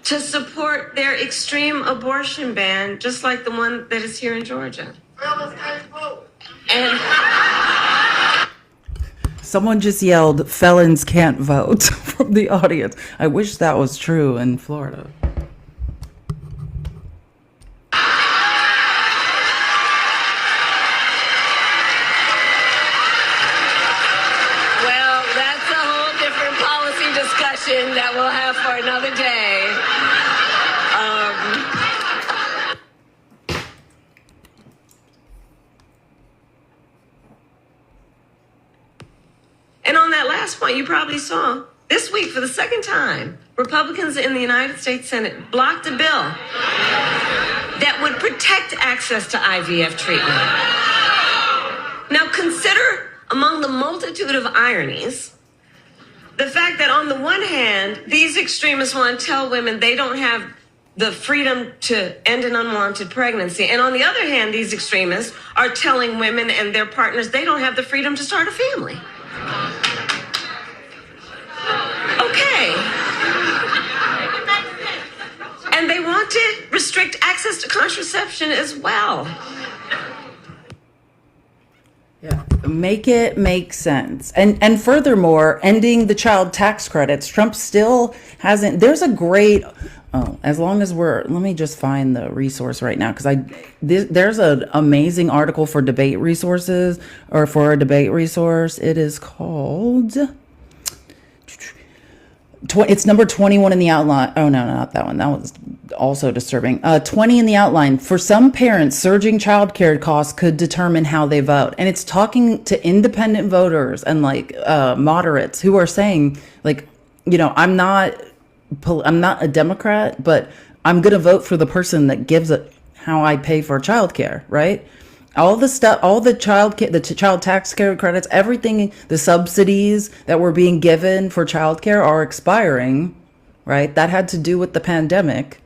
to support their extreme abortion ban, just like the one that is here in Georgia. And someone just yelled, "Felons can't vote," from the audience. I wish that was true in Florida. discussion that we'll have for another day. And on that last point, you probably saw this week, for the second time, Republicans in the United States Senate blocked a bill that would protect access to IVF treatment. Now, consider among the multitude of ironies the fact that on the one hand, these extremists want to tell women they don't have the freedom to end an unwanted pregnancy. And on the other hand, these extremists are telling women and their partners they don't have the freedom to start a family. Okay. And they want to restrict access to contraception as well. Yeah. Make it make sense. And furthermore, ending the child tax credits. Trump still hasn't. There's a great, as long as let me just find the resource right now, because there's an amazing article for debate resources, or for a debate resource. It is called, it's number 21 in the outline. Oh, no, not that one. That was also disturbing. 20 in the outline. For some parents, surging childcare costs could determine how they vote. And it's talking to independent voters and moderates who are saying, I'm not a Democrat, but I'm going to vote for the person that gives it how I pay for childcare, right? All the stuff, all the child tax care credits, everything, the subsidies that were being given for childcare are expiring, right? That had to do with the pandemic.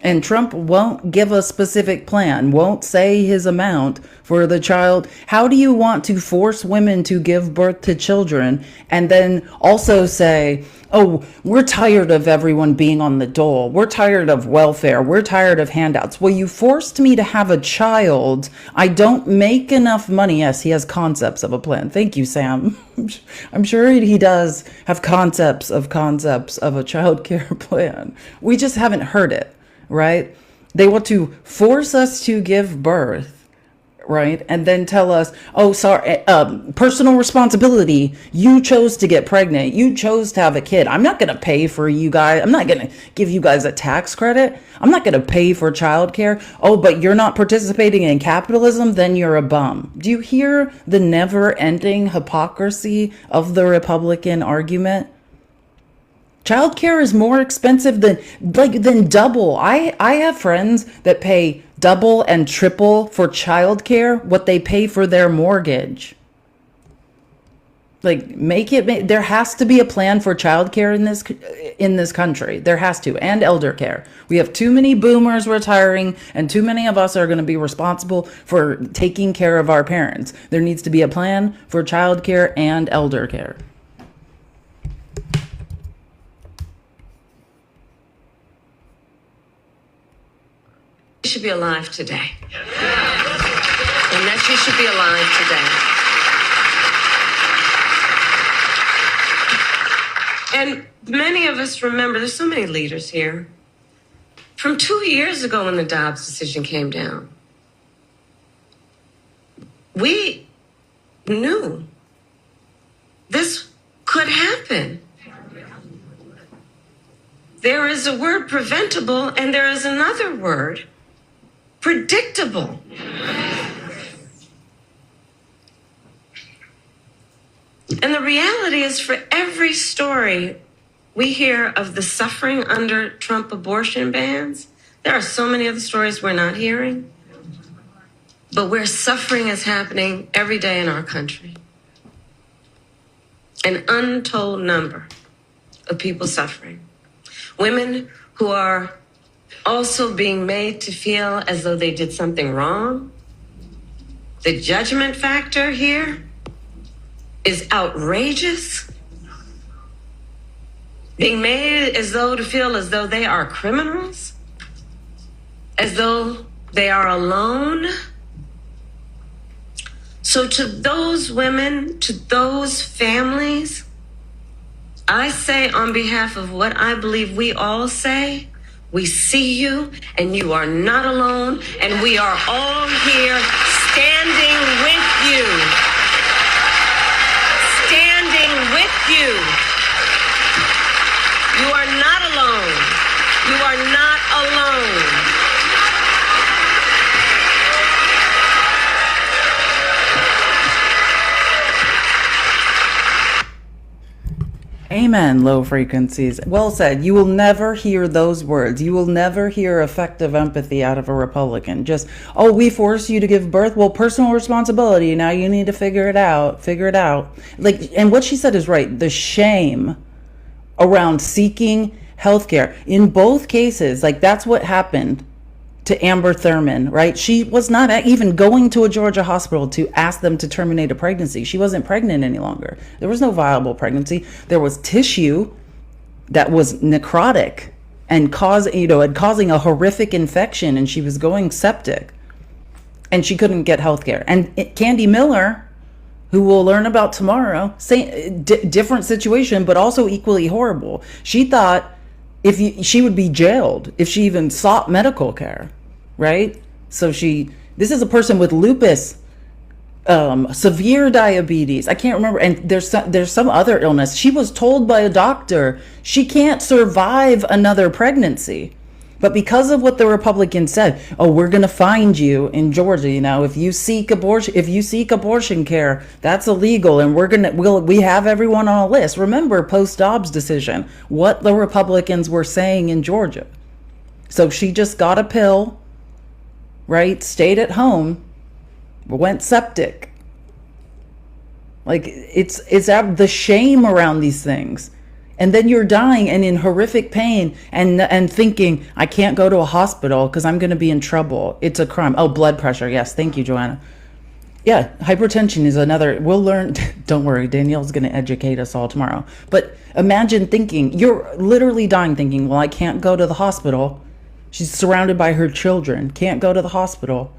And Trump won't give a specific plan, won't say his amount for the child. How do you want to force women to give birth to children and then also say, oh, we're tired of everyone being on the dole. We're tired of welfare. We're tired of handouts. Well, you forced me to have a child. I don't make enough money. Yes, he has concepts of a plan. Thank you, Sam. I'm sure he does have concepts of a child care plan. We just haven't heard it. Right? They want to force us to give birth, right? And then tell us, oh, sorry, personal responsibility. You chose to get pregnant. You chose to have a kid. I'm not going to pay for you guys. I'm not going to give you guys a tax credit. I'm not going to pay for childcare. Oh, but you're not participating in capitalism? Then you're a bum. Do you hear the never-ending hypocrisy of the Republican argument? Childcare is more expensive than double. I have friends that pay double and triple for childcare what they pay for their mortgage. There has to be a plan for childcare in this country. There has to, and elder care. We have too many boomers retiring, and too many of us are going to be responsible for taking care of our parents. There needs to be a plan for childcare and elder care. Should be alive today. And that she should be alive today. And many of us remember, there's so many leaders here, from 2 years ago when the Dobbs decision came down. We knew this could happen. There is a word, preventable, and there is another word, predictable. And the reality is, for every story we hear of the suffering under Trump abortion bans, there are so many other stories we're not hearing. But where suffering is happening every day in our country. An untold number of people suffering. Women who are also being made to feel as though they did something wrong. The judgment factor here is outrageous. Being made to feel as though they are criminals, as though they are alone. So to those women, to those families, I say on behalf of what I believe we all say, we see you and you are not alone, and we are all here standing with you. Standing with you. Amen, low frequencies. Well said. You will never hear those words. You will never hear effective empathy out of a Republican. Just, oh, we force you to give birth. Well, personal responsibility. Now you need to figure it out. Figure it out. Like, and what she said is right. The shame around seeking healthcare in both cases, like that's what happened to Amber Thurman, right? She was not even going to a Georgia hospital to ask them to terminate a pregnancy. She wasn't pregnant any longer. There was no viable pregnancy. There was tissue that was necrotic and causing a horrific infection, and she was going septic, and she couldn't get health care. And Candy Miller, who we'll learn about tomorrow, different situation, but also equally horrible. She thought she would be jailed if she even sought medical care, right? So this is a person with lupus, severe diabetes. I can't remember. And there's some other illness. She was told by a doctor she can't survive another pregnancy. But because of what the Republicans said, oh, we're going to find you in Georgia. If you seek abortion care, that's illegal, and we have everyone on a list. Remember post-Dobbs decision, what the Republicans were saying in Georgia. So she just got a pill, right? Stayed at home, went septic. Like it's the shame around these things. And then you're dying and in horrific pain and thinking, I can't go to a hospital because I'm going to be in trouble. It's a crime. Oh, blood pressure. Yes. Thank you, Joanna. Yeah. Hypertension is another. We'll learn. Don't worry. Danielle's going to educate us all tomorrow. But imagine thinking, you're literally dying thinking, well, I can't go to the hospital. She's surrounded by her children. Can't go to the hospital.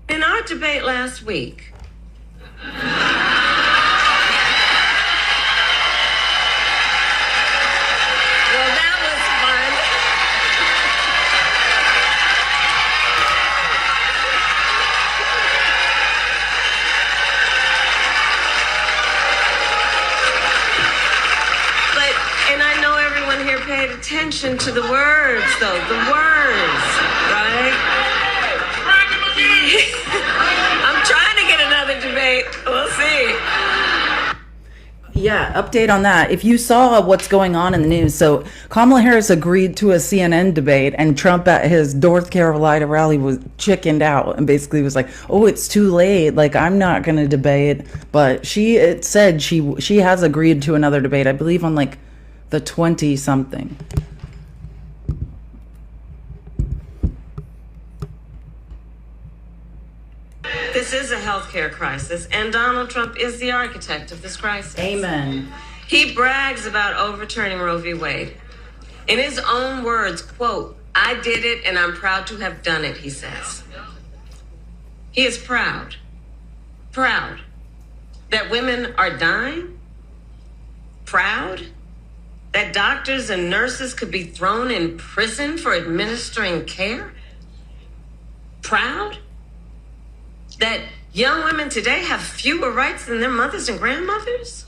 In our debate last week, paid attention to the words, though. The words, right? I'm trying to get another debate. We'll see. Yeah, update on that. If you saw what's going on in the news, so Kamala Harris agreed to a CNN debate, and Trump at his North Carolina rally was chickened out and basically was like, "Oh, it's too late. Like, I'm not going to debate." But it said she has agreed to another debate. I believe on like the 20 something. This is a healthcare crisis, and Donald Trump is the architect of this crisis. Amen. He brags about overturning Roe v. Wade. In his own words, quote, "I did it and I'm proud to have done it," he says. He is proud that women are dying, proud that doctors and nurses could be thrown in prison for administering care, proud that young women today have fewer rights than their mothers and grandmothers.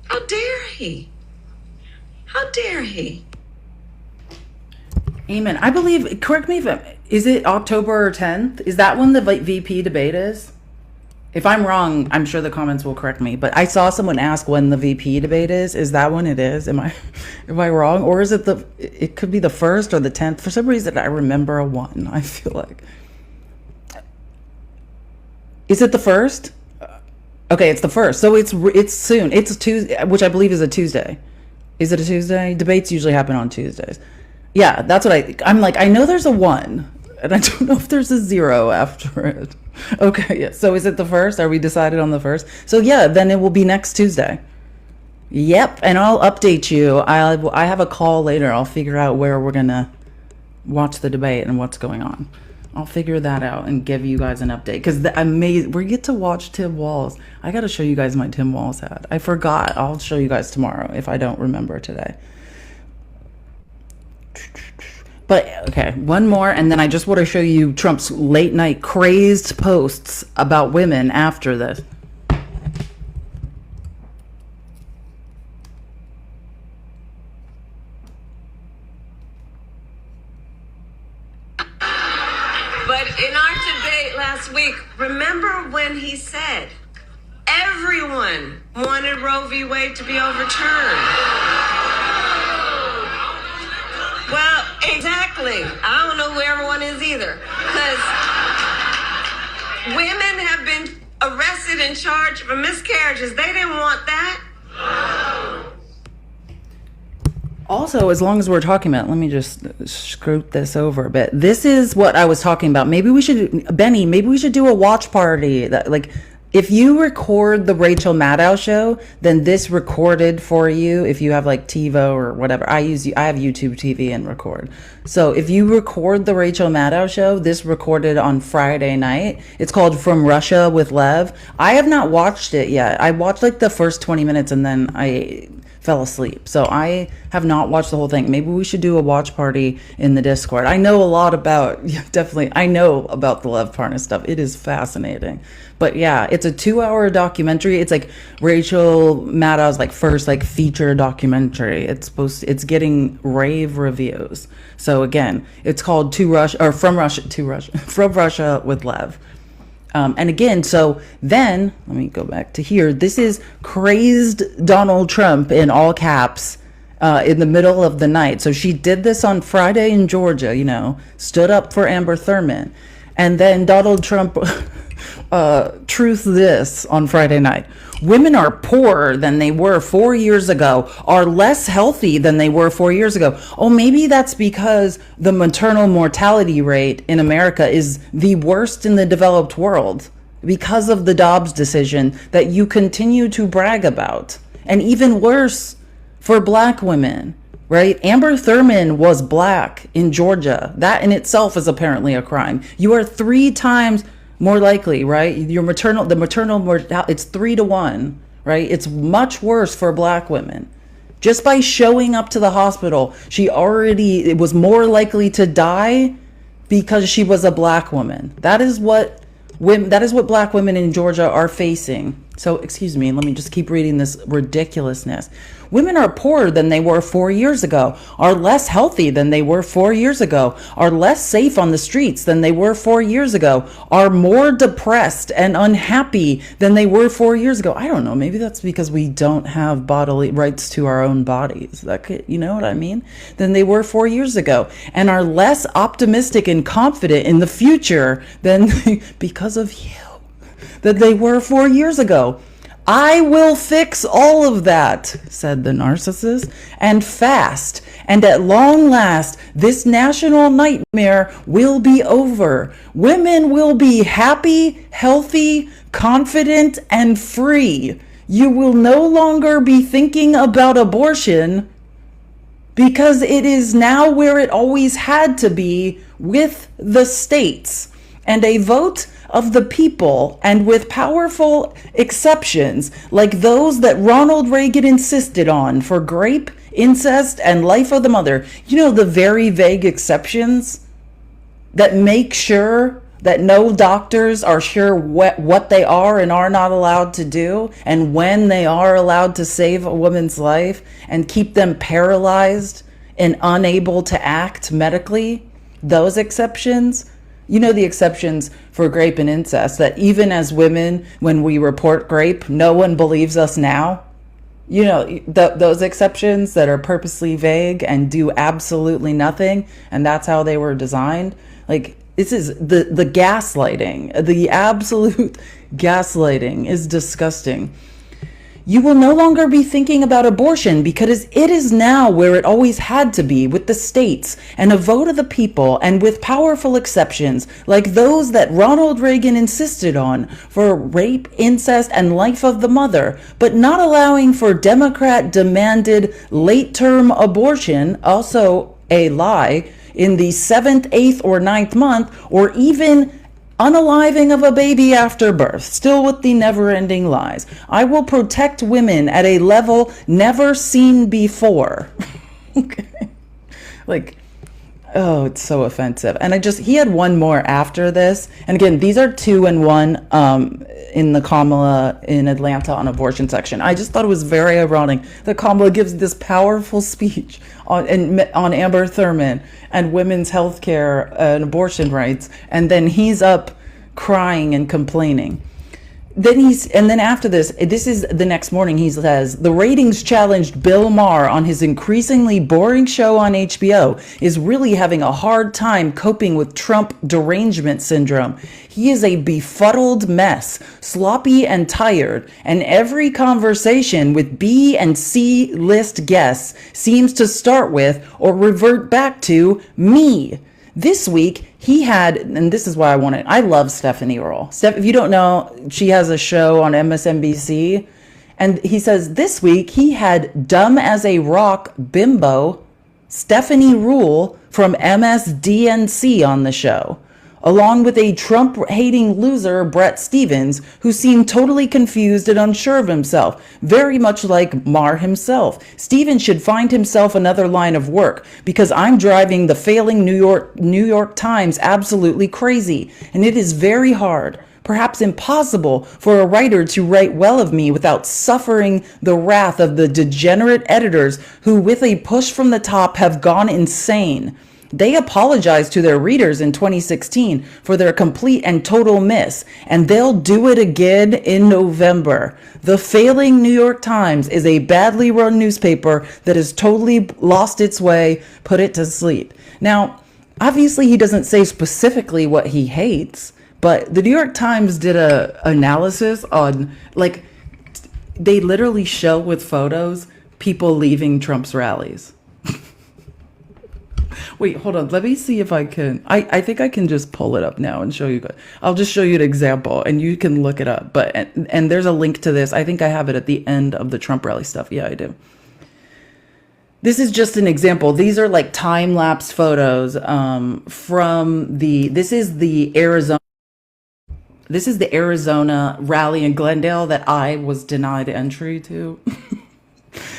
How dare he? How dare he? Amen. I believe, correct me is it October 10th? Is that when the VP debate is? If I'm wrong, I'm sure the comments will correct me, but I saw someone ask when the VP debate is. Is that when it is? Am I wrong? Or is it it could be the 1st or the 10th. For some reason, I remember a 1, I feel like. Is it the 1st? Okay, it's the 1st. So it's soon. It's a Tuesday, which I believe is a Tuesday. Is it a Tuesday? Debates usually happen on Tuesdays. Yeah, that's what I'm like. I know there's a 1, and I don't know if there's a 0 after it. Okay, yeah. So is it the 1st? Are we decided on the 1st? So yeah, then it will be next Tuesday. Yep, and I'll update you. I have a call later. I'll figure out where we're gonna watch the debate and what's going on. I'll figure that out and give you guys an update, because we get to watch Tim Walz. I got to show you guys my Tim Walz hat. I forgot. I'll show you guys tomorrow if I don't remember today. But okay, one more, and then I just want to show you Trump's late night crazed posts about women after this. But in our debate last week, remember when he said Everyone wanted Roe v. Wade to be overturned. Well, exactly. I don't know who everyone is either. Because women have been arrested and charged for miscarriages. They didn't want that. Also, as long as we're talking about, let me just scoot this over a bit. This is what I was talking about. Maybe we should, Benny, maybe we should do a watch party. That, like, if you record the Rachel Maddow show, then this recorded for you. If you have like TiVo or whatever, I have YouTube TV and record. So if you record the Rachel Maddow show, this recorded on Friday night. It's called From Russia with Lev. I have not watched it yet. I watched like the first 20 minutes and then I fell asleep. So I have not watched the whole thing. Maybe we should do a watch party in the Discord. I know a lot about, definitely, I know about the Lev Parnas stuff. It is fascinating. But yeah, it's a 2-hour documentary. It's like Rachel Maddow's like first like feature documentary. It's getting rave reviews. So again, it's called From Russia with Lev. And again, so then, let me go back to here. This is crazed Donald Trump in all caps in the middle of the night. So she did this on Friday in Georgia, stood up for Amber Thurman. And then Donald Trump truth this on Friday night. Women are poorer than they were 4 years ago, are less healthy than they were 4 years ago. Oh, maybe that's because the maternal mortality rate in America is the worst in the developed world because of the Dobbs decision that you continue to brag about. And even worse for black women, right? Amber Thurman was black in Georgia. That in itself is apparently a crime. You are 3 times more likely, right? The maternal mortality, it's 3-to-1, right? It's much worse for black women. Just by showing up to the hospital, it was more likely to die because she was a black woman. That is what black women in Georgia are facing. So, excuse me, let me just keep reading this ridiculousness. Women are poorer than they were 4 years ago, are less healthy than they were 4 years ago, are less safe on the streets than they were 4 years ago, are more depressed and unhappy than they were 4 years ago. I don't know, maybe that's because we don't have bodily rights to our own bodies. You know what I mean? Than they were 4 years ago, and are less optimistic and confident in the future than because of you, than they were 4 years ago. I will fix all of that, said the narcissist, and fast. And at long last, this national nightmare will be over. Women will be happy, healthy, confident, and free. You will no longer be thinking about abortion because it is now where it always had to be, with the states. And a vote of the people, and with powerful exceptions like those that Ronald Reagan insisted on for rape, incest, and life of the mother. The very vague exceptions that make sure that no doctors are sure what they are and are not allowed to do, and when they are allowed to save a woman's life, and keep them paralyzed and unable to act medically. Those exceptions. The exceptions for rape and incest, that even as women, when we report rape, no one believes us now. Those exceptions that are purposely vague and do absolutely nothing, and that's how they were designed. Like, this is the gaslighting. The absolute gaslighting is disgusting. You will no longer be thinking about abortion because it is now where it always had to be, with the states and a vote of the people, and with powerful exceptions like those that Ronald Reagan insisted on for rape, incest, and life of the mother, but not allowing for Democrat-demanded late-term abortion, also a lie, in the 7th, 8th, or 9th month, or even unaliving of a baby after birth, still with the never-ending lies. I will protect women at a level never seen before. Okay. Oh, it's so offensive. And he had one more after this. And again, these are 2 and 1 in the Kamala in Atlanta on abortion section. I just thought it was very ironic that Kamala gives this powerful speech on Amber Thurman and women's health care and abortion rights, and then he's up crying and complaining. And then after this is the next morning, he says, the ratings challenged Bill Maher on his increasingly boring show on HBO is really having a hard time coping with Trump derangement syndrome. He is a befuddled mess, sloppy and tired, and every conversation with B and C list guests seems to start with or revert back to me. This week, he had, and this is why I love Stephanie Earle. If you don't know, she has a show on MSNBC. And he says this week he had dumb as a rock bimbo Stephanie Rule from MSDNC on the show, along with a Trump-hating loser, Brett Stevens, who seemed totally confused and unsure of himself, very much like Maher himself. Stevens should find himself another line of work, because I'm driving the failing New York Times absolutely crazy, and it is very hard, perhaps impossible, for a writer to write well of me without suffering the wrath of the degenerate editors who, with a push from the top, have gone insane. They apologized to their readers in 2016 for their complete and total miss, and they'll do it again in November. The failing New York Times is a badly run newspaper that has totally lost its way. Put it to sleep. Now, obviously he doesn't say specifically what he hates, but the New York Times did a analysis on, like, they literally show with photos people leaving Trump's rallies. Wait, hold on. Let me see if I can. I think I can just pull it up now and show you. I'll just show you an example and you can look it up. But and there's a link to this. I think I have it at the end of the Trump rally stuff. Yeah, I do. This is just an example. These are like time-lapse photos from this is the Arizona rally in Glendale that I was denied entry to.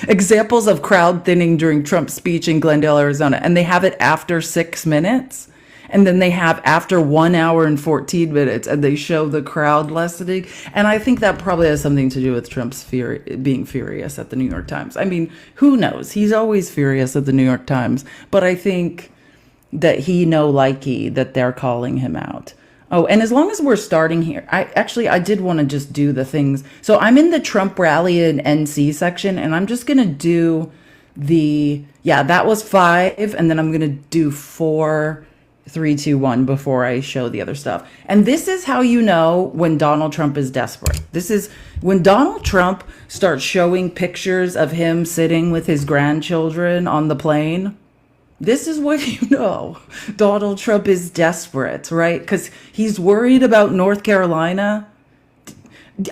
Examples of crowd thinning during Trump's speech in Glendale, Arizona. And they have it after 6 minutes. And then they have after 1 hour and 14 minutes. And they show the crowd lessening. And I think that probably has something to do with Trump's being furious at the New York Times. I mean, who knows? He's always furious at the New York Times. But I think that he no likey that they're calling him out. Oh, and as long as we're starting here, I did want to just do the things. So I'm in the Trump rally in NC section, and I'm just going to do that was 5, and then I'm going to do 4, 3, 2, 1 before I show the other stuff. And this is how you know when Donald Trump is desperate. This is when Donald Trump starts showing pictures of him sitting with his grandchildren on the plane. This is what you know Donald Trump is desperate, right? Because he's worried about North Carolina.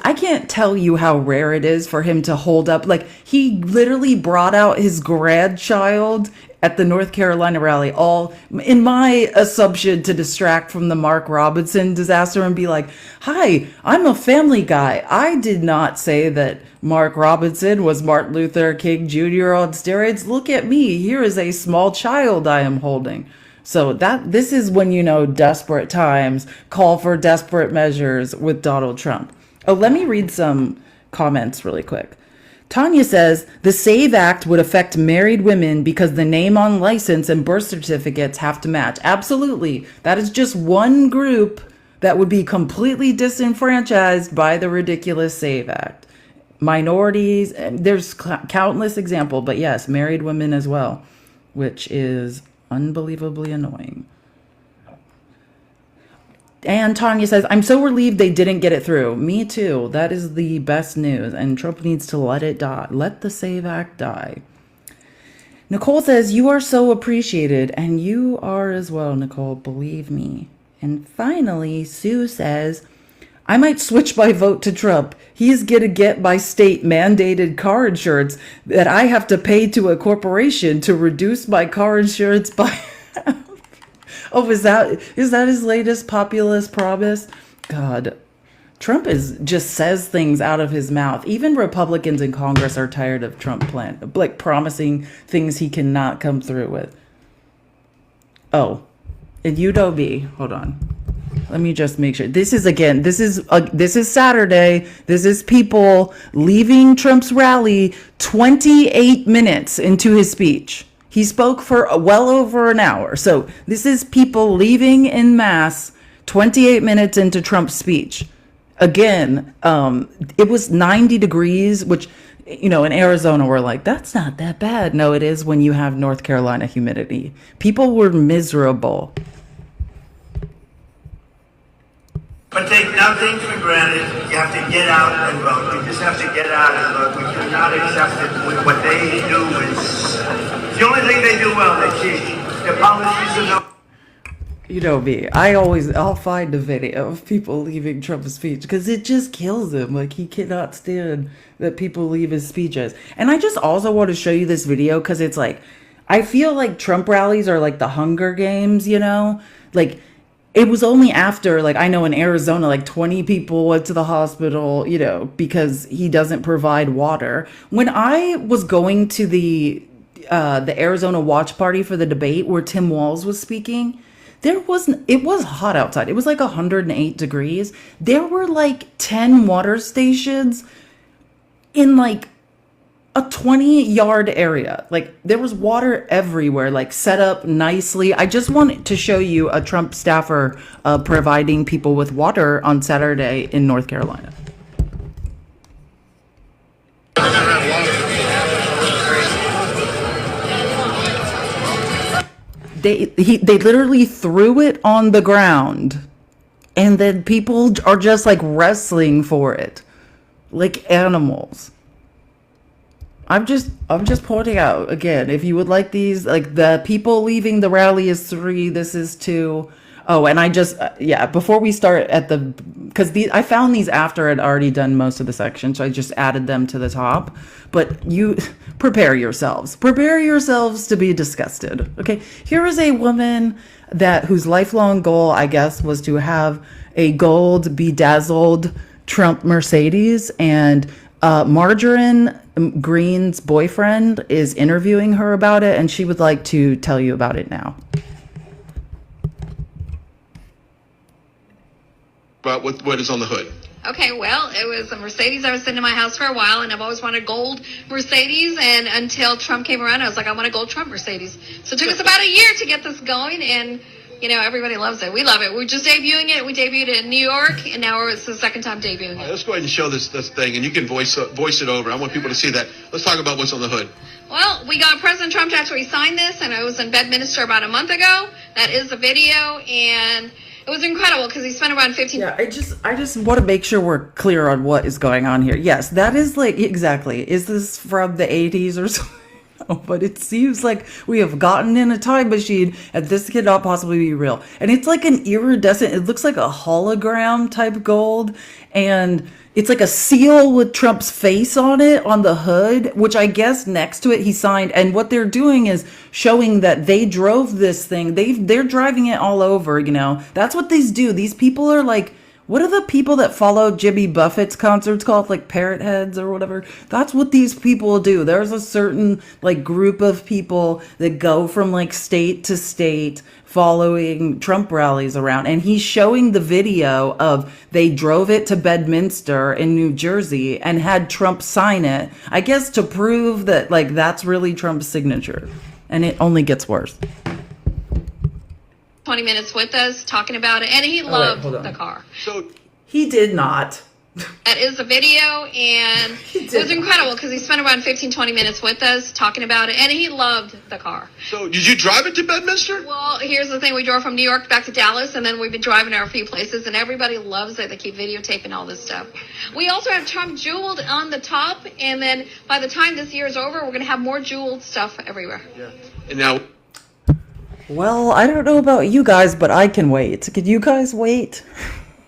I can't tell you how rare it is for him to hold up. Like, he literally brought out his grandchild at the North Carolina rally, all in my assumption to distract from the Mark Robinson disaster and be like, hi, I'm a family guy. I did not say that Mark Robinson was Martin Luther King Jr. on steroids. Look at me. Here is a small child I am holding. So this is when you know desperate times call for desperate measures with Donald Trump. Oh, let me read some comments really quick. Tanya says, the SAVE Act would affect married women because the name on license and birth certificates have to match. Absolutely. That is just one group that would be completely disenfranchised by the ridiculous SAVE Act. Minorities, there's countless examples, but yes, married women as well, which is unbelievably annoying. And Tanya says, I'm so relieved they didn't get it through. Me too. That is the best news. And Trump needs to let it die. Let the SAVE Act die. Nicole says, you are so appreciated. And you are as well, Nicole. Believe me. And finally, Sue says, I might switch my vote to Trump. He's going to get my state mandated car insurance that I have to pay to a corporation to reduce my car insurance by... Oh, is that his latest populist promise? God, Trump just says things out of his mouth. Even Republicans in Congress are tired of Trump promising things he cannot come through with. Oh, and you know me. Hold on. Let me just make sure. This is Saturday. This is people leaving Trump's rally 28 minutes into his speech. He spoke for well over an hour. So this is people leaving en masse 28 minutes into Trump's speech. again, it was 90 degrees, which, in Arizona, we're like, that's not that bad. No, it is when you have North Carolina humidity. People were miserable. But take nothing for granted. You have to get out and vote. You just have to get out and vote. We cannot accept it. What they do is the only thing they do well. They cheat. Their policies are no. You know me. I'll find a video of people leaving Trump's speech because it just kills him. Like, he cannot stand that people leave his speeches. And I just also want to show you this video because it's like, I feel like Trump rallies are like the Hunger Games, Like, it was only after, like, I know in Arizona, like 20 people went to the hospital, because he doesn't provide water. When I was going to the Arizona watch party for the debate where Tim Walz was speaking, it was hot outside. It was like 108 degrees. There were like 10 water stations in like a 20-yard area. Like, there was water everywhere, like set up nicely. I just wanted to show you a Trump staffer providing people with water on Saturday in North Carolina. They literally threw it on the ground, and then people are just like wrestling for it, like animals. I'm just pointing out again, if you would like these, like, the people leaving the rally is 3, this is 2. Oh, and I just, before we start because I found these after I'd already done most of the section, so I just added them to the top. But you prepare yourselves to be disgusted. Okay, here is a woman whose lifelong goal, I guess, was to have a gold bedazzled Trump Mercedes, and Margarine Green's boyfriend is interviewing her about it, and she would like to tell you about it now. About what is on the hood? Okay, well, it was a Mercedes I was sitting in my house for a while, and I've always wanted gold Mercedes, and until Trump came around, I was like, I want a gold Trump Mercedes. So it took us about a year to get this going, and, everybody loves it. We love it. We're just debuting it. We debuted it in New York, and now it's the second time debuting it. All right, let's go ahead and show this thing, and you can voice it over. I want people to see that. Let's talk about what's on the hood. Well, we got President Trump to actually sign this, and I was in Bedminster about a month ago. That is the video, and it was incredible because he spent around 15. Yeah, I just want to make sure we're clear on what is going on here. Yes, that is like, exactly. Is this from the 80s or something? No, but it seems like we have gotten in a time machine and this cannot possibly be real. And it's like an iridescent, it looks like a hologram type gold. And it's like a seal with Trump's face on it on the hood, which I guess next to it he signed. And what they're doing is showing that they drove this thing. They're driving it all over, That's what these do. These people are like, what are the people that follow Jimmy Buffett's concerts called, like parrot heads or whatever? That's what these people do. There's a certain like group of people that go from like state to state following Trump rallies around. And he's showing the video of they drove it to Bedminster in New Jersey and had Trump sign it, I guess to prove that like that's really Trump's signature. And it only gets worse. 20 minutes with us talking about it, and he loved the car. So he did not. That is the video, and it was incredible because he spent around 15-20 minutes with us talking about it, and he loved the car. So did you drive it to Bedminster? Well, here's the thing. We drove from New York back to Dallas, and then we've been driving to a few places, and everybody loves it. They keep videotaping all this stuff. We also have Trump jeweled on the top, and then by the time this year is over, we're going to have more jeweled stuff everywhere. Yeah. And now... Well, I don't know about you guys, but I can wait. Can you guys wait?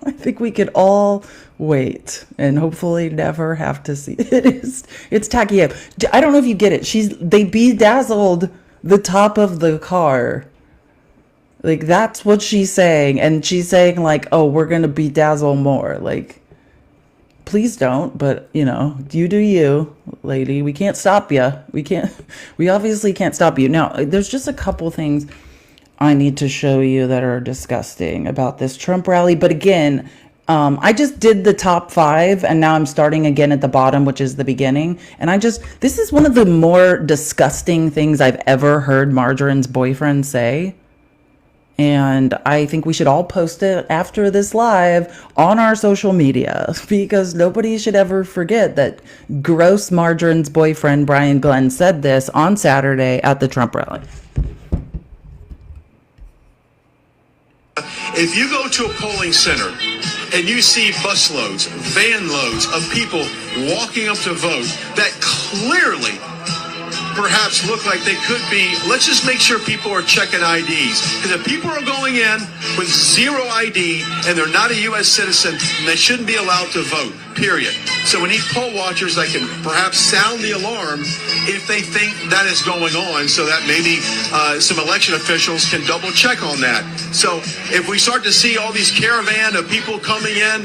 I think we could all wait and hopefully never have to see it. It's tacky. I don't know if you get it. They bedazzled the top of the car. Like, that's what she's saying. And she's saying like, oh, we're going to bedazzle more. Like, please don't, but you do you, lady. We can't stop you. We obviously can't stop you. Now, there's just a couple things I need to show you that are disgusting about this Trump rally. But again, I just did the top 5 and now I'm starting again at the bottom, which is the beginning. And this is one of the more disgusting things I've ever heard Margarine's boyfriend say. And I think we should all post it after this live on our social media, because nobody should ever forget that gross Margarine's boyfriend, Brian Glenn, said this on Saturday at the Trump rally. If you go to a polling center and you see busloads, van loads of people walking up to vote that clearly perhaps look like they could be, let's just make sure people are checking IDs. Because if people are going in with zero ID and they're not a U.S. citizen, they shouldn't be allowed to vote, period. So we need poll watchers that can perhaps sound the alarm if they think that is going on, so that maybe some election officials can double check on that. So if we start to see all these caravan of people coming in,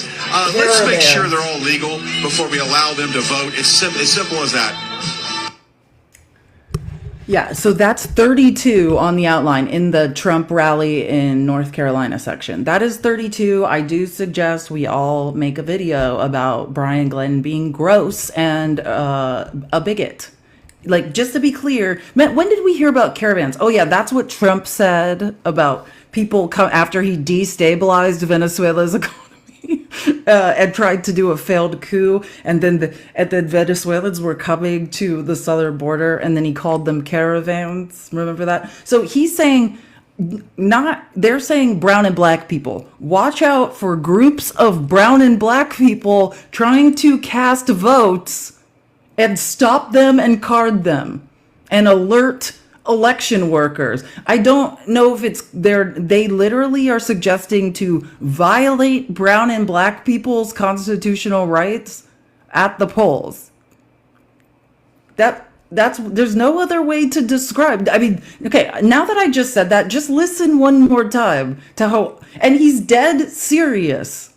let's make sure they're all legal before we allow them to vote. It's as simple as that. Yeah, so that's 32 on the outline in the Trump rally in North Carolina section. That is 32. I do suggest we all make a video about Brian Glenn being gross and a bigot. Like, just to be clear, when did we hear about caravans? Oh yeah, that's what Trump said about people come after he destabilized Venezuela's economy. And tried to do a failed coup, and then the Venezuelans were coming to the southern border, and then he called them caravans. Remember that? So he's saying, they're saying brown and black people. Watch out for groups of brown and black people trying to cast votes, and stop them and card them, and alert election workers. I don't know if they literally are suggesting to violate brown and black people's constitutional rights at the polls. There's no other way to describe. I mean, okay, now that I just said that, just listen one more time to how, and he's dead serious.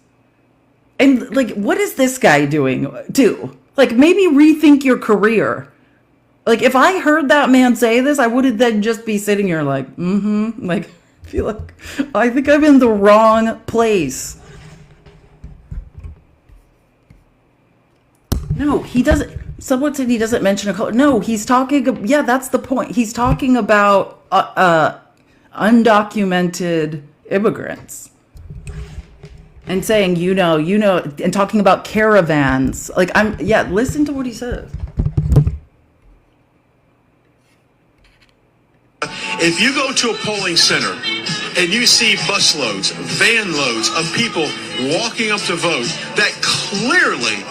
And like, what is this guy doing too? Like, maybe rethink your career. Like, if I heard that man say this, I wouldn't then just be sitting here like, like, feel like, I think I'm in the wrong place. No, he doesn't. Someone said he doesn't mention a color. No, he's talking, yeah, that's the point. He's talking about undocumented immigrants. And saying, you know, and talking about caravans. Like, listen to what he says. If you go to a polling center and you see busloads, van loads of people walking up to vote that clearly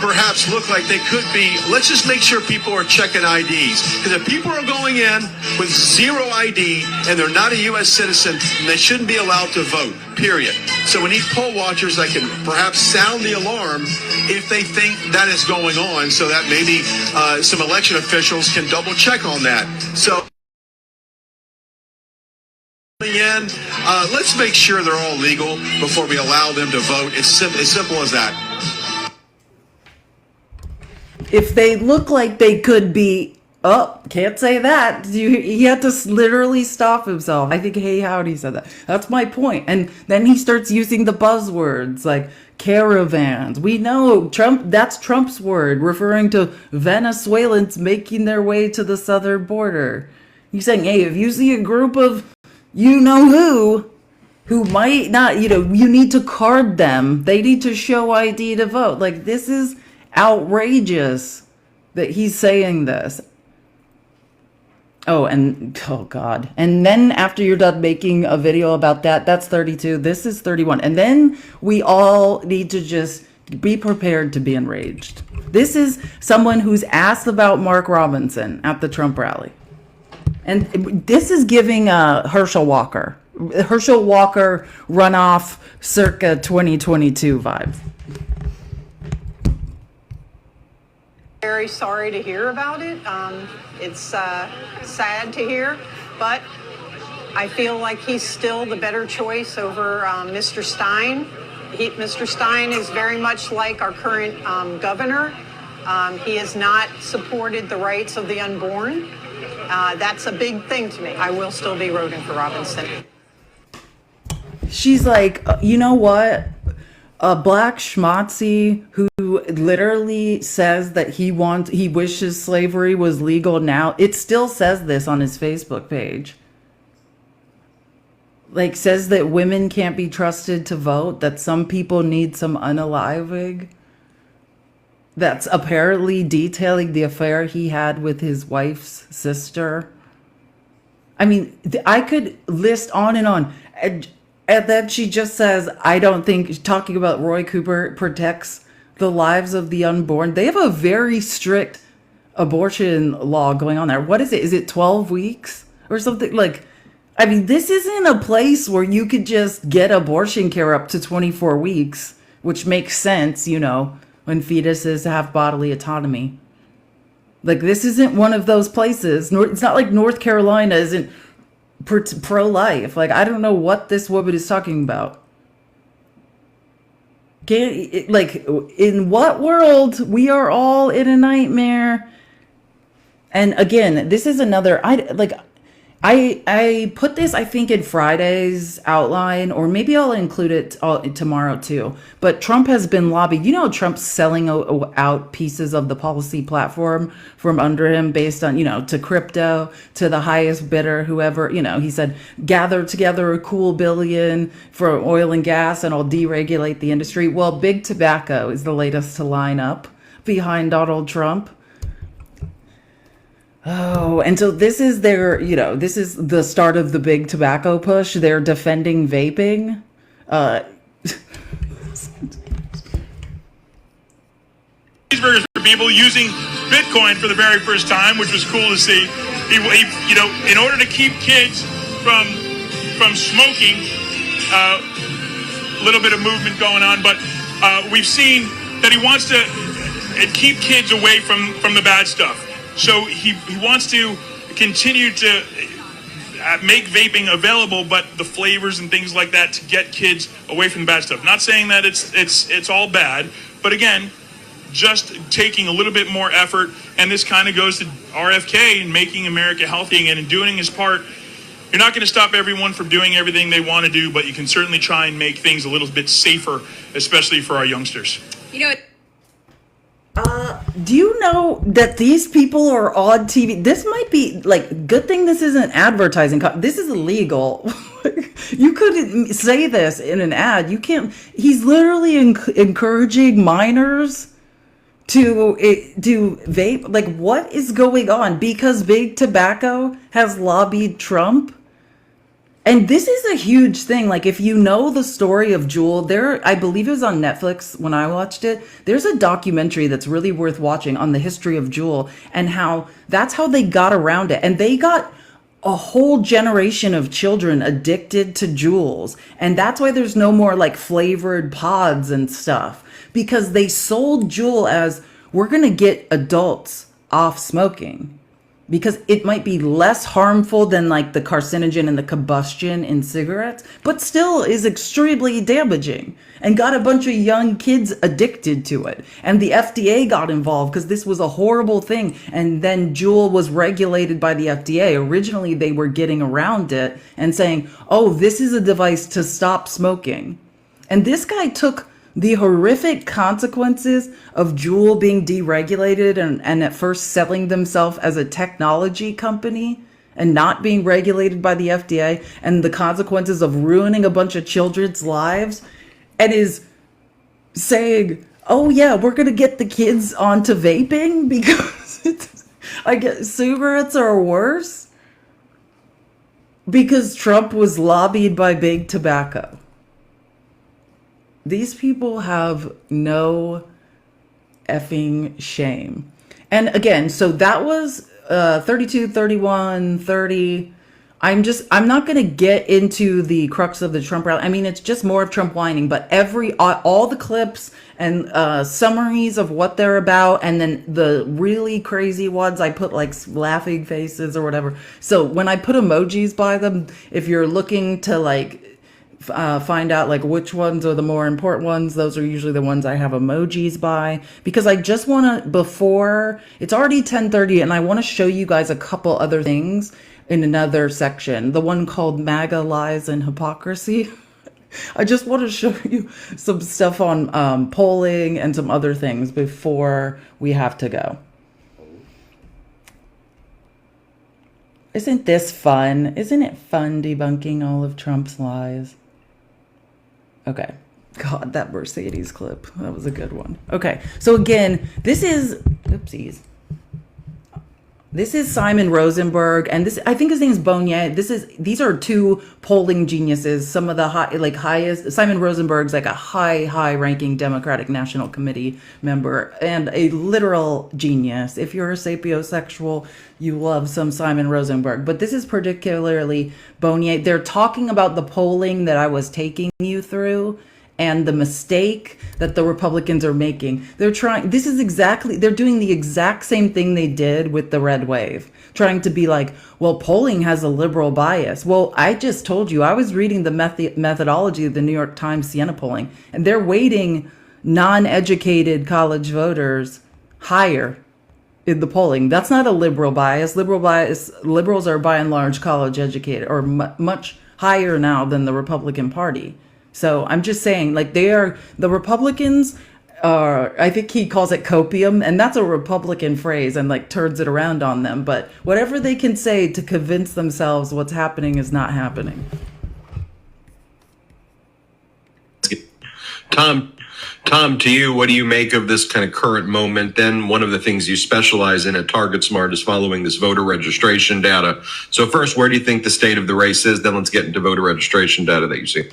perhaps look like they could be, let's just make sure people are checking IDs. Because if people are going in with zero ID and they're not a U.S. citizen, they shouldn't be allowed to vote, period. So we need poll watchers that can perhaps sound the alarm if they think that is going on, so that maybe some election officials can double check on that. So in, let's make sure they're all legal before we allow them to vote. It's as simple as that. If they look like they could be, can't say that. He had to literally stop himself. I think Hey Howdy said that. That's my point. And then he starts using the buzzwords like caravans. We know that's Trump's word, referring to Venezuelans making their way to the southern border. He's saying, hey, if you see a group of you know who might not, you need to card them. They need to show ID to vote. Like, this is outrageous that he's saying this. Oh God. And then after you're done making a video about that, that's 32. This is 31. And then we all need to just be prepared to be enraged. This is someone who's asked about Mark Robinson at the Trump rally. And this is giving Herschel Walker runoff circa 2022 vibe. Very sorry to hear about it. It's sad to hear, but I feel like he's still the better choice over Mr. Stein. Mr. Stein is very much like our current governor. He has not supported the rights of the unborn. That's a big thing to me. I will still be voting for Robinson. She's like, you know what? A black schmatzy who literally says that he wishes slavery was legal now. It still says this on his Facebook page. like says that women can't be trusted to vote, that some people need some unaliving. That's apparently detailing the affair he had with his wife's sister. I mean, I could list on and on. And then she just says, I don't think, talking about Roy Cooper protects the lives of the unborn. They have a very strict abortion law going on there. What is it? Is it 12 weeks or something? Like, I mean, this isn't a place where you could just get abortion care up to 24 weeks, which makes sense, you know, when fetuses have bodily autonomy. Like, this isn't one of those places. It's not like North Carolina isn't pro-life. Like, I don't know what this woman is talking about. Like, in what world? We are all in a nightmare. And again, this is another, I put this, I think, in Friday's outline, or maybe I'll include it tomorrow too. But Trump has been lobbied. You know, Trump's selling out pieces of the policy platform from under him based on, you know, to crypto, to the highest bidder, whoever, you know, he said, gather together a cool billion for oil and gas and I'll deregulate the industry. Well, big tobacco is the latest to line up behind Donald Trump. Oh, and so this is their, you know, this is the start of the big tobacco push. They're defending vaping. Cheeseburgers for people using Bitcoin for the very first time, which was cool to see. He you know, in order to keep kids from smoking, a little bit of movement going on, but we've seen that he wants to keep kids away from the bad stuff. So he wants to continue to make vaping available, but the flavors and things like that to get kids away from the bad stuff. Not saying that it's all bad, but again, just taking a little bit more effort. And this kind of goes to RFK and making America healthy again and doing his part. You're not going to stop everyone from doing everything they want to do, but you can certainly try and make things a little bit safer, especially for our youngsters. You know, Do you know that these people are on TV? This might be like, good thing this isn't advertising. This is illegal. You couldn't say this in an ad. You can't. He's literally encouraging minors to vape. Like, what is going on? Because big tobacco has lobbied Trump. And this is a huge thing. Like, if you know the story of Juul, I believe it was on Netflix when I watched it. There's a documentary that's really worth watching on the history of Juul and how that's how they got around it. And they got a whole generation of children addicted to Juuls. And that's why there's no more like flavored pods and stuff, because they sold Juul as, we're going to get adults off smoking, because it might be less harmful than like the carcinogen and the combustion in cigarettes, but still is extremely damaging and got a bunch of young kids addicted to it. And the FDA got involved because this was a horrible thing. And then Juul was regulated by the FDA. Originally, they were getting around it and saying, oh, this is a device to stop smoking. And this guy took the horrific consequences of Juul being deregulated and at first selling themselves as a technology company and not being regulated by the FDA, and the consequences of ruining a bunch of children's lives, and is saying, oh yeah, we're going to get the kids onto vaping because I guess cigarettes are worse because Trump was lobbied by big tobacco. These people have no effing shame. And again, so that was 32, 31, 30. I'm not going to get into the crux of the Trump rally. I mean, it's just more of Trump whining, but all the clips and summaries of what they're about, and then the really crazy ones, I put like laughing faces or whatever. So when I put emojis by them, if you're looking to like find out like which ones are the more important ones, those are usually the ones I have emojis by, because I just want to, before it's already 10:30, and I want to show you guys a couple other things in another section, the one called MAGA Lies and Hypocrisy. I just want to show you some stuff on polling and some other things before we have to go. Isn't this fun? Isn't it fun debunking all of Trump's lies? Okay. God, that Mercedes clip. That was a good one. Okay. So again, this is, oopsies. This is Simon Rosenberg, and this, I think his name is Bonnier. These are two polling geniuses. Some of the highest. Simon Rosenberg's like a high ranking Democratic National Committee member and a literal genius. If you're a sapiosexual, you love some Simon Rosenberg. But this is particularly Bonnier. They're talking about the polling that I was taking you through and the mistake that the Republicans are making. They're doing the exact same thing they did with the red wave, trying to be like, well, polling has a liberal bias. Well, I just told you, I was reading the methodology of the New York Times Siena polling, and they're weighting non-educated college voters higher in the polling. That's not a liberal bias. Liberals are by and large college educated, or much higher now than the Republican Party. So I'm just saying, like, the Republicans are, I think he calls it copium, and that's a Republican phrase, and like turns it around on them. But whatever they can say to convince themselves what's happening is not happening. Tom, to you, what do you make of this kind of current moment? Then one of the things you specialize in at TargetSmart is following this voter registration data. So first, where do you think the state of the race is? Then let's get into voter registration data that you see.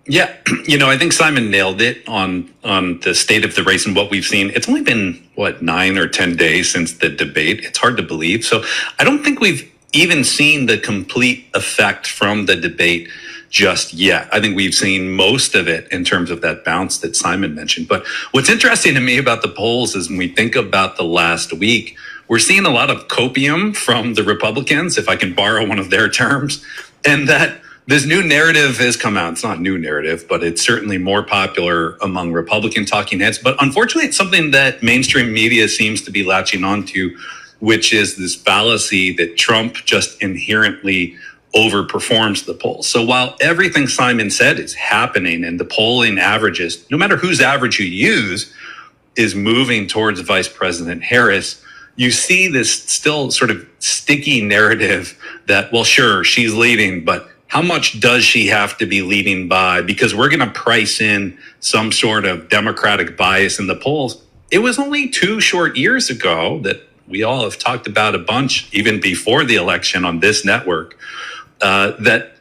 Yeah, I think Simon nailed it on the state of the race and what we've seen. It's only been, 9 or 10 days since the debate. It's hard to believe. So I don't think we've even seen the complete effect from the debate just yet. I think we've seen most of it in terms of that bounce that Simon mentioned. But what's interesting to me about the polls is when we think about the last week, we're seeing a lot of copium from the Republicans, if I can borrow one of their terms, and that this new narrative has come out. It's not a new narrative, but it's certainly more popular among Republican talking heads. But unfortunately, it's something that mainstream media seems to be latching onto, which is this fallacy that Trump just inherently overperforms the polls. So while everything Simon said is happening and the polling averages, no matter whose average you use, is moving towards Vice President Harris, you see this still sort of sticky narrative that, well, sure, she's leading, but how much does she have to be leading by? Because we're going to price in some sort of Democratic bias in the polls. It was only 2 short years ago that we all have talked about a bunch, even before the election on this network, that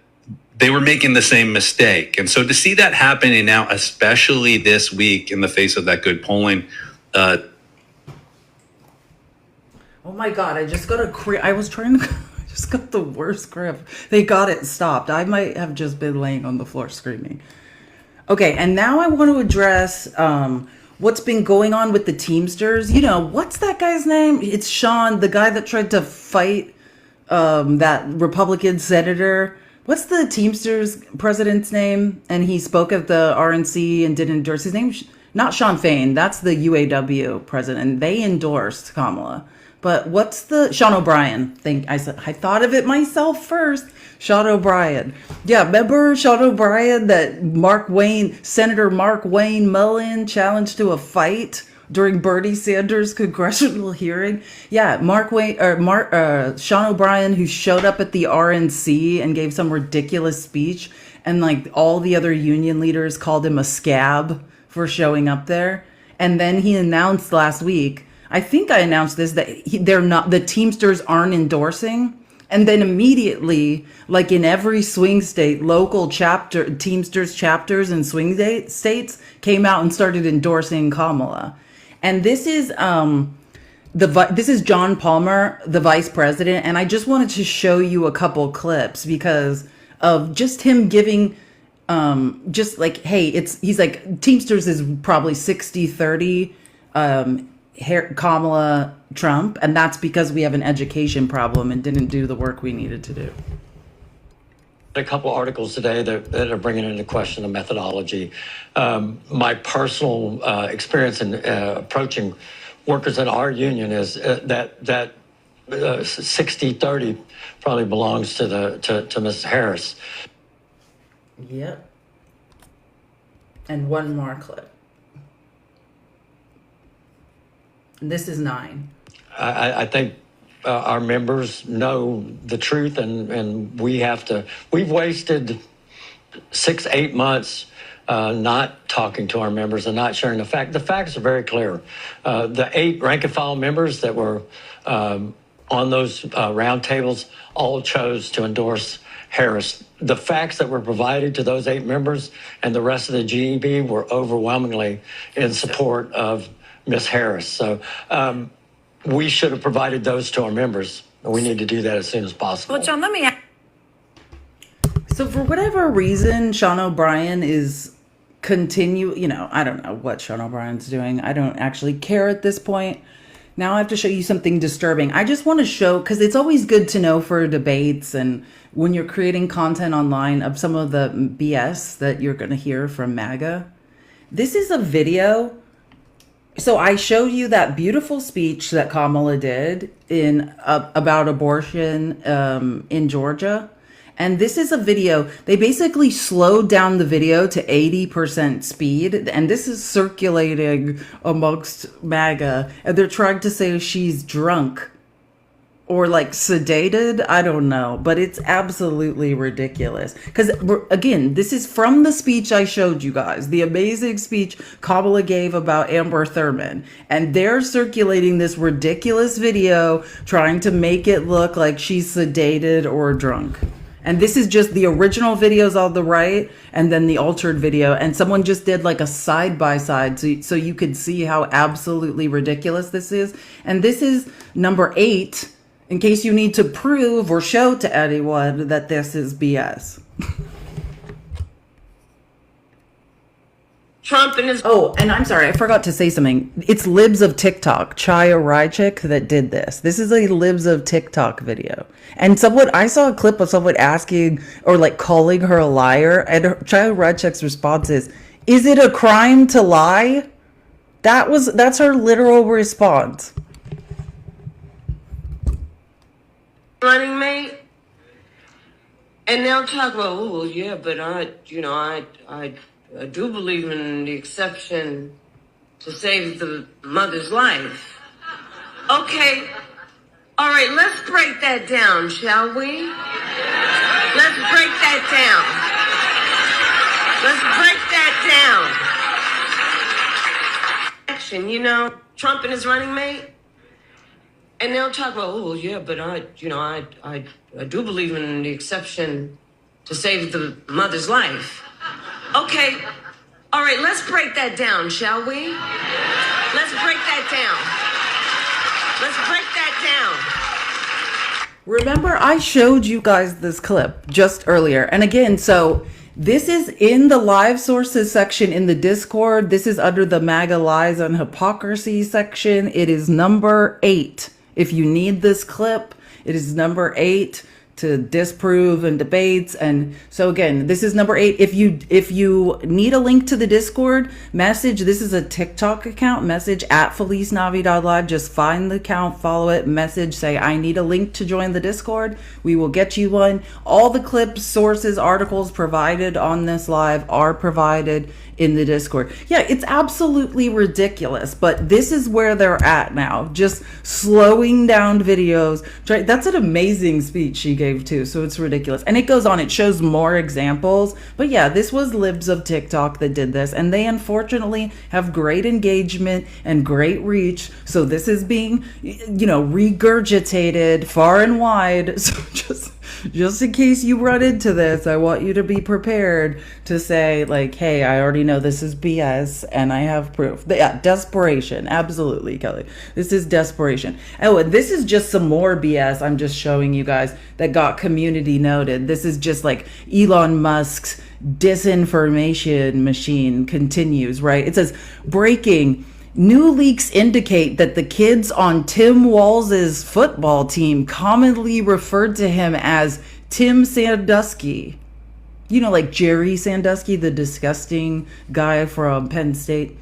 they were making the same mistake. And so to see that happening now, especially this week in the face of that good polling. Oh my God, I just got I was trying to... just got the worst grip. They got it stopped. I might have just been laying on the floor screaming. Okay, and now I want to address what's been going on with the Teamsters. What's that guy's name? It's Sean, the guy that tried to fight that Republican senator. What's the Teamsters president's name? And he spoke at the RNC and did endorse his name. Not Sean Fain. That's the UAW president. They endorsed Kamala. But what's the Sean O'Brien? I thought of it myself first. Sean O'Brien. Yeah, remember Sean O'Brien that Senator Mark Wayne Mullen challenged to a fight during Bernie Sanders' congressional hearing? Yeah, Sean O'Brien, who showed up at the RNC and gave some ridiculous speech, and like all the other union leaders called him a scab for showing up there. And then he announced last week, I think I announced this, that the Teamsters aren't endorsing. And then immediately, like in every swing state, local Teamsters chapters in swing states came out and started endorsing Kamala. And this is this is John Palmer, the vice president. And I just wanted to show you a couple clips because of just him giving just like, hey, he's like, Teamsters is probably 60-30 Kamala Trump, and that's because we have an education problem and didn't do the work we needed to do. A couple articles today that are bringing into question the methodology. My personal experience in approaching workers in our union is that 60-30 probably belongs to Ms. Harris. Yep. And one more clip. This is 9. I think our members know the truth, and we've wasted 6-8 months not talking to our members and not sharing the fact. The facts are very clear. The 8 rank and file members that were on those roundtables all chose to endorse Harris. The facts that were provided to those 8 members and the rest of the GEB were overwhelmingly in support of Ms. Harris. So we should have provided those to our members. We need to do that as soon as possible. Well, John, let me ask. So for whatever reason, Sean O'Brien is I don't know what Sean O'Brien's doing. I don't actually care at this point. Now I have to show you something disturbing. I just want to show, because it's always good to know for debates and when you're creating content online of some of the BS that you're going to hear from MAGA. This is a video. So I showed you that beautiful speech that Kamala did about abortion in Georgia. And this is a video. They basically slowed down the video to 80% speed. And this is circulating amongst MAGA. And they're trying to say she's drunk or like sedated. I don't know. But it's absolutely ridiculous. Because, again, this is from the speech I showed you guys. The amazing speech Kamala gave about Amber Thurman. And they're circulating this ridiculous video trying to make it look like she's sedated or drunk. And this is just the original videos on the right and then the altered video. And someone just did like a side-by-side so you could see how absolutely ridiculous this is. And this is number 8, in case you need to prove or show to anyone that this is BS. Trump and his... Oh, and I'm sorry, I forgot to say something. It's Libs of TikTok, Chaya Rychik, that did this. This is a Libs of TikTok video. And I saw a clip of someone asking or like calling her a liar, and Chaya Rychik's response is it a crime to lie? That's her literal response. Running mate, and they'll talk about, oh, yeah, but I do believe in the exception to save the mother's life. Okay. All right, let's break that down, shall we? Let's break that down. Let's break that down. Action, Trump and his running mate. And they'll talk about, oh, yeah, but I do believe in the exception to save the mother's life. Okay. All right, let's break that down, shall we? Let's break that down. Let's break that down. Remember, I showed you guys this clip just earlier. And again, so this is in the live sources section in the Discord. This is under the MAGA lies and hypocrisy section. It is number 8. If you need this clip, it is number 8 to disprove and debates. And so again, this is number 8. If you need a link to the Discord, message, this is a TikTok account, message at Felice Navidad Live. Just find the account, follow it, message, say, I need a link to join the Discord. We will get you one. All the clips, sources, articles provided on this live are provided in the Discord. Yeah, it's absolutely ridiculous, but this is where they're at now. Just slowing down videos. That's an amazing speech she gave too, so it's ridiculous. And it goes on, it shows more examples. But yeah, this was Libs of TikTok that did this, and they unfortunately have great engagement and great reach. So this is being, regurgitated far and wide. So just in case you run into this, I want you to be prepared to say, like, hey, I already know this is BS and I have proof. Yeah, desperation. Absolutely, Kelly. This is desperation. Oh, and this is just some more BS I'm just showing you guys that got community noted. This is just like Elon Musk's disinformation machine continues, right? It says, breaking. New leaks indicate that the kids on Tim Walz's football team commonly referred to him as Tim Sandusky. Like Jerry Sandusky, the disgusting guy from Penn State.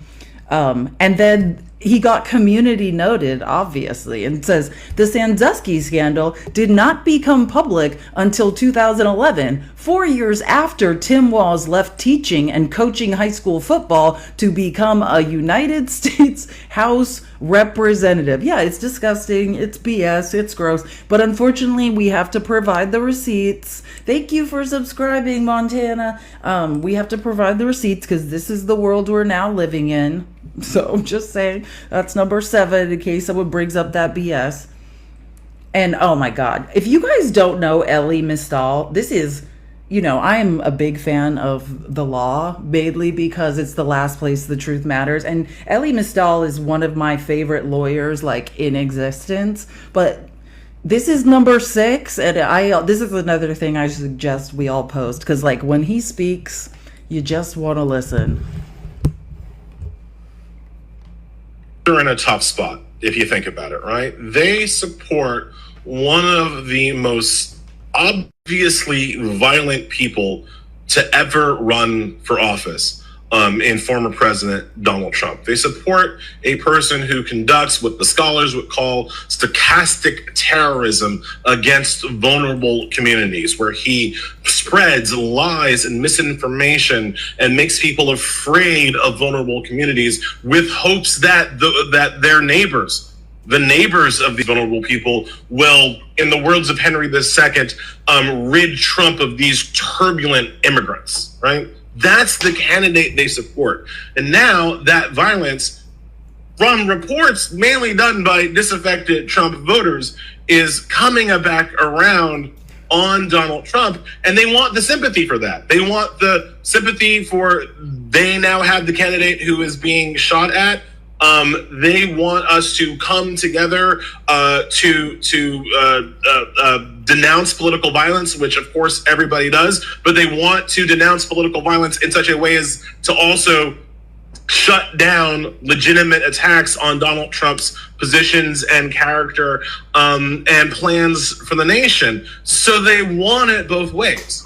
And then he got community noted, obviously, and says the Sandusky scandal did not become public until 2011, 4 years after Tim Walz left teaching and coaching high school football to become a United States House representative. Yeah, it's disgusting. It's BS. It's gross. But unfortunately, we have to provide the receipts. Thank you for subscribing, Montana. We have to provide the receipts because this is the world we're now living in. So just saying, that's number 7 in case someone brings up that BS. And oh my God, if you guys don't know Elie Mystal, this is, I am a big fan of the law, mainly because it's the last place the truth matters. And Elie Mystal is one of my favorite lawyers, like, in existence. But this is number 6, and this is another thing I suggest we all post, because, like, when he speaks, you just want to listen. They're in a tough spot, if you think about it, right? They support one of the most obviously violent people to ever run for office, in former President Donald Trump. They support a person who conducts what the scholars would call stochastic terrorism against vulnerable communities, where he spreads lies and misinformation and makes people afraid of vulnerable communities with hopes that that their neighbors, the neighbors of these vulnerable people, will, in the words of Henry II, rid Trump of these turbulent immigrants, right? That's the candidate they support. And now that violence, from reports mainly done by disaffected Trump voters, is coming back around on Donald Trump, and they want the sympathy for that. They want the sympathy for, they now have the candidate who is being shot at. They want us to come together to denounce political violence, which of course everybody does, but they want to denounce political violence in such a way as to also shut down legitimate attacks on Donald Trump's positions and character, and plans for the nation. So they want it both ways.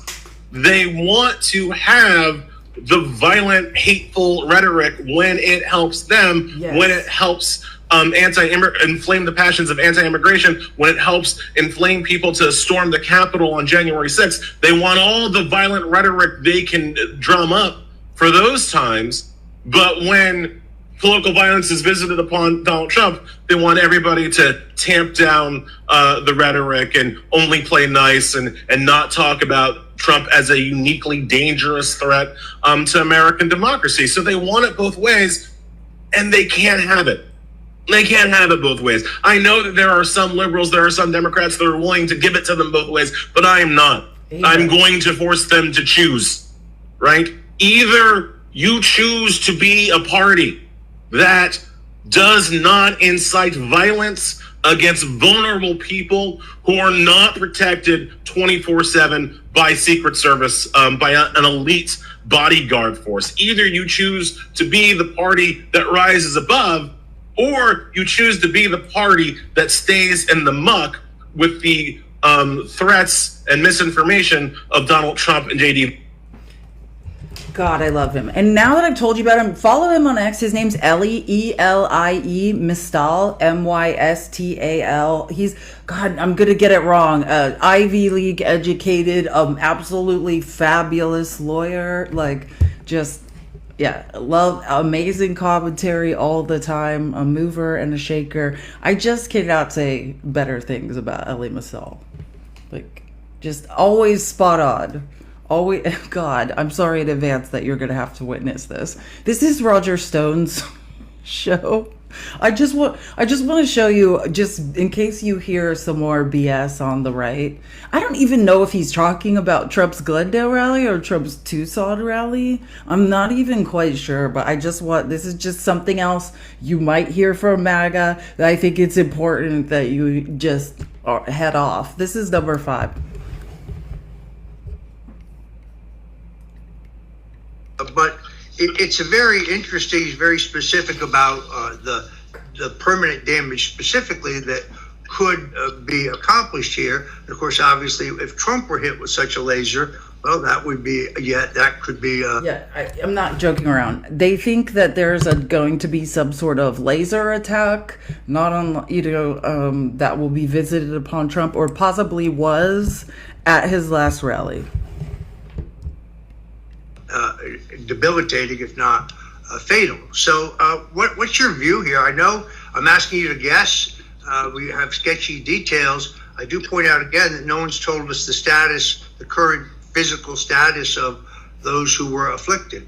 They want to have the violent, hateful rhetoric when it helps them, yes, when it helps inflame the passions of anti-immigration, when it helps inflame people to storm the Capitol on January 6th. They want all the violent rhetoric they can drum up for those times. But when political violence is visited upon Donald Trump, they want everybody to tamp down the rhetoric and only play nice and not talk about Trump as a uniquely dangerous threat to American democracy. So they want it both ways, and they can't have it. They can't have it both ways. I know that there are some liberals, there are some Democrats that are willing to give it to them both ways, but I am not. Amen. I'm going to force them to choose, right? Either you choose to be a party that does not incite violence against vulnerable people who are not protected 24/7 by Secret Service, by an elite bodyguard force. Either you choose to be the party that rises above, or you choose to be the party that stays in the muck with the threats and misinformation of Donald Trump and JD. God, I love him. And now that I've told you about him, follow him on X. His name's Elie, E-L-I-E, Mystal, M-Y-S-T-A-L. He's, God, I'm going to get it wrong. Ivy League educated, absolutely fabulous lawyer. Like, just, yeah, love, amazing commentary all the time. A mover and a shaker. I just cannot say better things about Elie Mystal. Like, just always spot on. Always, God, I'm sorry in advance that you're going to have to witness this. This is Roger Stone's show. I just want to show you, just in case you hear some more BS on the right. I don't even know if he's talking about Trump's Glendale rally or Trump's Tucson rally. I'm not even quite sure, but this is just something else you might hear from MAGA that I think it's important that you just head off. This is number 5. But it's a very interesting, very specific about the permanent damage specifically that could be accomplished here. And of course, obviously, if Trump were hit with such a laser, Well, that would be, that could be, Yeah, I'm not joking around. They think that there's going to be some sort of laser attack, not on, that will be visited upon Trump, or possibly was at his last rally. debilitating, if not fatal. So what's your view here? I know I'm asking you to guess. We have sketchy details. I do point out again that no one's told us the current physical status of those who were afflicted.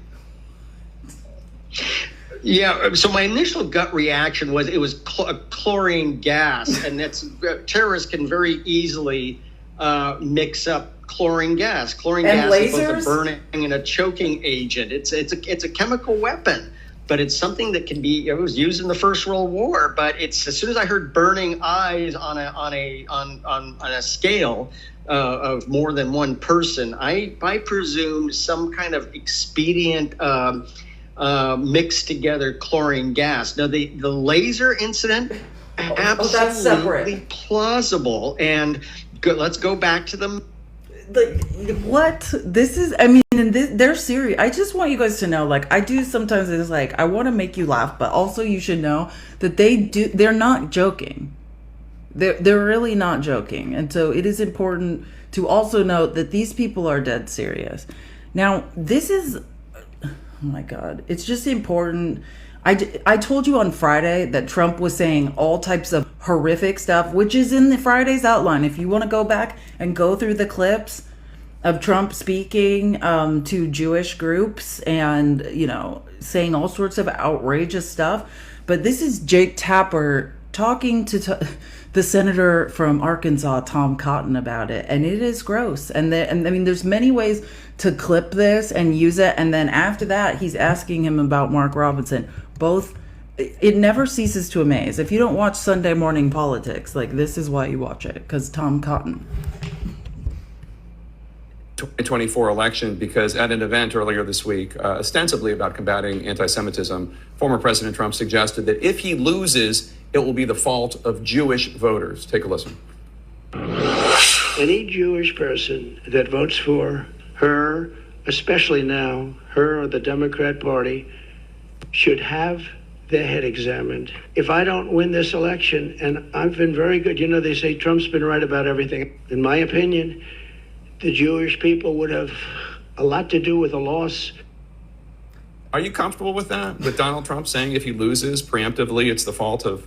Yeah, so my initial gut reaction was it was chlorine gas, and that's terrorists can very easily mix up chlorine gas. Chlorine and gas lasers? is both a burning and a choking agent. It's a chemical weapon, but it's something that can be. It was used in the First World War, but it's as soon as I heard burning eyes on a scale of more than one person, I presumed some kind of expedient. Mixed together chlorine gas. Now the laser incident, that's separate. absolutely plausible. And let's go back to them. What this is, I mean, and they're serious. I just want you guys to know, like, I do sometimes, it's like I want to make you laugh, but also you should know that they're not joking. They're really not joking. And so it is important to also note that these people are dead serious. Now, this is, oh my God, it's just important. I told you on Friday that Trump was saying all types of horrific stuff, which is in the Friday's outline. If you want to go back and go through the clips of Trump speaking to Jewish groups and, saying all sorts of outrageous stuff. But this is Jake Tapper talking to the senator from Arkansas, Tom Cotton, about it. And it is gross. And I mean, there's many ways to clip this and use it. And then after that, he's asking him about Mark Robinson. Both, it never ceases to amaze. If you don't watch Sunday Morning Politics, like, this is why you watch it, because Tom Cotton. 2024 election, because at an event earlier this week, ostensibly about combating anti-Semitism, former President Trump suggested that if he loses, it will be the fault of Jewish voters. Take a listen. Any Jewish person that votes for her, especially now, her or the Democrat Party, should have their head examined. If I don't win this election, and I've been very good, they say Trump's been right about everything. In my opinion, the Jewish people would have a lot to do with the loss. Are you comfortable with that? With Donald Trump saying if he loses preemptively, it's the fault of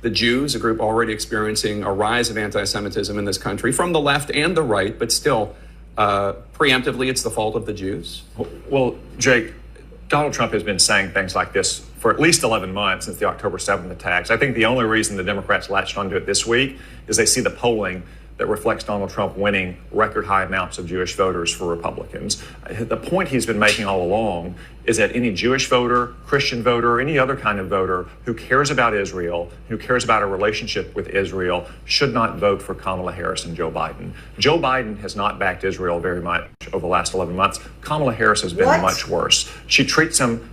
the Jews, a group already experiencing a rise of anti-Semitism in this country from the left and the right, but still preemptively it's the fault of the Jews? Well, Jake, Donald Trump has been saying things like this for at least 11 months since the October 7th attacks. I think the only reason the Democrats latched onto it this week is they see the polling that reflects Donald Trump winning record high amounts of Jewish voters for Republicans. The point he's been making all along is that any Jewish voter, Christian voter, any other kind of voter who cares about Israel, who cares about a relationship with Israel, should not vote for Kamala Harris and Joe Biden. Joe Biden has not backed Israel very much over the last 11 months. Kamala Harris has been much worse. She treats him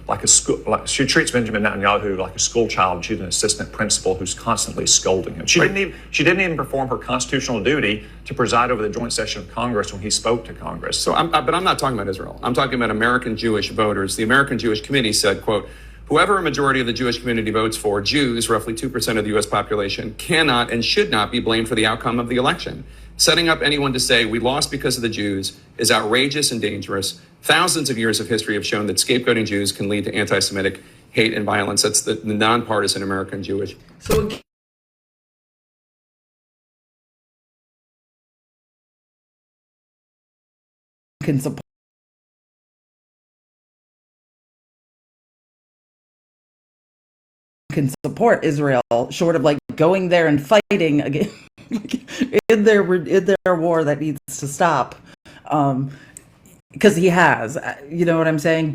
she treats Benjamin Netanyahu like a school child. She's an assistant principal who's constantly scolding him. She didn't even perform her constitutional duty to preside over the joint session of Congress when he spoke to Congress. So, but I'm not talking about Israel. I'm talking about American Jewish voters. The American Jewish Committee said, quote, whoever a majority of the Jewish community votes for, Jews, roughly 2% of the U.S. population, cannot and should not be blamed for the outcome of the election. Setting up anyone to say we lost because of the Jews is outrageous and dangerous. Thousands of years of history have shown that scapegoating Jews can lead to anti-Semitic hate and violence. That's the nonpartisan American Jewish. So can support Israel, short of like going there and fighting again in their war that needs to stop, because he has, you know what I'm saying.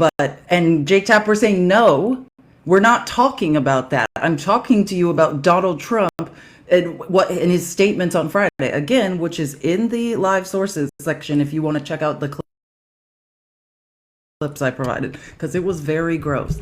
And Jake Tapper saying, no, we're not talking about that. I'm talking to you about Donald Trump and what in his statements on Friday again, which is in the live sources section if you want to check out the clips I provided, because it was very gross.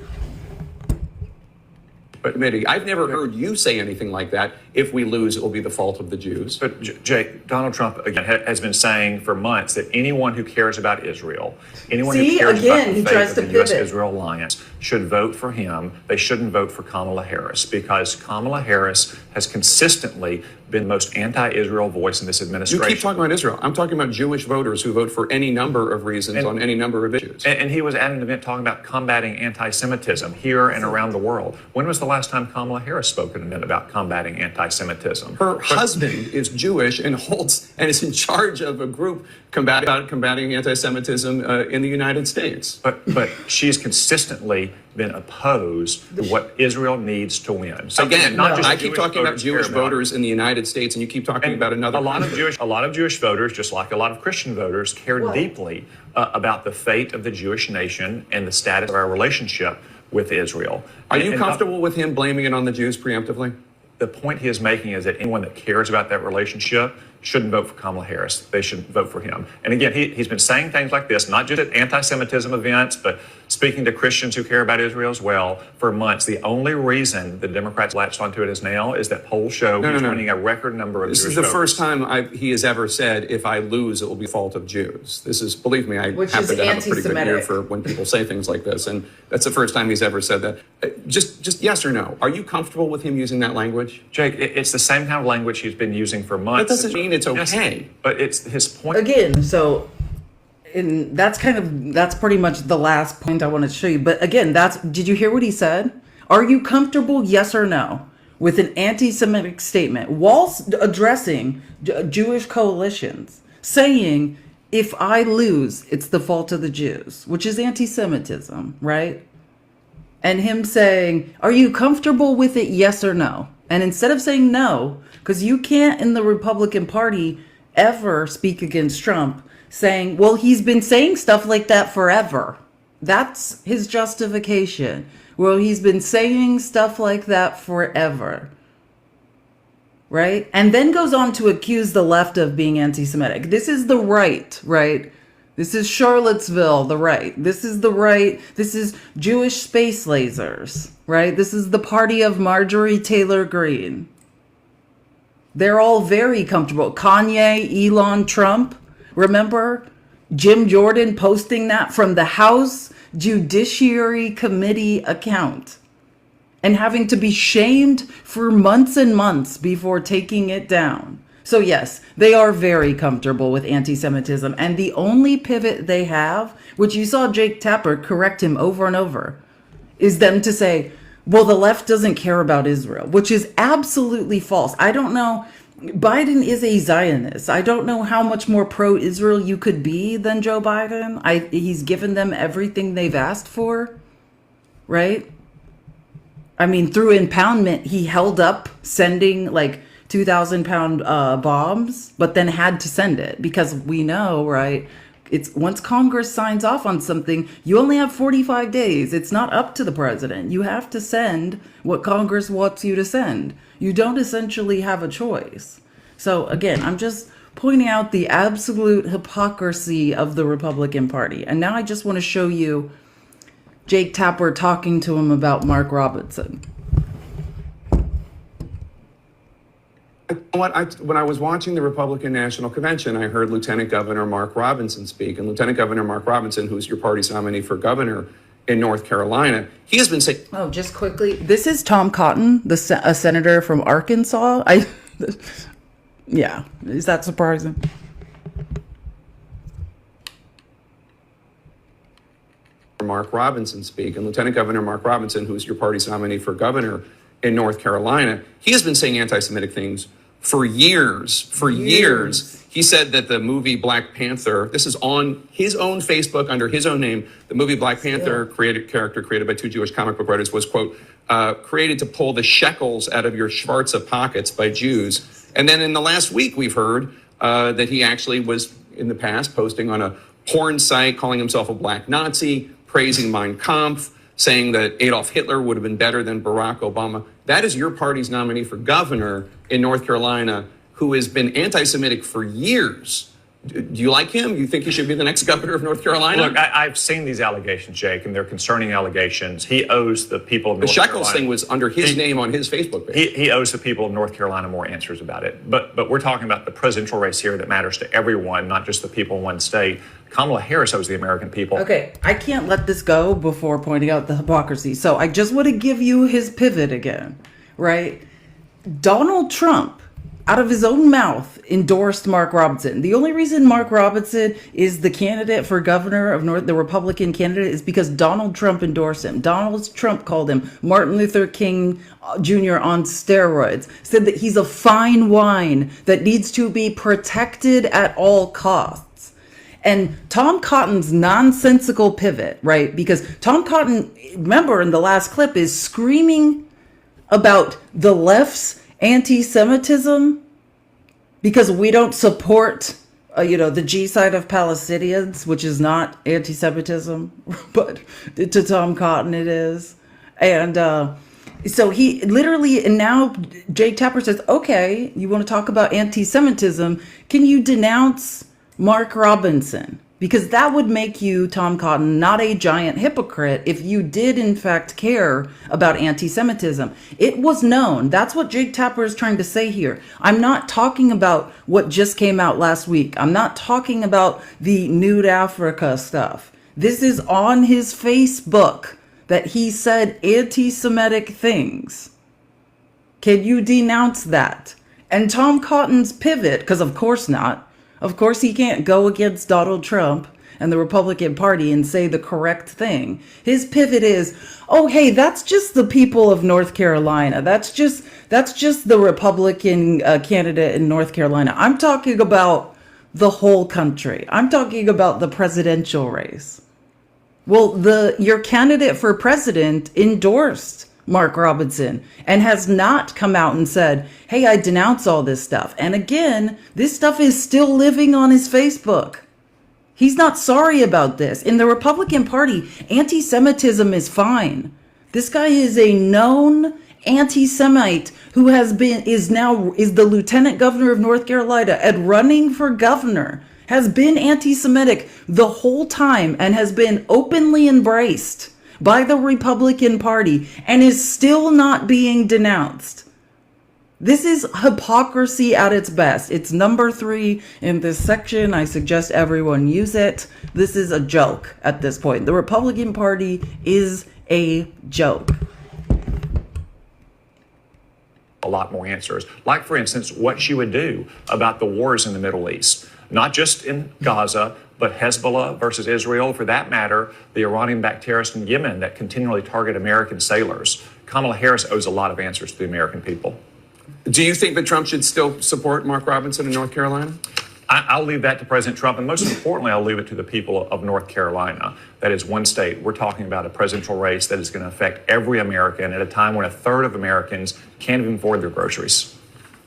committee. I've never heard you say anything like that. If we lose, it will be the fault of the Jews. But Jake, Donald Trump again has been saying for months that anyone who cares about Israel, anyone who cares about the fate of the U.S.-Israel alliance, should vote for him. They shouldn't vote for Kamala Harris, because Kamala Harris has consistently been the most anti-Israel voice in this administration. You keep talking about Israel. I'm talking about Jewish voters who vote for any number of reasons on any number of issues. And he was at an event talking about combating anti-Semitism here and around the world. When was the last time Kamala Harris spoke at an event about combating anti-Semitism? Her husband is Jewish and is in charge of a group combating anti-Semitism in the United States. But she's consistently been opposed to what Israel needs to win. Again, I keep talking about Jewish voters in the United States, and you keep talking about another. A lot of Jewish voters, just like a lot of Christian voters, care deeply about the fate of the Jewish nation and the status of our relationship with Israel. Are you comfortable with him blaming it on the Jews preemptively? The point he is making is that anyone that cares about that relationship shouldn't vote for Kamala Harris. They should vote for him. And again, he's been saying things like this, not just at anti-Semitism events, but speaking to Christians who care about Israel as well for months. The only reason the Democrats latched onto it as now is that polls show he's winning a record number of Jewish voters. This is the first time he has ever said, if I lose, it will be the fault of Jews. This is, believe me, I happen to have a pretty good ear for when people say things like this. And that's the first time he's ever said that. Just yes or no. Are you comfortable with him using that language? Jake, it's the same kind of language he's been using for months. That doesn't mean it's okay. Yes, but it's his point. Again, so that's pretty much the last point I want to show you. But again, did you hear what he said? Are you comfortable, yes or no, with an anti-Semitic statement whilst addressing Jewish coalitions, saying, if I lose, it's the fault of the Jews, which is anti-Semitism, right? And him saying, are you comfortable with it, yes or no? And instead of saying no, because you can't in the Republican Party ever speak against Trump, saying, well, he's been saying stuff like that forever. That's his justification. Well, he's been saying stuff like that forever. Right? And then goes on to accuse the left of being anti-Semitic. This is the right, right? This is Charlottesville, the right. This is the right. This is Jewish space lasers, right? This is the party of Marjorie Taylor Greene. They're all very comfortable. Kanye, Elon, Trump. Remember Jim Jordan posting that from the House Judiciary Committee account and having to be shamed for months and months before taking it down. So yes, they are very comfortable with anti-Semitism. And the only pivot they have, which you saw Jake Tapper correct him over and over, is them to say, well, the left doesn't care about Israel, which is absolutely false. I don't know. Biden is a Zionist. I don't know how much more pro-Israel you could be than Joe Biden. He's given them everything they've asked for, right? I mean, through impoundment, he held up sending like 2,000-pound bombs, but then had to send it because we know, right? It's once Congress signs off on something, you only have 45 days. It's not up to the president. You have to send what Congress wants you to send. You don't essentially have a choice. So again, I'm just pointing out the absolute hypocrisy of the Republican Party. And now I just want to show you Jake Tapper talking to him about Mark Robinson. When I was watching the Republican National Convention, I heard Lieutenant Governor Mark Robinson speak. And Lieutenant Governor Mark Robinson, who's your party's nominee for governor in North Carolina, he has been saying... Oh, just quickly, this is Tom Cotton, a senator from Arkansas. Yeah, is that surprising? Mark Robinson speak. And Lieutenant Governor Mark Robinson, who's your party's nominee for governor in North Carolina, he has been saying anti-Semitic things for years. For years. He said that the movie Black Panther, this is on his own Facebook under his own name, the movie Black Panther, character created by two Jewish comic book writers, was, quote, created to pull the shekels out of your Schwarze pockets by Jews. And then in the last week, we've heard that he actually was, in the past, posting on a porn site, calling himself a black Nazi, praising Mein Kampf, saying that Adolf Hitler would have been better than Barack Obama. That is your party's nominee for governor in North Carolina, who has been anti-Semitic for years. Do you like him? You think he should be the next governor of North Carolina? Look, I've seen these allegations, Jake, and they're concerning allegations. He owes the people of North Carolina. The Shekels thing was under his name on his Facebook page. He owes the people of North Carolina more answers about it. But we're talking about the presidential race here that matters to everyone, not just the people in one state. Kamala Harris owes the American people. Okay, I can't let this go before pointing out the hypocrisy. So I just want to give you his pivot again, right? Donald Trump, out of his own mouth, endorsed Mark Robinson. The only reason Mark Robinson is the candidate for governor of the Republican candidate, is because Donald Trump endorsed him. Donald Trump called him Martin Luther King Jr. on steroids, said that he's a fine wine that needs to be protected at all costs. And Tom Cotton's nonsensical pivot, right? Because Tom Cotton, remember in the last clip, is screaming about the left's anti-Semitism because we don't support, the G side of Palestinians, which is not anti-Semitism, but to Tom Cotton it is. And so he literally, and now Jake Tapper says, okay, you want to talk about anti-Semitism, can you denounce Mark Robinson? Because that would make you, Tom Cotton, not a giant hypocrite if you did in fact care about anti-Semitism. It was known. That's what Jake Tapper is trying to say here. I'm not talking about what just came out last week. I'm not talking about the nude Africa stuff. This is on his Facebook that he said anti-Semitic things. Can you denounce that? And Tom Cotton's pivot, because of course not. Of course, he can't go against Donald Trump and the Republican Party and say the correct thing. His pivot is, oh, hey, that's just the people of North Carolina. That's just the Republican candidate in North Carolina. I'm talking about the whole country. I'm talking about the presidential race. Well, your candidate for president endorsed Mark Robinson and has not come out and said, hey, I denounce all this stuff. And again, this stuff is still living on his Facebook. He's not sorry about this. In the Republican Party, anti-Semitism is fine. This guy is a known anti-Semite who is the lieutenant governor of North Carolina and running for governor, has been anti-Semitic the whole time and has been openly embraced by the Republican Party and is still not being denounced. This is hypocrisy at its best. It's number 3 in this section. I suggest everyone use it. This is a joke at this point. The Republican Party is a joke. A lot more answers. Like, for instance, what she would do about the wars in the Middle East, not just in Gaza, but Hezbollah versus Israel, for that matter, the Iranian-backed terrorists in Yemen that continually target American sailors. Kamala Harris owes a lot of answers to the American people. Do you think that Trump should still support Mark Robinson in North Carolina? I'll leave that to President Trump, and most importantly, I'll leave it to the people of North Carolina. That is one state. We're talking about a presidential race that is going to affect every American at a time when a third of Americans can't even afford their groceries.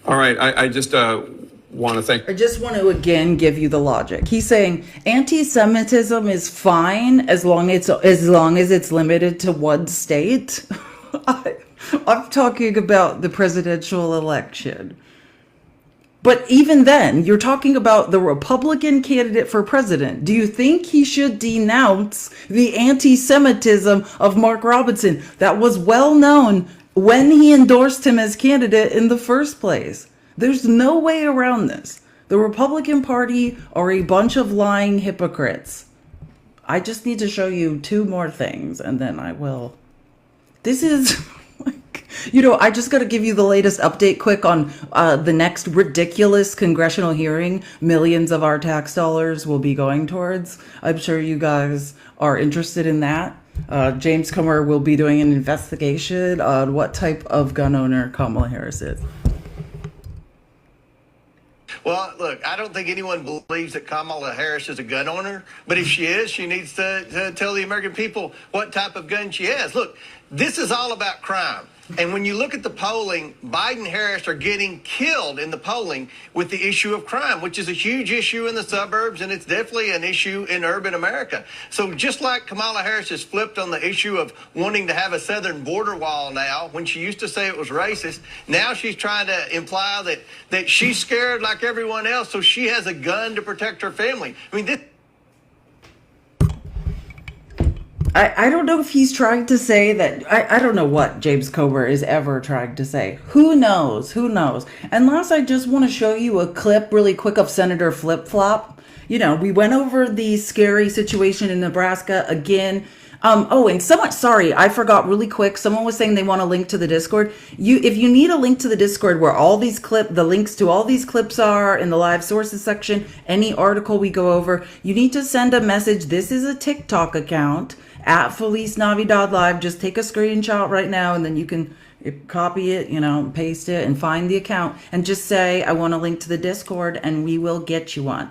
All right, I just want to thank... I just want to again give you the logic. He's saying anti-Semitism is fine as long as it's limited to one state. I'm talking about the presidential election. But even then, you're talking about the Republican candidate for president. Do you think he should denounce the anti-Semitism of Mark Robinson that was well known when he endorsed him as candidate in the first place? There's no way around this. The Republican Party are a bunch of lying hypocrites. I just need to show you 2 more things and then I will. This is... I just got to give you the latest update quick on the next ridiculous congressional hearing millions of our tax dollars will be going towards. I'm sure you guys are interested in that. James Comer will be doing an investigation on what type of gun owner Kamala Harris is. Well, look, I don't think anyone believes that Kamala Harris is a gun owner, but if she is, she needs to tell the American people what type of gun she has. Look, This is all about crime. And when you look at the polling, Biden and Harris are getting killed in the polling with the issue of crime, which is a huge issue in the suburbs, and it's definitely an issue in urban America. So just like Kamala Harris has flipped on the issue of wanting to have a southern border wall now, when she used to say it was racist, now she's trying to imply that she's scared like everyone else, so she has a gun to protect her family. I mean, this... I don't know if he's trying to say that. I don't know what James Comer is ever trying to say. Who knows? Who knows? And last, I just want to show you a clip really quick of Senator Flip Flop. You know, we went over the scary situation in Nebraska again. And someone, sorry, I forgot really quick. Someone was saying they want a link to the Discord. If you need a link to the Discord where all these the links to all these clips are in the live sources section, any article we go over, you need to send a message. This is a TikTok account at Felice Navidad Live. Just take a screenshot right now and then you can copy it, paste it and find the account and just say, I want a link to the Discord and we will get you one.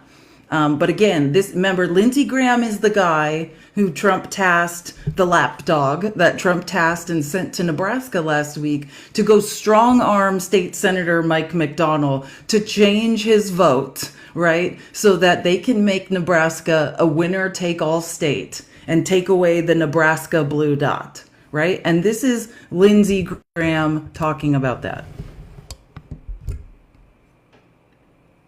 But again, remember, Lindsey Graham is the guy who Trump tasked, the lapdog that Trump tasked and sent to Nebraska last week to go strong arm State Senator Mike McDonald to change his vote, right? So that they can make Nebraska a winner take all state and take away the Nebraska blue dot, right? And this is Lindsey Graham talking about that.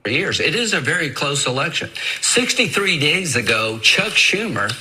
Years. It is a very close election. 63 days ago, Chuck Schumer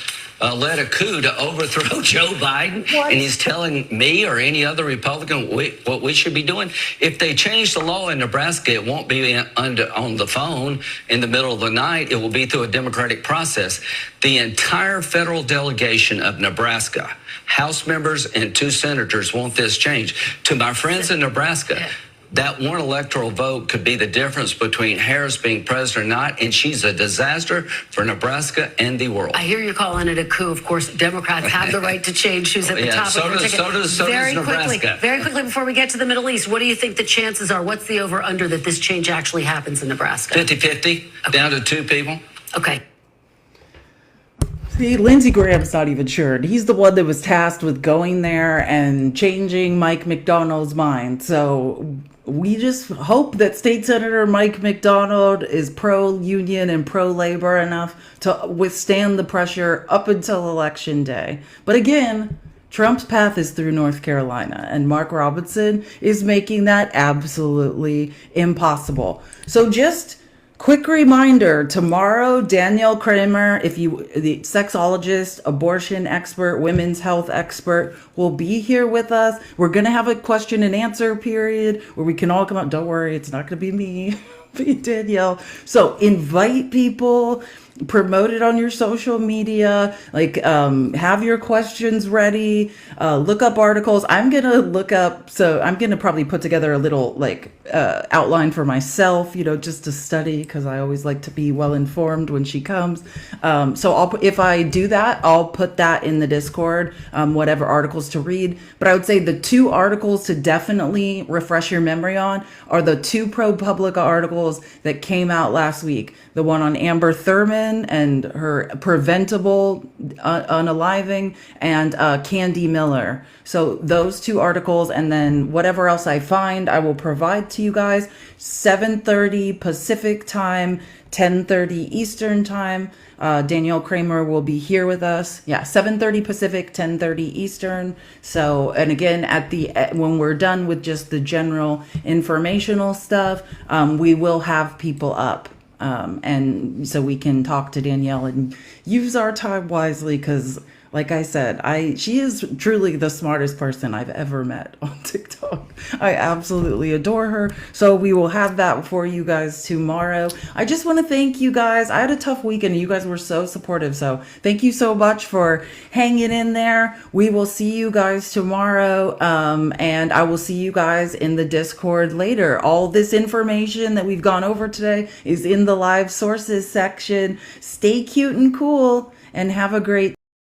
led a coup to overthrow Joe Biden, and he's telling me or any other Republican what we should be doing. If they change the law in Nebraska, it won't be on the phone in the middle of the night. It will be through a democratic process. The entire federal delegation of Nebraska, House members and 2 senators, want this change. To my friends in Nebraska, that one electoral vote could be the difference between Harris being president or not, and she's a disaster for Nebraska and the world. I hear you calling it a coup. Of course, Democrats have the right to change who's at the top of the ticket. So does Nebraska. Very quickly, before we get to the Middle East, what do you think the chances are? What's the over-under that this change actually happens in Nebraska? 50-50, down to 2 people. Okay. See, Lindsey Graham's not even sure. He's the one that was tasked with going there and changing Mike McDonald's mind. So we just hope that State Senator Mike McDonald is pro-union and pro-labor enough to withstand the pressure up until Election Day. But again, Trump's path is through North Carolina, and Mark Robinson is making that absolutely impossible. So just quick reminder, tomorrow, Danielle Kramer, the sexologist, abortion expert, women's health expert, will be here with us. We're going to have a question and answer period where we can all come out. Don't worry, it's not going to be me, be Danielle. So invite people, promote it on your social media, have your questions ready, look up articles. I'm going to probably put together a little outline for myself, just to study, because I always like to be well informed when she comes. So if I do that, I'll put that in the Discord, whatever articles to read. But I would say the 2 articles to definitely refresh your memory on are the 2 ProPublica articles that came out last week. The one on Amber Thurman and her preventable unaliving, and Candy Miller. So those 2 articles, and then whatever else I find, I will provide to you guys. 7:30 Pacific time, 10:30 Eastern time. Danielle Kramer will be here with us. 7:30 Pacific, 10:30 Eastern. So, and again, when we're done with just the general informational stuff, we will have people up. And so we can talk to Danielle and use our time wisely, because like I said, she is truly the smartest person I've ever met on TikTok. I absolutely adore her. So we will have that for you guys tomorrow. I just want to thank you guys. I had a tough weekend and you guys were so supportive. So thank you so much for hanging in there. We will see you guys tomorrow. And I will see you guys in the Discord later. All this information that we've gone over today is in the live sources section. Stay cute and cool and have a great